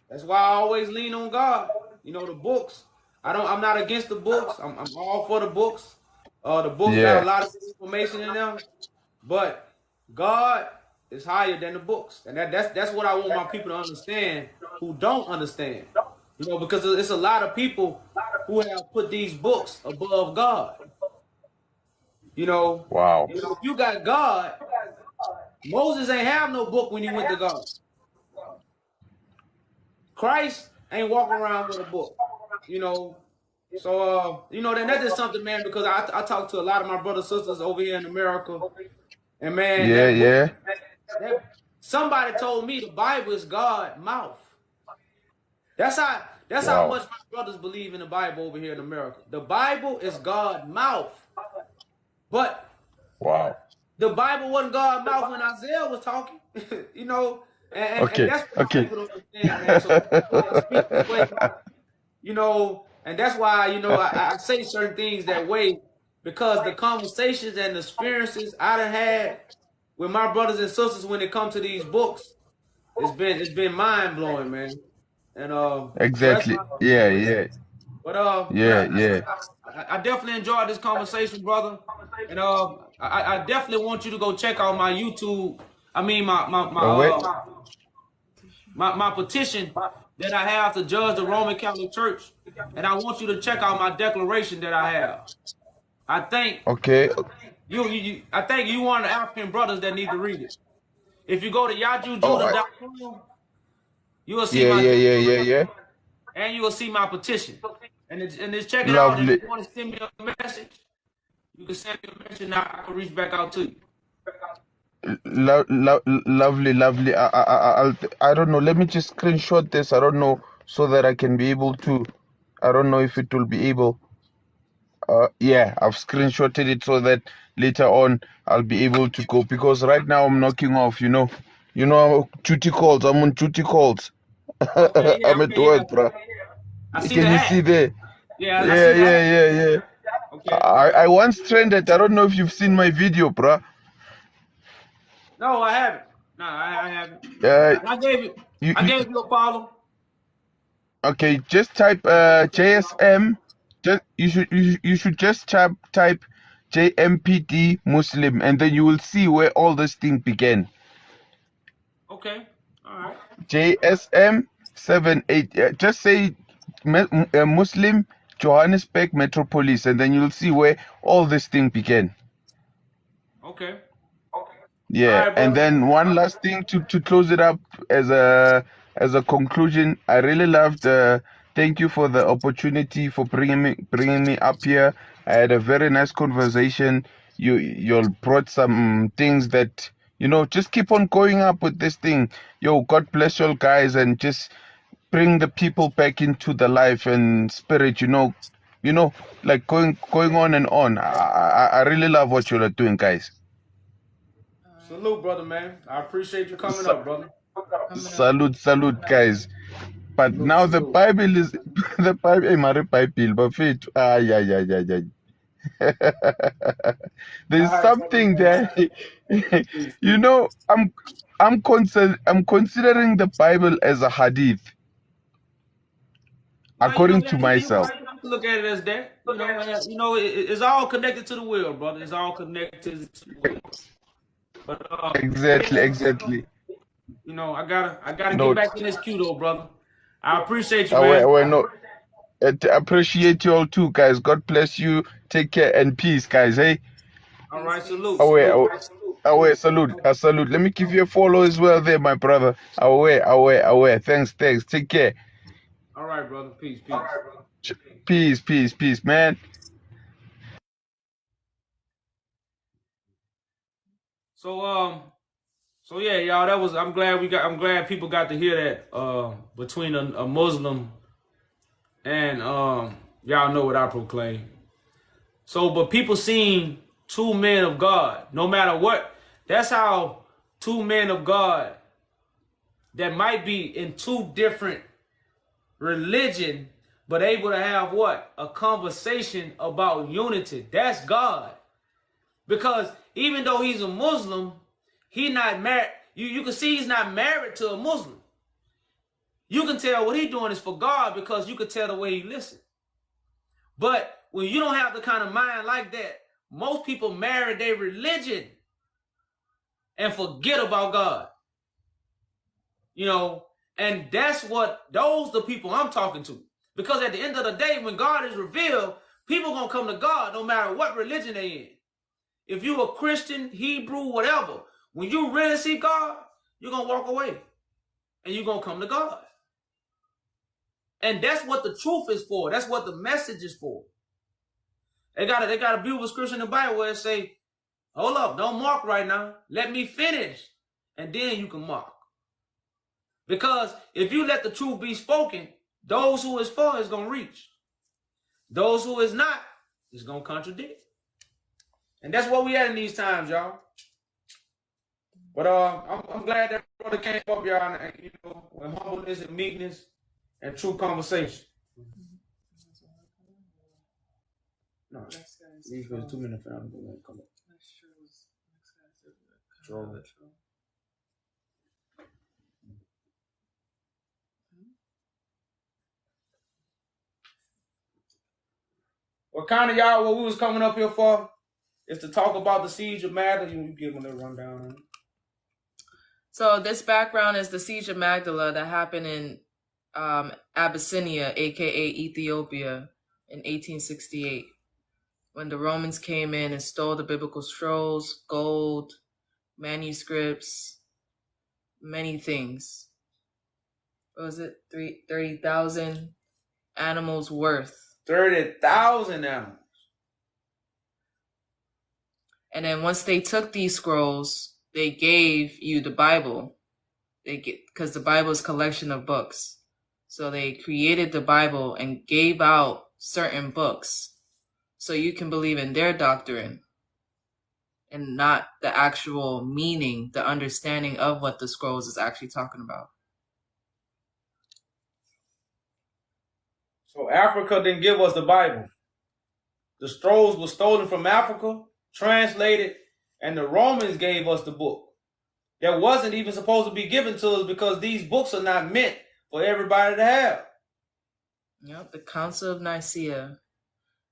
That's why I always lean on God. The books. I'm not against the books. I'm all for the books. The books got a Yeah. lot of information in them, but God is higher than the books, and that's what I want my people to understand who don't understand. Because it's a lot of people who have put these books above God. You know, Wow. if you got God, Moses ain't have no book when he went to God. Christ ain't walking around with a book. You know, then that's just something, man. Because I talk to a lot of my brothers and sisters over here in America, and man, Yeah, that book, yeah. that somebody told me the Bible is God's mouth. That's how Wow. much my brothers believe in the Bible over here in America. The Bible is God's mouth, but Wow. the Bible wasn't God's mouth when Isaiah was talking, and Okay. that's what my Okay. people don't understand, man. So that's why I speak this way, and that's why, I say certain things that way, because the conversations and the experiences I done had with my brothers and sisters when it comes to these books, it's been mind blowing, man. And so that's Exactly. my Yeah, situation. yeah. But Yeah, yeah. I definitely enjoyed this conversation, brother. And I definitely want you to go check out my YouTube. I mean my Where? my petition that I have to judge the Roman Catholic Church, and I want you to check out my declaration that I have. I think Okay. I think you one of the African brothers that need to read it. If you go to Oh, yajujudah.com, you will see yeah, my yeah, yeah, yeah, declaration yeah. and you will see my petition. And just check it out. And Lovely. if you want to send me a message, you can send me a message and I can reach back out to you. Lovely, lovely. I don't know. Let me just screenshot this. I don't know, so that I can be able to. I don't know if it will be able. Yeah, I've screenshotted it so that later on I'll be able to go, because right now I'm knocking off. Duty calls. I'm on duty calls. I'm at Okay, yeah. work, bro. I see the Can you see hat. there? Yeah, I Yeah, see the yeah, hat. yeah, yeah. Okay. I once trended. I don't know if you've seen my video, bro. No, I haven't. No, I haven't. Uh, I gave you you, I you gave you a follow. Okay, just type JSM. You should just type JMPD Muslim, and then you will see where all this thing began. Okay. All right. JSM 78. Just say Muslim Johannesburg Metropolis, and then you'll see where all this thing began. Okay. All Yeah, right, and brother. then one last thing to close it up as a conclusion. I really loved. Thank you for the opportunity for bringing me up here. I had a very nice conversation. You brought some things that just keep on going up with this thing. Yo, God bless you all guys, and just bring the people back into the life and spirit. Like going on and on. I really love what you are doing, guys. Salute, brother, man. I appreciate you coming up, brother. Salute, guys. But Salute, now the salute. Bible is the Bible. Bible, but faith. Yeah. All There's right, brother, something man. there. Peace, you peace. know, I'm considering the Bible as a hadith, Well, according to you myself. can look at it as that. It's all connected to the will, brother. It's all connected to the will. But Exactly. I gotta get No, back in this queue though, brother. I appreciate you, wait, man. no. Appreciate you all too, guys. God bless you. Take care and peace, guys. Hey. All right, salute, Away, salute. away, salute, salute. Let me give you a follow as well there, my brother. Away. Thanks. Take care. All right, brother. Peace. Peace, man. So yeah, y'all. I'm glad people got to hear that. Between a Muslim and y'all know what I proclaim. So, but people seen two men of God, no matter what. That's how two men of God that might be in two different religion, but able to have what? A conversation about unity. That's God. Because even though he's a Muslim, he not married. You can see he's not married to a Muslim. You can tell what he's doing is for God because you can tell the way he listens. But when you don't have the kind of mind like that, most people marry their religion and forget about God. And that's those the people I'm talking to. Because at the end of the day, when God is revealed, people gonna come to God no matter what religion they in. If you a Christian, Hebrew, whatever, when you really see God, you're gonna walk away and you're gonna come to God. And that's what the truth is for. That's what the message is for. They got a beautiful scripture in the Bible where it say, hold up, don't mark right now. Let me finish. And then you can mark. Because if you let the truth be spoken, those who is for is going to reach. Those who is not is going to contradict. And that's what we at in these times, y'all. But I'm glad that brother came up, y'all, and with humbleness and meekness and true conversation. No, these guys 2 minutes family won't come up. Troll. What we was coming up here for is to talk about the siege of Magdala. You give them a rundown on it. So this background is the siege of Magdala that happened in Abyssinia, aka Ethiopia, in 1868, when the Romans came in and stole the biblical scrolls, gold, manuscripts, many things. What was it? 30,000 animals worth. 30,000 animals. And then once they took these scrolls, they gave you the Bible. Because the Bible is a collection of books. So they created the Bible and gave out certain books so you can believe in their doctrine and not the actual meaning, the understanding of what the scrolls is actually talking about. So Africa didn't give us the Bible. The scrolls were stolen from Africa, translated, and the Romans gave us the book. That wasn't even supposed to be given to us because these books are not meant for everybody to have. Yep, the Council of Nicaea.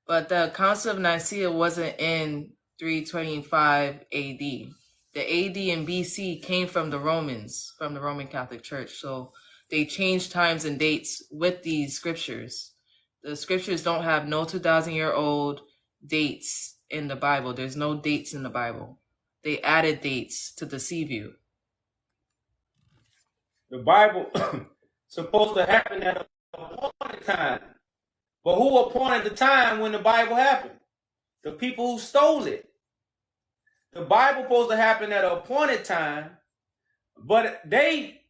But the Council of Nicaea wasn't in 325 AD. The AD and BC came from the Romans, from the Roman Catholic Church. So they changed times and dates with these scriptures. The scriptures don't have no 2,000-year-old dates in the Bible. There's no dates in the Bible. They added dates to deceive you. The Bible supposed to happen at a appointed time. But who appointed the time when the Bible happened? The people who stole it. The Bible supposed to happen at an appointed time, but they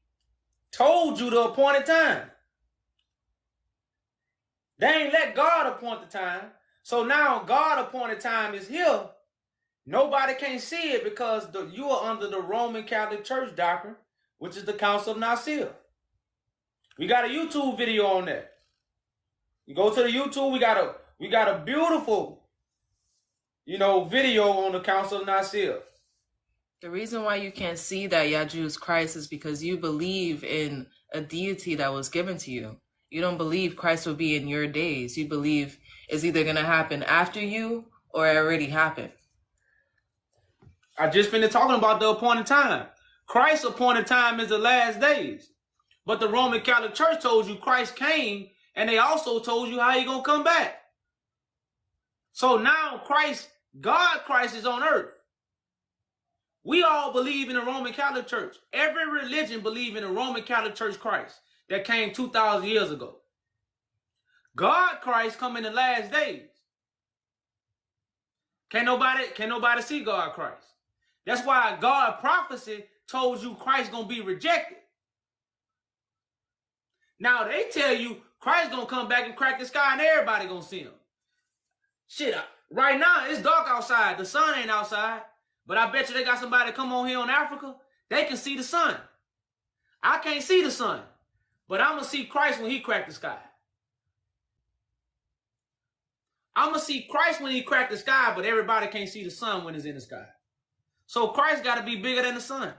told you the appointed time. They ain't let God appoint the time. So now God appointed time is here. Nobody can see it because you are under the Roman Catholic Church doctrine, which is the Council of Nicaea. We got a YouTube video on that. You go to the YouTube, we got a beautiful, video on the Council of Nicaea. The reason why you can't see that Yaju's Christ is because you believe in a deity that was given to you. You don't believe Christ will be in your days. You believe it's either going to happen after you or it already happened. I just finished talking about the appointed time. Christ's appointed time is the last days. But the Roman Catholic Church told you Christ came, and they also told you how he's going to come back. So now God Christ is on earth. We all believe in the Roman Catholic Church. Every religion believes in the Roman Catholic Church Christ that came 2,000 years ago. God Christ come in the last days. Can't nobody see God Christ. That's why God prophecy told you Christ gonna be rejected. Now they tell you Christ gonna come back and crack the sky and everybody gonna see him. Shit, right now it's dark outside. The sun ain't outside. But I bet you they got somebody come on here in Africa. They can see the sun. I can't see the sun. But I'm gonna see Christ when he crack the sky. I'm gonna see Christ when he crack the sky, but everybody can't see the sun when it's in the sky. So Christ got to be bigger than the sun.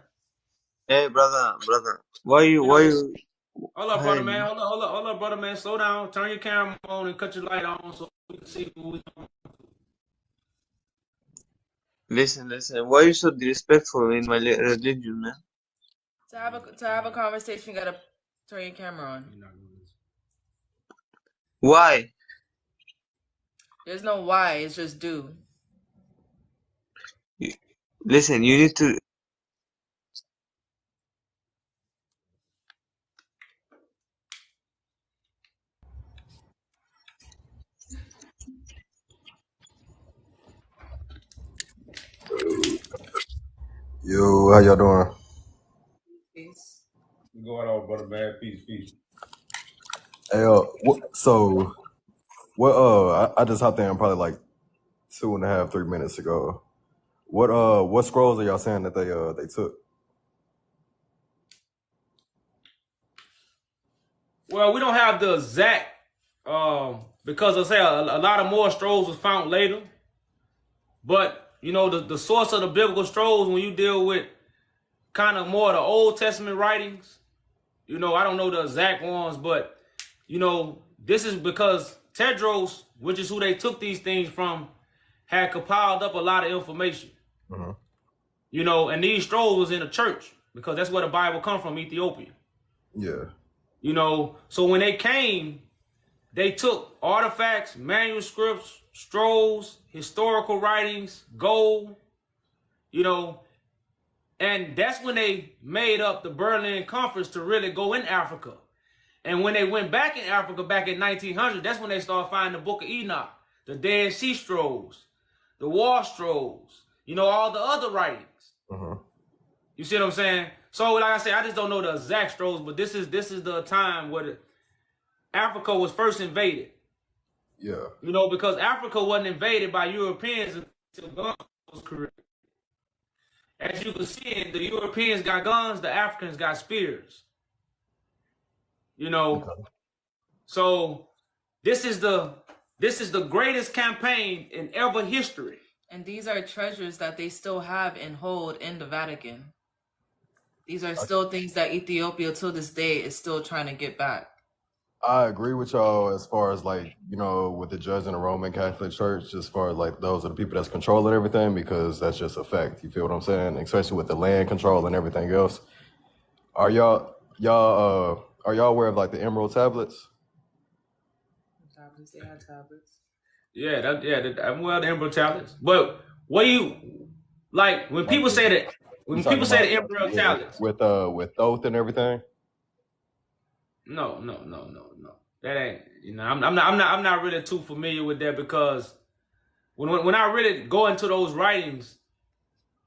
Hey, brother, why you? Hold up, brother man. Hold up, brother man. Slow down. Turn your camera on and cut your light on so we can see who we talking to. Listen. Why you so disrespectful in my religion, man? To have a conversation, you gotta turn your camera on. Why? There's no why. It's just do. Listen, you need to. Yo, how y'all doing? Peace. What's going on, brother man? Peace. Hey, I just hopped in probably like 2.5, 3 minutes ago. What scrolls are y'all saying that they took? Well, we don't have the exact, because I say a lot of more scrolls was found later. But, the source of the biblical scrolls, when you deal with kind of more of the Old Testament writings, I don't know the exact ones, but, this is because Tedros, which is who they took these things from, had compiled up a lot of information. Mm-hmm. And these scrolls was in a church. because that's where the Bible come from, Ethiopia. Yeah. You know, so when they came, they took artifacts, manuscripts, scrolls, historical writings, gold, you know, and that's when they made up the Berlin Conference to really go in Africa. And when they went back in Africa back in 1900, that's when they started finding the Book of Enoch, the Dead Sea Scrolls, the War Scrolls, you know, all the other writings. You see what I'm saying? So, like I said, I just don't know the exact scrolls, but this is the time where Africa was first invaded. Yeah. You know, because Africa wasn't invaded by Europeans until guns was created. As you can see, the Europeans got guns, the Africans got spears. You know, so this is the greatest campaign in ever history. And these are treasures that they still have and hold in the Vatican. These are still things that Ethiopia to this day is still trying to get back. I agree with y'all as far as like, you know, with the judge in the Roman Catholic Church, as far as like those are the people that's controlling everything, because that's just a fact. You feel what I'm saying? Especially with the land control and everything else. Are y'all aware of like the Emerald tablets? Tablets, they have tablets. Yeah, I'm aware of the Emerald tablets. But what do you like when people say that? When people say the Emerald tablets with Thoth and everything? No. That ain't, you know, I'm not really too familiar with that, because when I really go into those writings,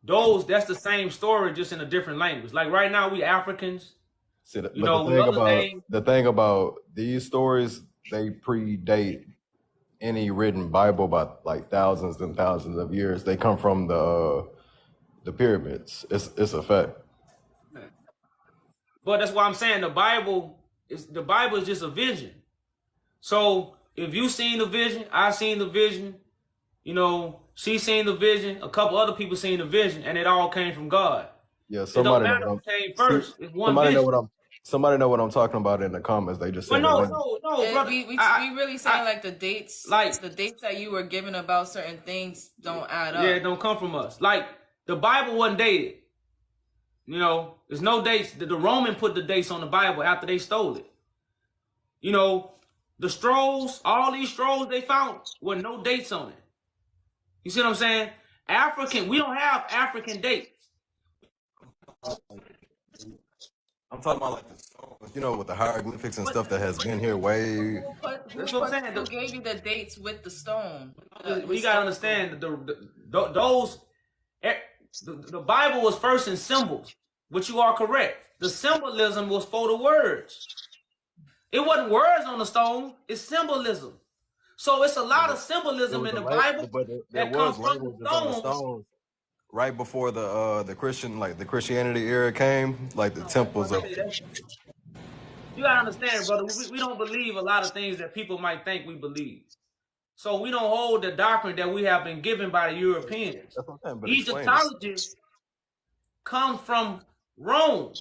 that's the same story, just in a different language. Like right now, we Africans. See, the thing about these stories, they predate any written Bible by like thousands and thousands of years. They come from the pyramids. It's a fact. But that's why I'm saying the Bible is just a vision. So if you seen the vision, I seen the vision, you know, she seen the vision, a couple other people seen the vision, and it all came from God. Yeah, somebody know what came first. It's one vision. Somebody know what I'm talking about in the comments. They just said no, brother. We really saying like the dates, like the dates that you were given about certain things don't add up. Yeah, it don't come from us. Like the Bible wasn't dated. You know, there's no dates. The Roman put the dates on the Bible after they stole it. You know, the scrolls, all these scrolls they found with no dates on it. You see what I'm saying? We don't have African dates. I'm talking about like the stones, you know, with the hieroglyphics and stuff that has been here way. Who gave you the dates with the stone? You gotta understand the Bible was first in symbols, but you are correct. The symbolism was for the words. It wasn't words on the stone, it's symbolism. So it's a lot of symbolism in the Bible that comes from the stones. Right before the Christianity era came, like the temples of. You gotta understand, brother. We don't believe a lot of things that people might think we believe. So we don't hold the doctrine that we have been given by the Europeans. That's what I'm saying, but Egyptology comes from Rome.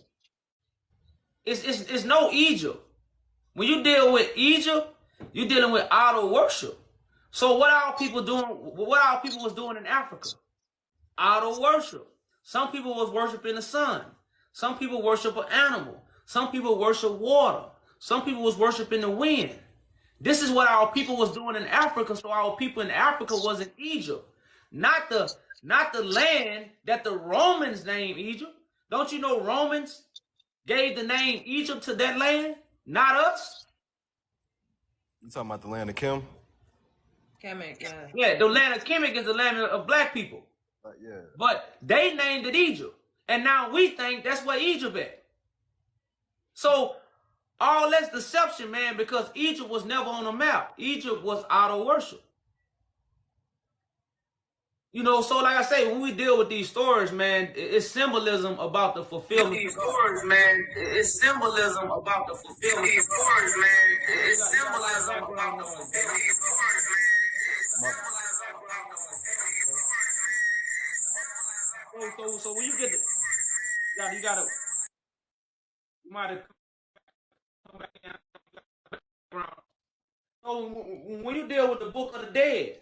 It's no Egypt. When you deal with Egypt, you're dealing with idol worship. So what our people doing? What our people was doing in Africa? Idol worship. Some people was worshiping the sun. Some people worship an animal. Some people worship water. Some people was worshiping the wind. This is what our people was doing in Africa. So our people in Africa was in Egypt, not the land that the Romans named Egypt. Don't you know Romans gave the name Egypt to that land, not us? You talking about the land of Kim? Kemet, yeah. Yeah, the land of Kemet is the land of black people. Yeah. But they named it Egypt. And now we think that's where Egypt at. So all that's deception, man, because Egypt was never on the map. Egypt was idol worship. You know, so like I say, when we deal with these stories, man, it's symbolism about the fulfillment. These stories, man, it's symbolism about the fulfillment. These stories, man, it's symbolism about the fulfillment. These stories, man, So when you get you might have come back in. So when you deal with the book of the dead,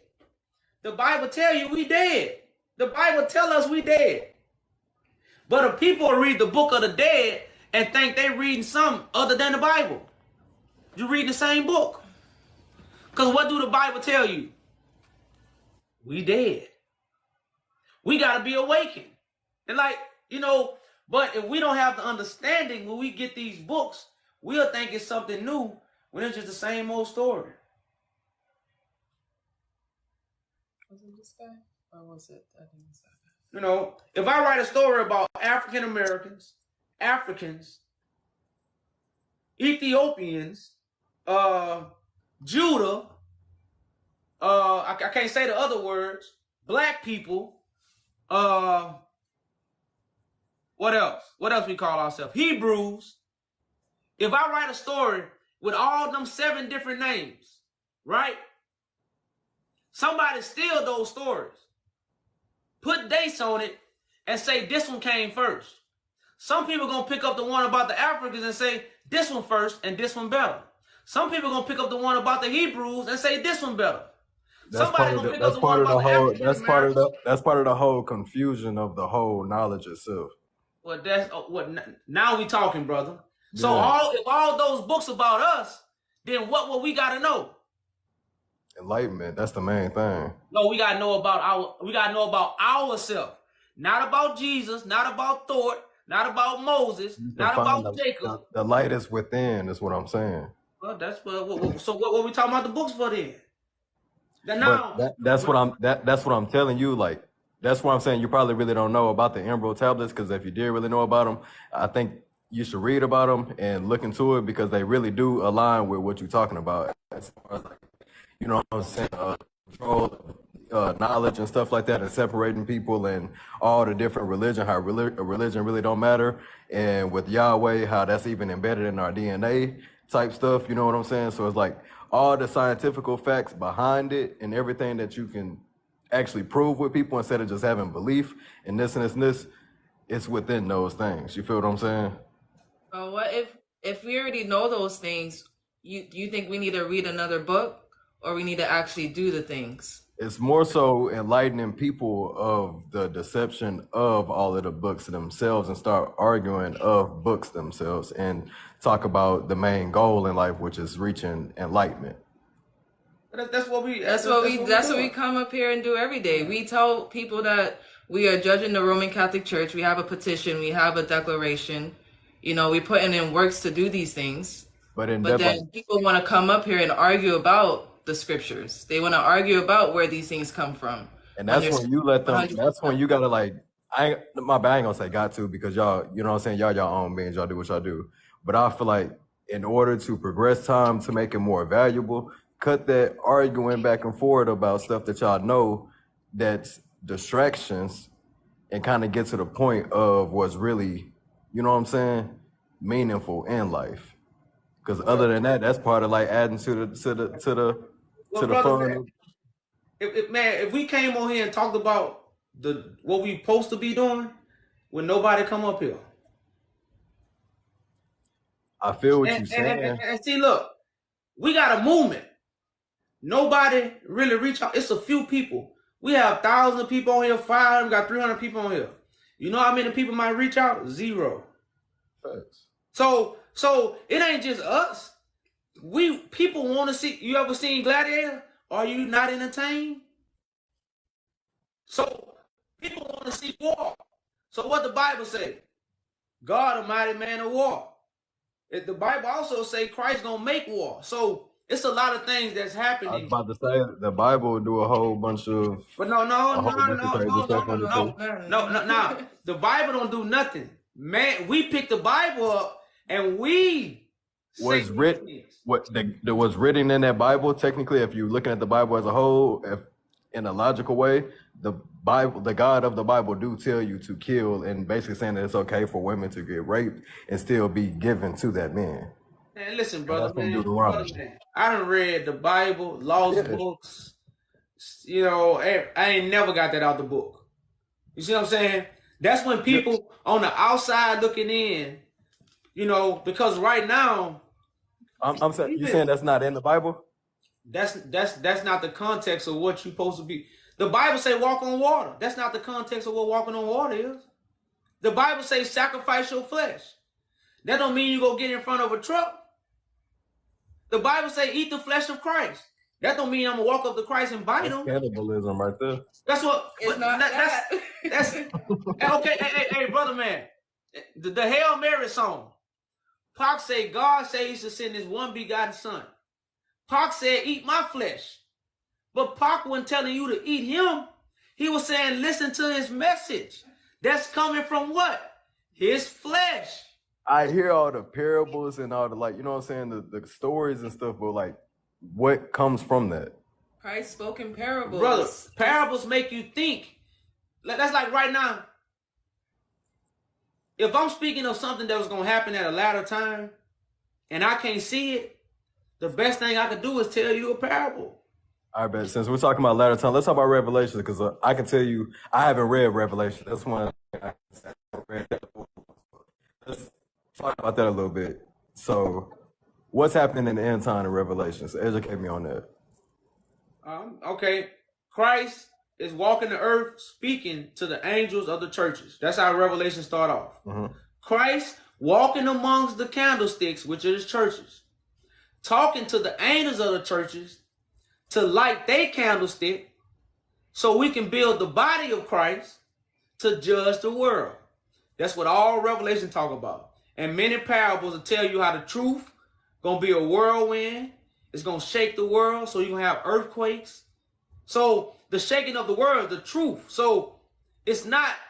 the Bible tell you we dead. The Bible tell us we dead. But if people read the Book of the Dead and think they reading something other than the Bible, you read the same book. Because what do the Bible tell you? We dead. We got to be awakened. And like, you know, but if we don't have the understanding when we get these books, we'll think it's something new when it's just the same old story. Was it this guy? Or was it? I think it's that guy. You know, if I write a story about African Americans, Africans, Ethiopians, Judah, I can't say the other words, black people, what else? What else we call ourselves? Hebrews. If I write a story with all them 7 different names, right? Somebody steal those stories, put dates on it, and say this one came first. Some people gonna pick up the one about the Africans and say this one first and this one better. Some people gonna pick up the one about the Hebrews and say this one better. That's part of the, that's part of the whole that's part of the whole confusion of the whole knowledge itself. Well, that's what now we talking, brother. So if all those books about us, then what will we gotta know? Enlightenment. That's the main thing. No, we gotta know about ourselves, not about Jesus, not about Thor, not about Moses, not about Jacob. The light is within. Is what I'm saying. Well, that's so what we talking about the books for then? That's what I'm telling you. Like, that's what I'm saying. You probably really don't know about the Emerald tablets, because if you did really know about them, I think you should read about them and look into it, because they really do align with what you're talking about. As far as, like, you know what I'm saying? Control, knowledge and stuff like that, and separating people and all the different religion, how religion really don't matter. And with Yahweh, how that's even embedded in our DNA type stuff. You know what I'm saying? So it's like all the scientific facts behind it and everything that you can actually prove with people instead of just having belief in this and this and this. It's within those things. You feel what I'm saying? What if we already know those things? You think we need to read another book, or we need to actually do the things? It's more so enlightening people of the deception of all of the books themselves, and start arguing of books themselves, and talk about the main goal in life, which is reaching enlightenment. That's what we come up here and do every day. We tell people that we are judging the Roman Catholic Church. We have a petition. We have a declaration. You know, we're putting in works to do these things. But then people want to come up here and argue about the scriptures. They want to argue about where these things come from. And that's when you let them, that's when you got to, like, I ain't gonna say got to, because y'all, you know what I'm saying, y'all own beings, y'all do what y'all do. But I feel like in order to progress time, to make it more valuable, cut that arguing back and forth about stuff that y'all know that's distractions, and kind of get to the point of what's really, you know what I'm saying, meaningful in life. Because other than that, that's part of like adding to the fun. If we came on here and talked about what we supposed to be doing, would nobody come up here? I feel what you're saying. And see, look, we got a movement. Nobody really reach out. It's a few people. We have 1,000 people on here, 500, we got 300 people on here. You know how many people might reach out? 0. Thanks. So it ain't just us. People want to see. You ever seen Gladiator? Are you not entertained? So people want to see war. So what the Bible say? God, a mighty man of war. The Bible also say Christ gonna make war. So it's a lot of things that's happening. I was about to say the Bible do a whole bunch of. But no. The Bible don't do nothing. Man, we pick the Bible up and we was written. There was written in that Bible. Technically, if you're looking at the Bible as a whole, in a logical way, the Bible, the God of the Bible, do tell you to kill, and basically saying that it's okay for women to get raped and still be given to that man. Man, listen, brother, I done read the Bible, lost books. You know, I ain't never got that out the book. You see what I'm saying? That's when people on the outside looking in, you know, because right now, I'm saying, you saying that's not in the Bible? That's not the context of what you're supposed to be. The Bible say walk on water. That's not the context of what walking on water is. The Bible says sacrifice your flesh. That don't mean you go get in front of a truck. The Bible say eat the flesh of Christ. That don't mean I'm gonna walk up to Christ and bite him. Cannibalism right there. That's what. It's not that's okay. Hey, brother man, the Hail Mary song. Pac said God said He should send His one begotten Son. Pac said eat my flesh, but Pac wasn't telling you to eat him. He was saying listen to his message. That's coming from what? His flesh. I hear all the parables and all the, like, you know what I'm saying, the stories and stuff, but like, what comes from that? Christ spoke in parables. Brother, parables make you think. That's like right now. If I'm speaking of something that was going to happen at a later time and I can't see it, the best thing I can do is tell you a parable. All right, but since we're talking about latter time, let's talk about Revelation, because I can tell you, I haven't read Revelation. That's one I haven't read that before. Let's talk about that a little bit. So, what's happening in the end time of Revelation? So educate me on that. Okay. Christ is walking the earth speaking to the angels of the churches. That's how Revelation start off. Mm-hmm. Christ walking amongst the candlesticks, which are his churches, talking to the angels of the churches to light their candlestick so we can build the body of Christ to judge the world. That's what all Revelation talk about. And many parables will tell you how the truth gonna be a whirlwind. It's gonna shake the world, so you're gonna have earthquakes. So the shaking of the world is the truth. So it's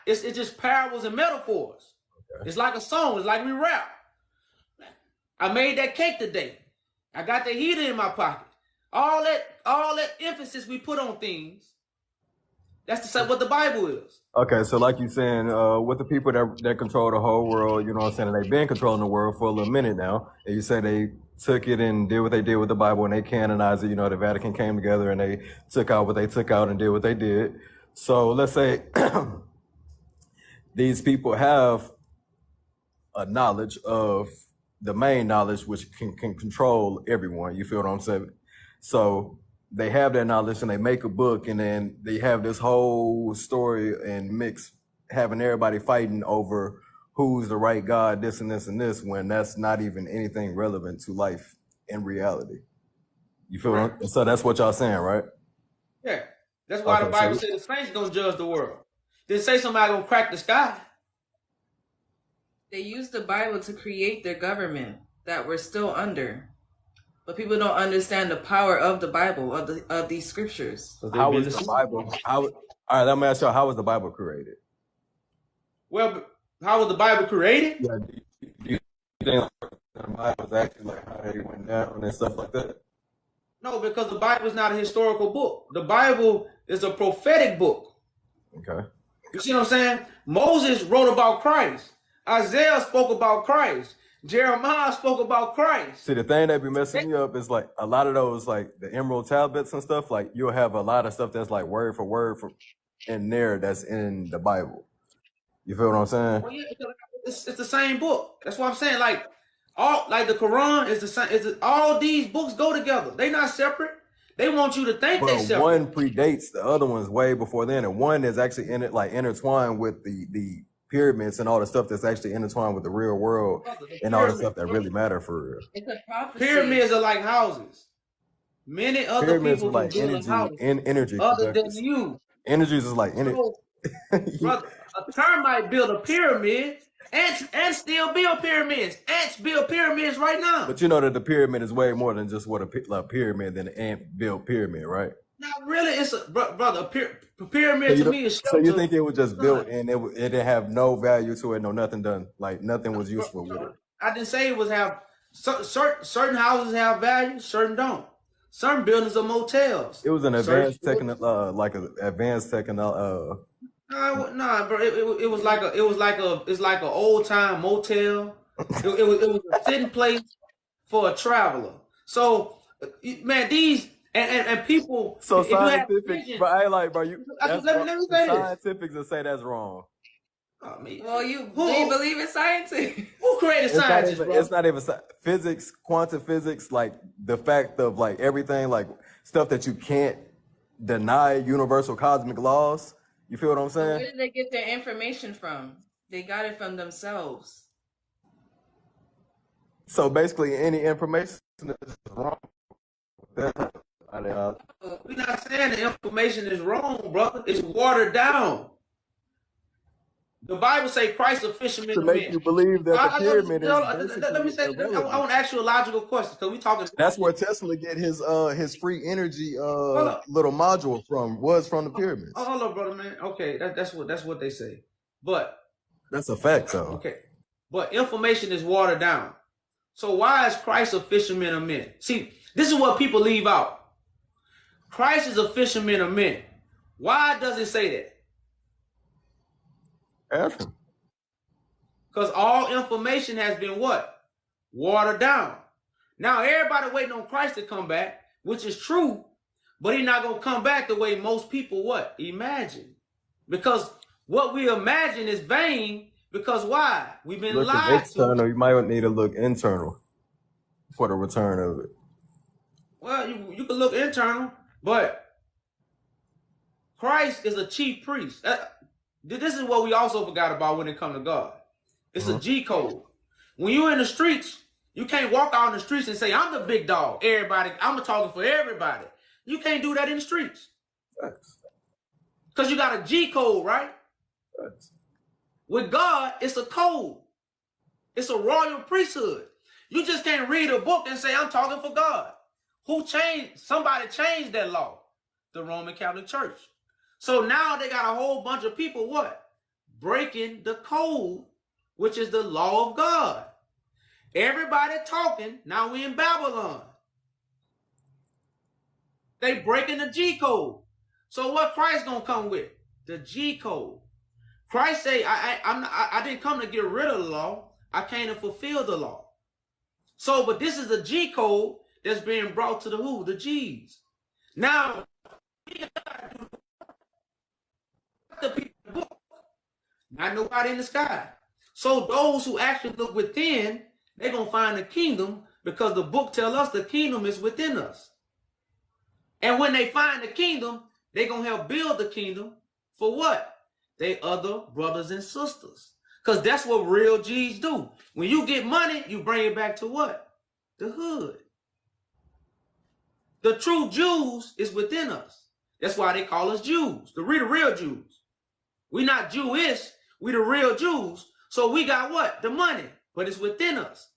just parables and metaphors. Okay. It's like a song, it's like we rap. I made that cake today. I got the heater in my pocket. All that emphasis we put on things, that's what the Bible is. Okay, so like you're saying, with the people that control the whole world, you know what I'm saying, they've been controlling the world for a little minute now, and you say they took it and did what they did with the Bible and they canonized it, you know, the Vatican came together and they took out what they took out and did what they did. So let's say these people have a knowledge of the main knowledge, which can control everyone, you feel what I'm saying? So they have that knowledge and they make a book, and then they have this whole story and mix, having everybody fighting over who's the right God, this and this and this, when that's not even anything relevant to life in reality. You feel right. So that's what y'all saying, right? Yeah. That's why the Bible says the saints gonna judge the world. Didn't say somebody gonna crack the sky. They used the Bible to create their government that we're still under. But people don't understand the power of the Bible, of these scriptures. So how is the Bible? All right, let me ask y'all, how was the Bible created? Well, how was the Bible created? Yeah, do you think the Bible was actually like how they went down and stuff like that? No, because the Bible is not a historical book. The Bible is a prophetic book. Okay. You see what I'm saying? Moses wrote about Christ. Isaiah spoke about Christ. Jeremiah spoke about Christ. See, the thing that be messing me up is like a lot of those, like the emerald tablets and stuff, like you'll have a lot of stuff that's like word for word in there that's in the Bible. You feel what I'm saying? Well, yeah, it's the same book. That's what I'm saying. Like the Quran is the same. All these books go together. They're not separate. They want you to think they're separate. One predates the other ones way before then, and one is actually in it, like intertwined with the pyramids and all the stuff that's actually intertwined with the real world and all the stuff that really matter for real. It's a prophecy. Pyramids are like houses. Many other pyramids people are like energy other than you. Energies is like energy. Brother, a termite build a pyramid. Ants still build pyramids. Ants build pyramids right now. But you know that the pyramid is way more than just what a pyramid than an ant built pyramid, right? Not really. It's a brother. A pyramid to me is shelter. So you think it was just built and it didn't have no value to it, no nothing done, like nothing was useful with it. I didn't say it was have certain houses have value, certain don't. Certain buildings are motels. It was an advanced advanced technology. Nah, bro. It was like an old time motel. it was a sitting place for a traveler. So, man, these. And people, so scientific, but I like, bro. Let me say scientifics will say that's wrong. Well, do you believe in science? Who created science? It's not even physics, quantum physics, like the fact of like everything, like stuff that you can't deny, universal cosmic laws. You feel what I'm saying? Where did they get their information from? They got it from themselves. So basically, any information is wrong. We're not saying the information is wrong, brother. It's watered down. The Bible say Christ a fisherman To of make men. you believe that the pyramid is Let me say, I irrelevant. want to ask you a logical question because we talking. That's where Tesla get his free energy Hold little module from the pyramids. hold up, brother, man. Okay, that's what they say. But That's a fact, though. okay, but information is watered down. So why is Christ a fisherman of men? See, this is what people leave out. Christ is a fisherman of men. Why does it say that? Ask him. Because all information has been what? Watered down. Now everybody waiting on Christ to come back, which is true, but he's not going to come back the way most people what? Imagine. Because what we imagine is vain, because why? We've been Looking lied external, to. you might need to look internal for the return of it. Well, you can look internal, but Christ is a chief priest. This is what we also forgot about when it comes to God. It's a G code. When you're in the streets, you can't walk out in the streets and say, I'm the big dog. Everybody, I'm talking for everybody. You can't do that in the streets. Because you got a G code, right? With God, it's a code. It's a royal priesthood. You just can't read a book and say, I'm talking for God. Who changed? Somebody changed that law. The Roman Catholic Church. So now they got a whole bunch of people, what? Breaking the code, which is the law of God. Everybody talking, now we in Babylon. They breaking the G code. So what Christ gonna come with? The G code. Christ say, I didn't come to get rid of the law. I came to fulfill the law. So, but this is a G code that's being brought to the who? The G's. Now, the people, not nobody in the sky. So those who actually look within, they're going to find the kingdom, because the book tells us the kingdom is within us. And when they find the kingdom, they're going to help build the kingdom for what? They other brothers and sisters. Because that's what real G's do. When you get money, you bring it back to what? The hood. The true Jews is within us. That's why they call us Jews. The real Jews. We're not Jewish. We the real Jews. So we got what? The money. But it's within us.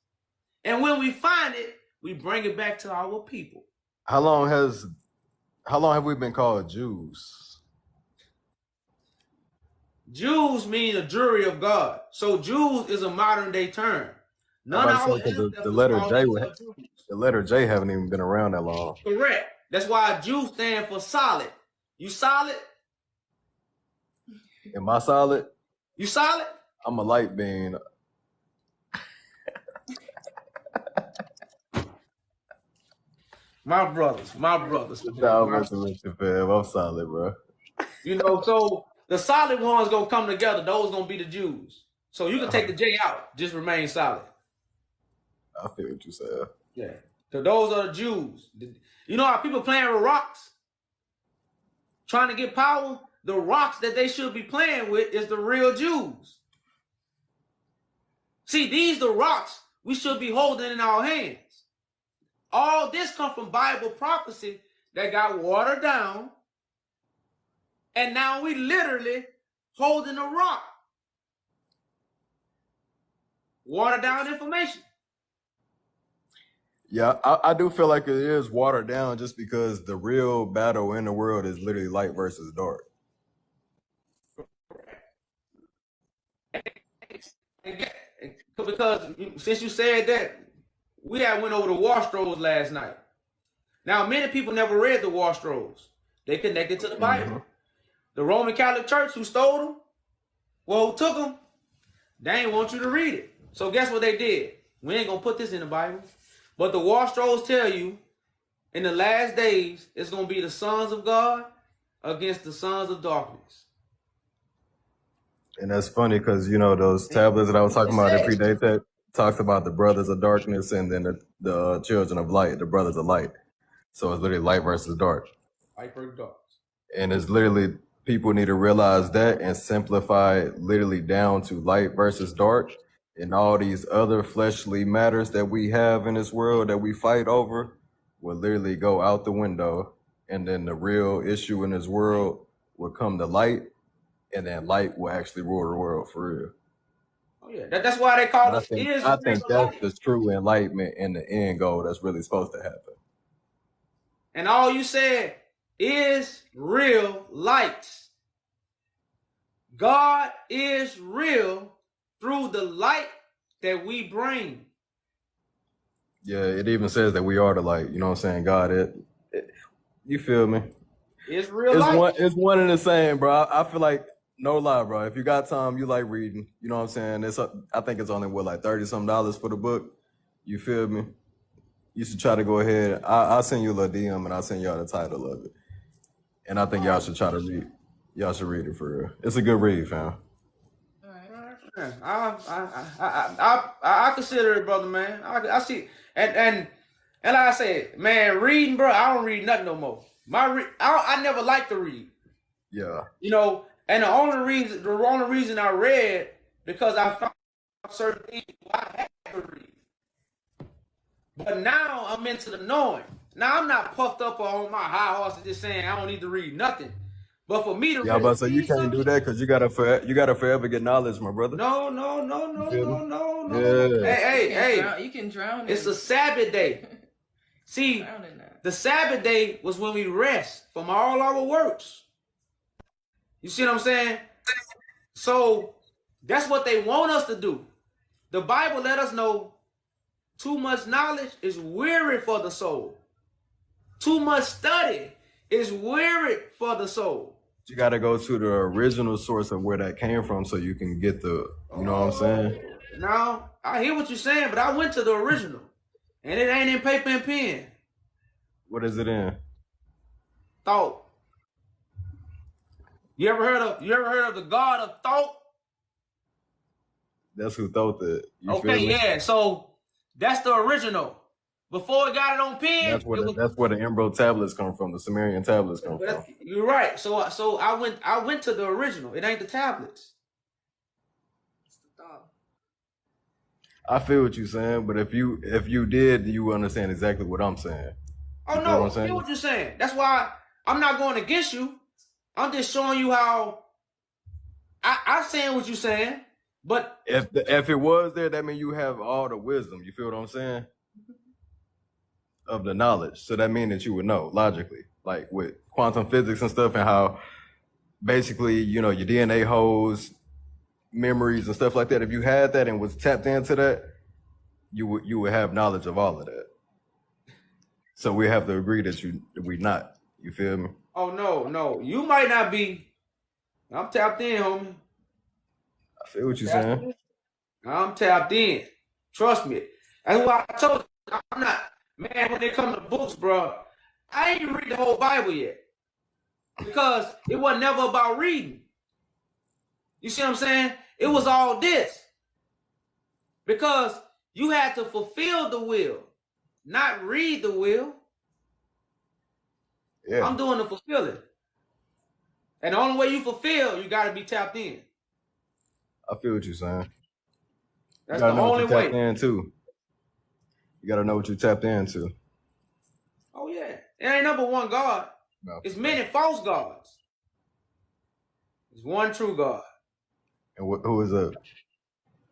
And when we find it, we bring it back to our people. How long have we been called Jews? Jews mean a jury of God. So Jews is a modern day term. None of our the letter J haven't even been around that long. Correct. That's why Jew stand for solid. You solid? Am I solid? You solid? I'm a light being. My brothers. I'm solid, bro. You know, so the solid ones gonna come together. Those gonna be the Jews. So you can take the J out. Just remain solid. I feel what you said. Yeah. So those are the Jews. You know how people playing with rocks? Trying to get power? The rocks that they should be playing with is the real Jews. See, these the rocks we should be holding in our hands. All this come from Bible prophecy that got watered down. And now we literally holding a rock. Watered down information. Yeah, I do feel like it is watered down just because the real battle in the world is literally light versus dark. Because since you said that, we had went over the War Scrolls last night. Now, many people never read the War Scrolls. They connected to the Bible. Mm-hmm. The Roman Catholic Church, who stole them, well, who took them, they ain't want you to read it. So guess what they did? We ain't going to put this in the Bible. But the War Scrolls tell you, in the last days, it's going to be the sons of God against the sons of darkness. And that's funny because, you know, those tablets that I was talking about that predate that talks about the brothers of darkness and then the children of light, the brothers of light. So it's literally light versus dark. Light versus dark. And it's literally people need to realize that and simplify it literally down to light versus dark, and all these other fleshly matters that we have in this world that we fight over will literally go out the window, and then the real issue in this world will come to light, and then light will actually rule the world for real. Oh yeah, that's why they call us I think that's Israelites. the true enlightenment and the end goal that's really supposed to happen. And all you said is real lights. God is real through the light that we bring. Yeah, it even says that we are the light. You know what I'm saying? God, you feel me? It's real light. It's one and the same, bro. I feel like, no lie, bro. If you got time, you like reading. You know what I'm saying? I think it's only like $30-some for the book. You feel me? You should try to go ahead. I'll send you a little DM and I'll send y'all the title of it. And I think y'all should try to read. Y'all should read it for real. It's a good read, fam. I consider it, brother, man. I see, and like I said, man, reading, bro. I don't read nothing no more. I never liked to read. Yeah. You know, and the only reason I read because I found certain things I had to read. But now I'm into the knowing. Now I'm not puffed up on my high horse and just saying I don't need to read nothing. But for me to Yeah, but so you can't do that because you gotta forever get knowledge, my brother. No. Yeah. Hey. You can drown. It's a Sabbath day. See, the Sabbath day was when we rest from all our works. You see what I'm saying? So that's what they want us to do. The Bible let us know too much knowledge is weary for the soul. Too much study is weary for the soul. You got to go to the original source of where that came from so you can get the, you know what I'm saying? Now, I hear what you're saying, but I went to the original. And it ain't in paper and pen. What is it in? Thought. You ever heard of the God of thought? That's who thought that. You Okay, feel me? yeah. So that's the original. Before it got it on pen, that's where the Emerald tablets come from. The Sumerian tablets come from. You're right. So I went to the original. It ain't the tablets. It's the thought. I feel what you're saying, but if you did, you would understand exactly what I'm saying. Oh no, I feel what you're saying. That's why I'm not going against you. I'm just showing you how I'm saying what you're saying. But if it was there, that means you have all the wisdom. You feel what I'm saying? Of the knowledge. So that means that you would know logically, like with quantum physics and stuff, and how basically, you know, your DNA holds memories and stuff like that. If you had that and was tapped into that, you would have knowledge of all of that. So we have to agree that we not. You feel me? Oh no. You might not be. I'm tapped in, homie. I feel what you're saying. I'm tapped in. Trust me. That's why I told you I'm not, man, when it comes to books, bro, I ain't read the whole Bible yet. Because it was never about reading. You see what I'm saying? It was all this. Because you had to fulfill the will, not read the will. Yeah. I'm doing the fulfilling. And the only way you fulfill, you got to be tapped in. I feel what you're saying. That's the only way. You got to know what you tapped into. Oh, yeah. It ain't number one God. No. It's many false gods. There's one true God. And who is that?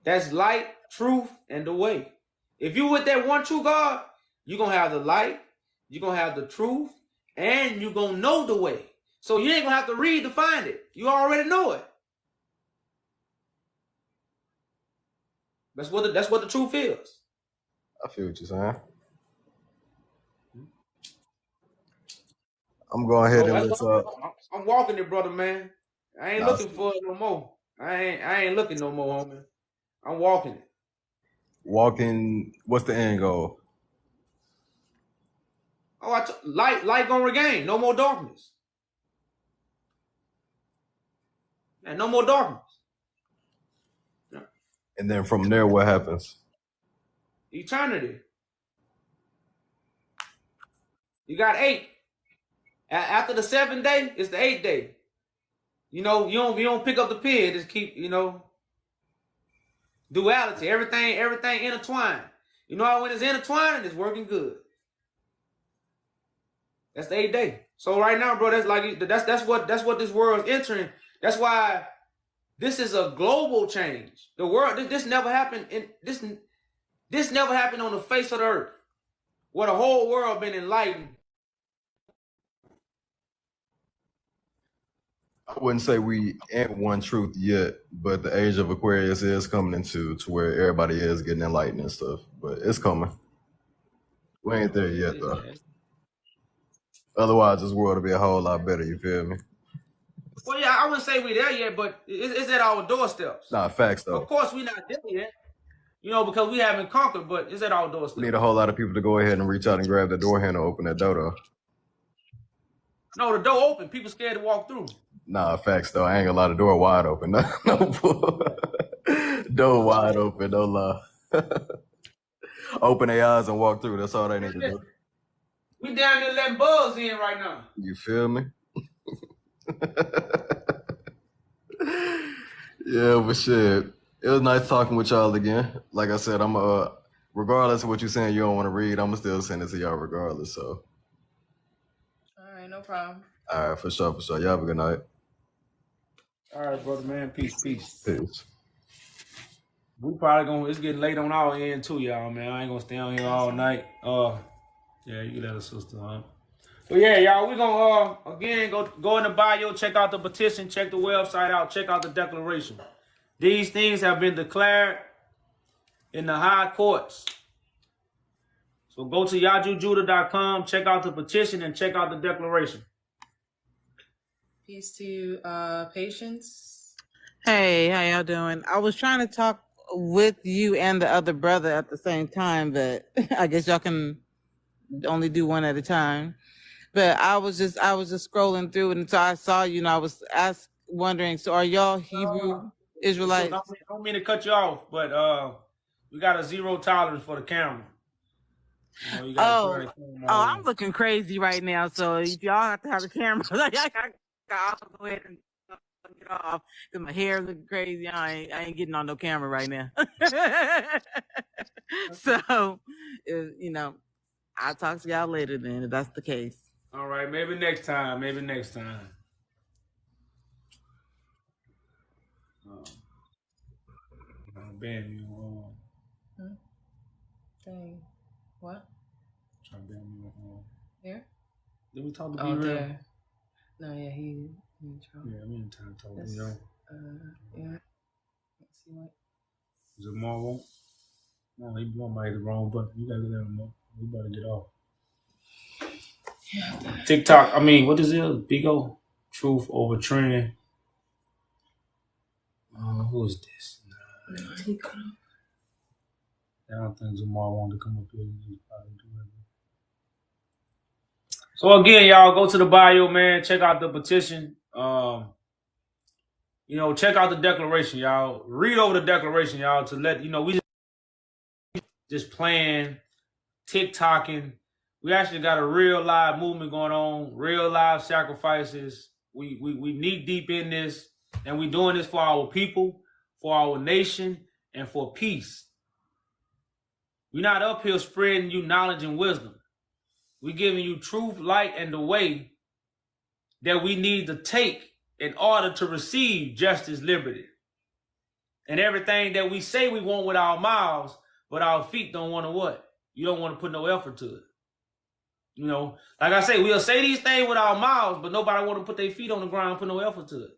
That's light, truth, and the way. If you with that one true God, you're going to have the light, you're going to have the truth, and you're going to know the way. So you ain't going to have to read to find it. You already know it. That's what the truth is. I feel what you're saying. I'm going ahead and I'm walking it, brother, man. I ain't looking for it no more. I ain't looking no more, homie. I'm walking it. Walking, what's the end goal? Oh, light gonna regain. No more darkness. And no more darkness. Yeah. And then from there, what happens? Eternity. You got 8. After the 7th day, it's the 8th day. You don't pick up the pen. Just keep, duality. Everything intertwined. You know how when it's intertwined, it's working good. That's the 8th day. So right now, bro, that's what this world is entering. That's why this is a global change. The world, this never happened this never happened on the face of the earth, where the whole world been enlightened. I wouldn't say we ain't one truth yet, but the age of Aquarius is coming into to where everybody is getting enlightened and stuff. But it's coming. We ain't there yet though. Otherwise, this world will be a whole lot better. You feel me? Well, yeah, I wouldn't say we there yet, but it's at our doorsteps. Nah, facts though. Of course, we not there yet. Because we haven't conquered, but it's at our doorsteps. We need a whole lot of people to go ahead and reach out and grab the door handle, open that door though. No, the door open. People scared to walk through. Nah, facts though. I ain't gonna lie, the door wide open. Door wide open, don't lie. Open their eyes and walk through. That's all they need to do. We down there letting bugs in right now. You feel me? Yeah, but shit. It was nice talking with y'all again. Like I said, I'm regardless of what you're saying you don't want to read, I'm still send it to y'all regardless. So All right, no problem. all right, for sure. Y'all have a good night. All right, brother, man. Peace. Peace. We probably it's getting late on our end too, y'all, man. I ain't gonna stay on here all night. Yeah, you let us, sister, huh? But yeah, y'all, we gonna again go in the bio, check out the petition, check the website out, check out the declaration. These things have been declared in the high courts. So go to yajujudah.com, check out the petition, and check out the declaration. Peace to Patience. Hey, how y'all doing? I was trying to talk with you and the other brother at the same time, but I guess y'all can only do one at a time. But I was just scrolling through, and so I saw you, and I was wondering. So are y'all Hebrew Israelites? I don't mean to cut you off, but we got a zero tolerance for the camera. You Oh, I'm looking crazy right now. So if y'all have to have the camera, I'll go ahead and get off because my hair looking crazy. I ain't getting on no camera right now. So, I'll talk to y'all later then if that's the case. All right, maybe next time. Ban you. Dang. What? Try to ban you. There? Did we talk to Oh, B-Real? there. No, yeah, he in trouble. Yeah, we in time to talk to That's, him. yeah. Let's see what. Is it Marvel? No, he might hit the wrong button. You gotta let him know. We better get off. Yeah. TikTok, what is it? Big O? Truth over trend. Who is this? He cut off. I don't think Jamal wanted to come up here. So again, y'all, go to the bio, man. Check out the petition. Check out the declaration, y'all. Read over the declaration, y'all, to let we just playing, TikToking. We actually got a real live movement going on, real live sacrifices. We knee deep in this, and we doing this for our people, for our nation, and for peace. We're not up here spreading you knowledge and wisdom. We're giving you truth, light, and the way that we need to take in order to receive justice, liberty, and everything that we say we want with our mouths, but our feet don't want to what? You don't want to put no effort to it. Like I say, we'll say these things with our mouths, but nobody want to put their feet on the ground and put no effort to it.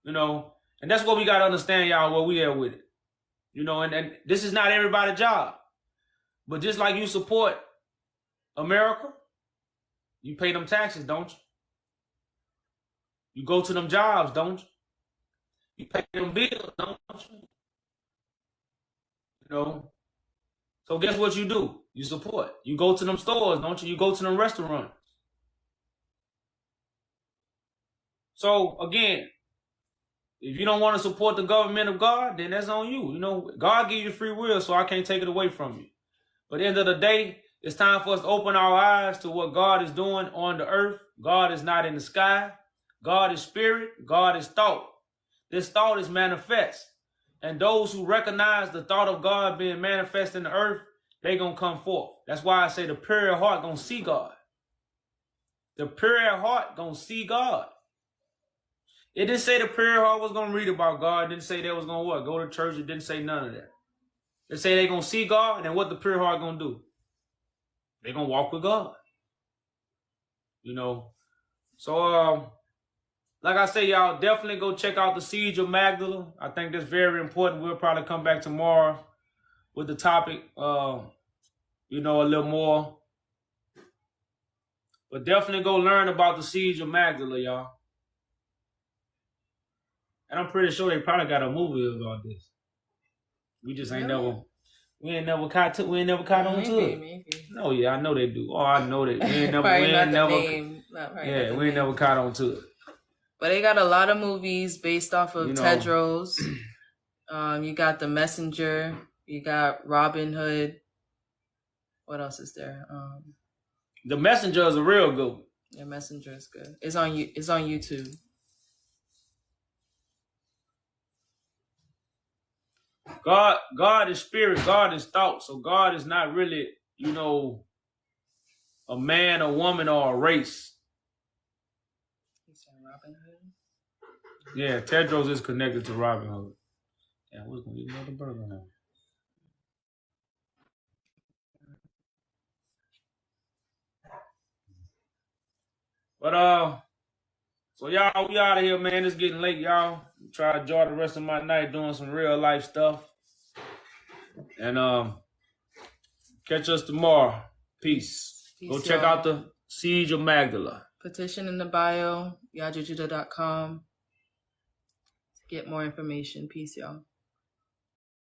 And that's what we got to understand, y'all, where we at with it. And this is not everybody's job. But just like you support America, you pay them taxes, don't you? You go to them jobs, don't you? You pay them bills, don't you? So guess what you do? You support. You go to them stores, don't you? You go to them restaurants. So again, if you don't want to support the government of God, then that's on you. God gave you free will, so I can't take it away from you. But at the end of the day, it's time for us to open our eyes to what God is doing on the earth. God is not in the sky. God is spirit, God is thought. This thought is manifest. And those who recognize the thought of God being manifest in the earth, they gonna come forth. That's why I say the pure heart gonna see God. The pure heart gonna see God. It didn't say the pure heart was gonna read about God. It didn't say they was gonna what? Go to church. It didn't say none of that. It say they gonna see God, and then what the pure heart gonna do? They gonna walk with God. You know. So like I say, y'all definitely go check out the Siege of Magdala. I think that's very important. We'll probably come back tomorrow with the topic, you know, a little more. But definitely go learn about the Siege of Magdala, y'all. And I'm pretty sure they probably got a movie about this. We just ain't never caught on to it. Maybe. No, yeah, I know they do. Oh, I know they. We ain't never. We ain't never caught on to it. But they got a lot of movies based off of Tedros. You got The Messenger. You got Robin Hood. What else is there? The Messenger is a real good one. Yeah, Messenger is good. It's on YouTube. God is spirit. God is thought. So God is not really, you know, a man, a woman, or a race. Robin Hood? Yeah, Tedros is connected to Robin Hood. Yeah, we're gonna eat another burger now. But so y'all, we out of here, man. It's getting late, y'all. Try to enjoy the rest of my night doing some real life stuff. And catch us tomorrow. Peace. Go check out the Siege of Magdala. Petition in the bio, yajajuda.com. Get more information. Peace, y'all.